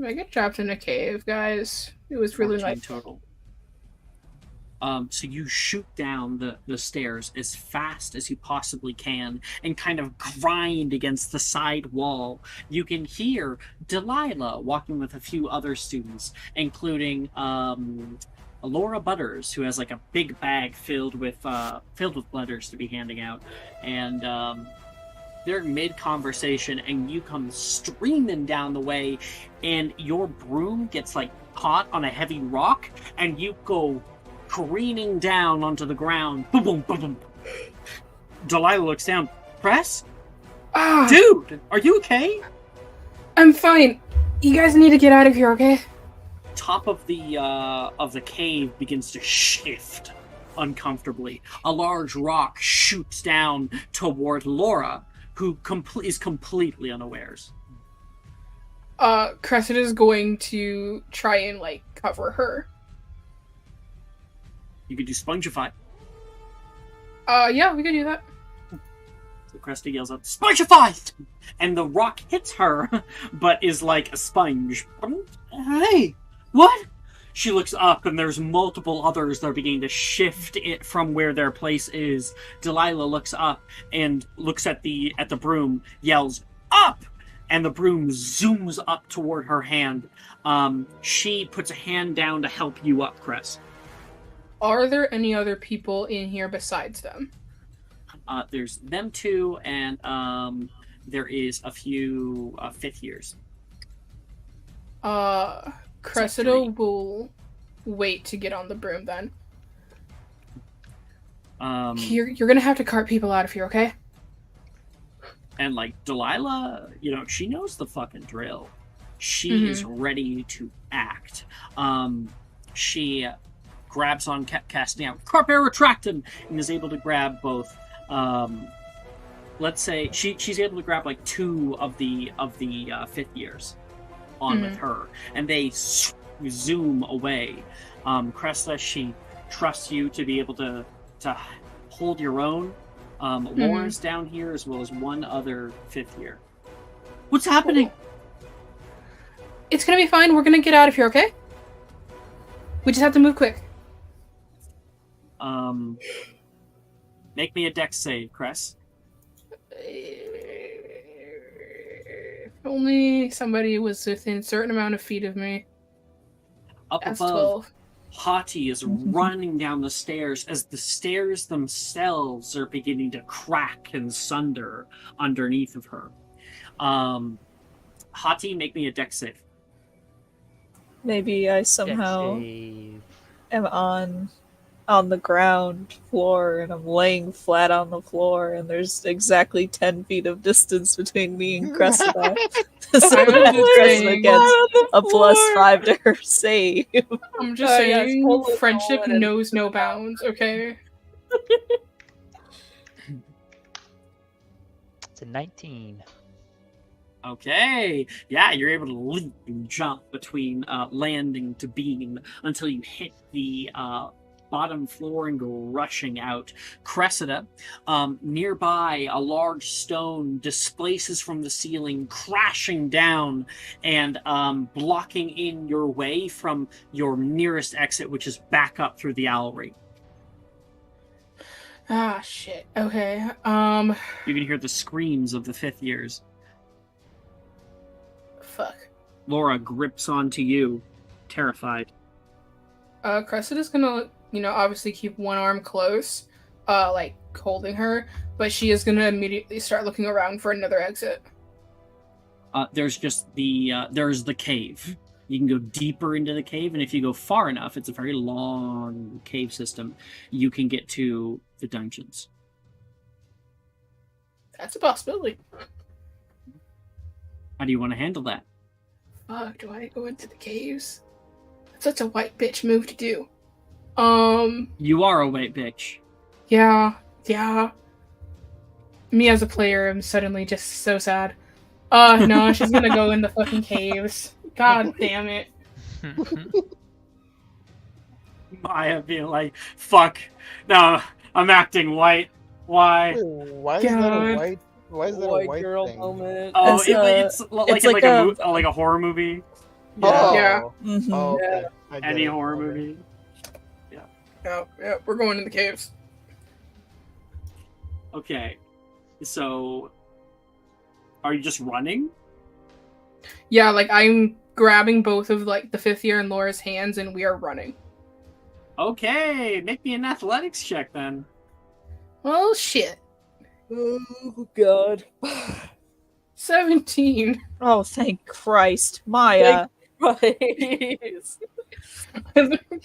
Speaker 5: I get trapped in a cave, guys. It was really
Speaker 3: 14
Speaker 5: nice.
Speaker 3: total. So you shoot down the stairs as fast as you possibly can and kind of grind against the side wall. You can hear Delilah walking with a few other students, including Laura Butters, who has like a big bag filled with letters to be handing out, and they're mid-conversation, and you come streaming down the way, and your broom gets like caught on a heavy rock, and you go careening down onto the ground. Boom, boom, boom, boom. Delilah looks down. Press?
Speaker 5: Ah,
Speaker 3: Dude, are you okay?
Speaker 5: I'm fine. You guys need to get out of here, okay?
Speaker 3: Top of the cave begins to shift uncomfortably. A large rock shoots down toward Laura, who is completely unawares.
Speaker 5: Cressida's going to try and, like, cover her.
Speaker 3: You could do Spongify.
Speaker 5: Yeah, we can do that.
Speaker 3: So Cresta yells out, Spongify! And the rock hits her, but is like a sponge. Hey, what? She looks up, and there's multiple others that are beginning to shift it from where their place is. Delilah looks up and looks at the broom, yells, up! And the broom zooms up toward her hand. She puts a hand down to help you up, Cress.
Speaker 5: Are there any other people in here besides them?
Speaker 3: There's them two, and there is a few fifth years.
Speaker 5: Cressida
Speaker 3: three.
Speaker 5: will wait to get on the broom then. You're gonna have to cart people out of here, okay?
Speaker 3: And like Delilah, she knows the fucking drill. She is ready to act. She grabs on casting out Carpe Retractum and is able to grab both. Let's say she's able to grab like 2 of the fifth years on with her, and they zoom away. Cresta, she trusts you to be able to hold your own. Laura's down here as well as one other fifth year. What's happening?
Speaker 5: It's gonna be fine. We're gonna get out of here, okay? We just have to move quick.
Speaker 3: Make me a dex save, Cress.
Speaker 5: If only somebody was within a certain amount of feet of me.
Speaker 3: Up
Speaker 5: That's
Speaker 3: above,
Speaker 5: 12.
Speaker 3: Hati is running down the stairs as the stairs themselves are beginning to crack and sunder underneath of her. Hati, make me a dex save.
Speaker 1: Maybe I
Speaker 6: Dex
Speaker 1: somehow
Speaker 6: save.
Speaker 1: am on the ground floor and I'm laying flat on the floor and there's exactly 10 feet of distance between me and Cressida. So
Speaker 5: I'm
Speaker 1: that
Speaker 5: just
Speaker 1: Cressida
Speaker 5: saying-
Speaker 1: gets a
Speaker 2: floor.
Speaker 1: +5 to her save.
Speaker 5: I'm just
Speaker 2: Oh, yeah, it's
Speaker 5: saying,
Speaker 2: totally
Speaker 5: friendship
Speaker 2: fallen
Speaker 5: knows no bounds, okay?
Speaker 6: It's a 19.
Speaker 3: Okay, yeah, you're able to leap and jump between landing to beam until you hit the bottom floor and go rushing out. Cressida, nearby, a large stone displaces from the ceiling, crashing down and blocking in your way from your nearest exit, which is back up through the alleyway.
Speaker 5: Ah, shit. Okay.
Speaker 3: You can hear the screams of the fifth years.
Speaker 5: Fuck.
Speaker 3: Laura grips onto you, terrified.
Speaker 5: Cressida's gonna, obviously keep one arm close, like, holding her, but she is gonna immediately start looking around for another exit.
Speaker 3: There's just there's the cave. You can go deeper into the cave, and if you go far enough, it's a very long cave system, you can get to the dungeons.
Speaker 5: That's a possibility.
Speaker 3: How do you want to handle that?
Speaker 5: Fuck, do I go into the caves? That's such a white bitch move to do.
Speaker 3: You are a white bitch.
Speaker 5: Yeah. Me as a player, I'm suddenly just so sad. No, she's gonna go in the fucking caves. God damn it.
Speaker 3: Maya being like, fuck, no, I'm acting white. Why?
Speaker 4: Wait, why is that a
Speaker 5: God.
Speaker 4: white? Why is that a
Speaker 2: White
Speaker 4: white
Speaker 2: girl
Speaker 4: thing?
Speaker 2: moment.
Speaker 3: Oh,
Speaker 1: It's,
Speaker 3: it's like
Speaker 1: it's
Speaker 3: in
Speaker 1: like
Speaker 3: like a horror movie.
Speaker 4: Oh,
Speaker 5: Yeah.
Speaker 1: Mhm.
Speaker 4: Oh, okay. I get
Speaker 3: Any
Speaker 4: it.
Speaker 3: horror
Speaker 4: Okay.
Speaker 3: movie.
Speaker 5: Yeah, we're going in the caves.
Speaker 3: Okay, so are you just running?
Speaker 5: Yeah, like I'm grabbing both of like the fifth year and Laura's hands and we are running.
Speaker 3: Okay, make me an athletics check then.
Speaker 5: Well, shit.
Speaker 2: Oh god.
Speaker 5: 17.
Speaker 1: Oh, thank Christ. Maya.
Speaker 2: Right.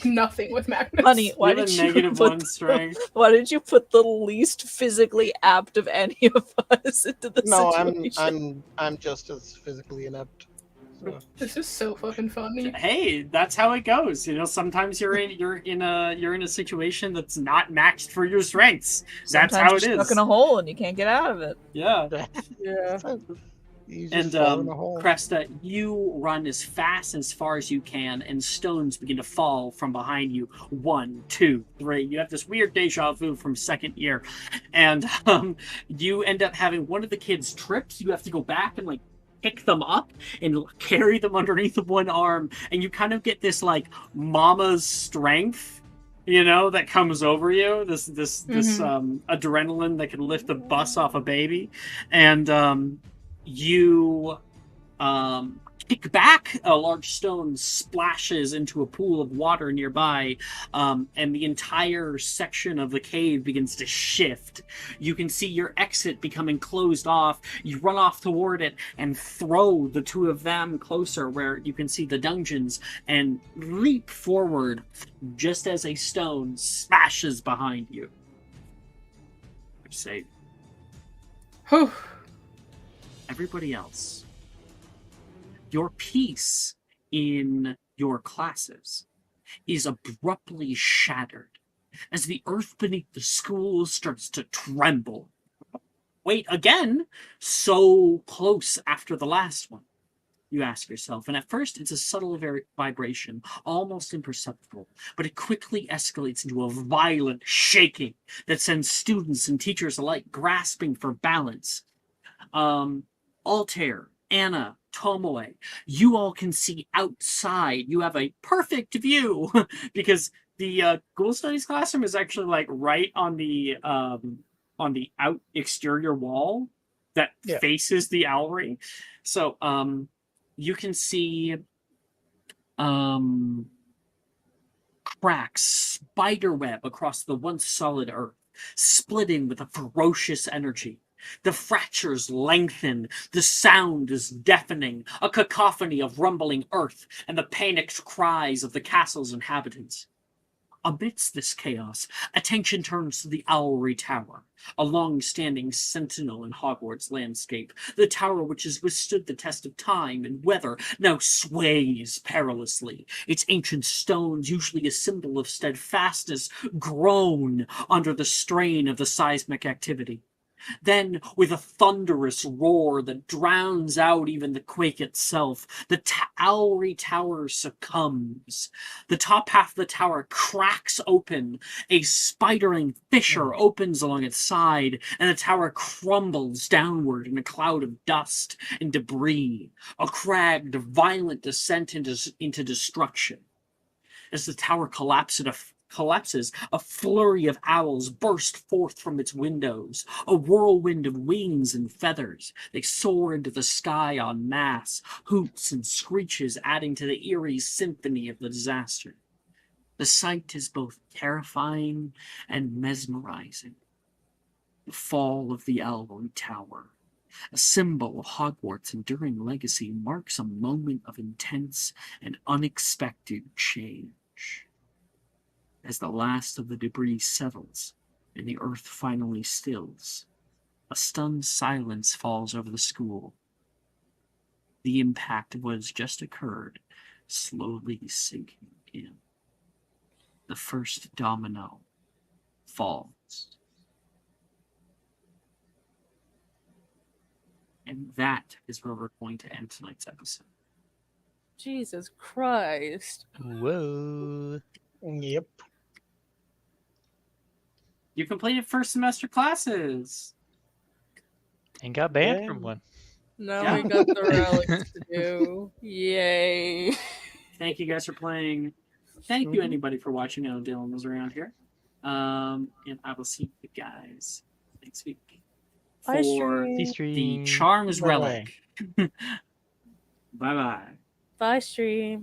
Speaker 5: Nothing with Magnus.
Speaker 1: Honey, why
Speaker 3: You have
Speaker 1: did
Speaker 3: a negative
Speaker 1: put
Speaker 3: one strength.
Speaker 1: Why did you put the least physically apt of any of us into the
Speaker 4: No,
Speaker 1: situation?
Speaker 4: I'm just as physically inept. So.
Speaker 5: This is so fucking funny.
Speaker 3: Hey, that's how it goes. You know, sometimes you're in a situation that's not matched for your strengths. That's
Speaker 1: Sometimes
Speaker 3: how it
Speaker 1: you're
Speaker 3: is.
Speaker 1: stuck in a hole and you can't get out of it.
Speaker 3: Yeah.
Speaker 2: Yeah.
Speaker 4: You just
Speaker 3: And
Speaker 4: fall in a hole.
Speaker 3: Cresta, you run as fast as far as you can, and stones begin to fall from behind you. 1, 2, 3. You have this weird deja vu from second year, and you end up having one of the kids trips. You have to go back and like pick them up and carry them underneath of one arm, and you kind of get this like mama's strength, you know, that comes over you. This adrenaline that can lift a bus off a baby, and you kick back. A large stone splashes into a pool of water nearby, and the entire section of the cave begins to shift. You can see your exit becoming closed off. You run off toward it and throw the two of them closer where you can see the dungeons and leap forward just as a stone smashes behind you. Say,
Speaker 5: Whew.
Speaker 3: everybody else, your peace in your classes is abruptly shattered as the earth beneath the school starts to tremble. Wait, again? So close after the last one, you ask yourself. And at first, it's a subtle vibration, almost imperceptible, but it quickly escalates into a violent shaking that sends students and teachers alike grasping for balance. Altair, Anna, Tomoe, you all can see outside. You have a perfect view because the Ghoul Studies classroom is actually like right on the out exterior wall that faces the owlery. So you can see cracks spiderweb across the once solid earth, splitting with a ferocious energy. The fractures lengthen, the sound is deafening, a cacophony of rumbling earth and the panicked cries of the castle's inhabitants. Amidst this chaos, attention turns to the Owlery Tower, a long-standing sentinel in Hogwarts landscape. The tower, which has withstood the test of time and weather, now sways perilously. Its ancient stones, usually a symbol of steadfastness, groan under the strain of the seismic activity. Then, with a thunderous roar that drowns out even the quake itself, the Owlery Tower succumbs. The top half of the tower cracks open. A spidering fissure opens along its side, and the tower crumbles downward in a cloud of dust and debris, a cragged, violent descent into destruction. As the tower collapses, a flurry of owls burst forth from its windows, a whirlwind of wings and feathers. They soar into the sky en masse, hoots and screeches adding to the eerie symphony of the disaster. The sight is both terrifying and mesmerizing. The fall of the Owlery Tower, a symbol of Hogwarts' enduring legacy, marks a moment of intense and unexpected change. As the last of the debris settles and the earth finally stills, a stunned silence falls over the school. The impact of what has just occurred slowly sinking in. The first domino falls. And that is where we're going to end tonight's episode.
Speaker 2: Jesus Christ.
Speaker 6: Whoa.
Speaker 4: Yep.
Speaker 3: You completed first semester classes.
Speaker 6: And got banned
Speaker 4: Yeah.
Speaker 6: from one.
Speaker 2: Now
Speaker 3: Yeah.
Speaker 2: we got the relics to do. Yay.
Speaker 3: Thank you guys for playing. Thank you anybody for watching. I know Dylan was around here. And I will see you guys next week
Speaker 2: Bye,
Speaker 3: for
Speaker 2: stream.
Speaker 6: See
Speaker 3: the
Speaker 6: stream.
Speaker 3: Charms
Speaker 4: Bye-bye.
Speaker 3: Relic. Bye-bye.
Speaker 2: Bye, stream.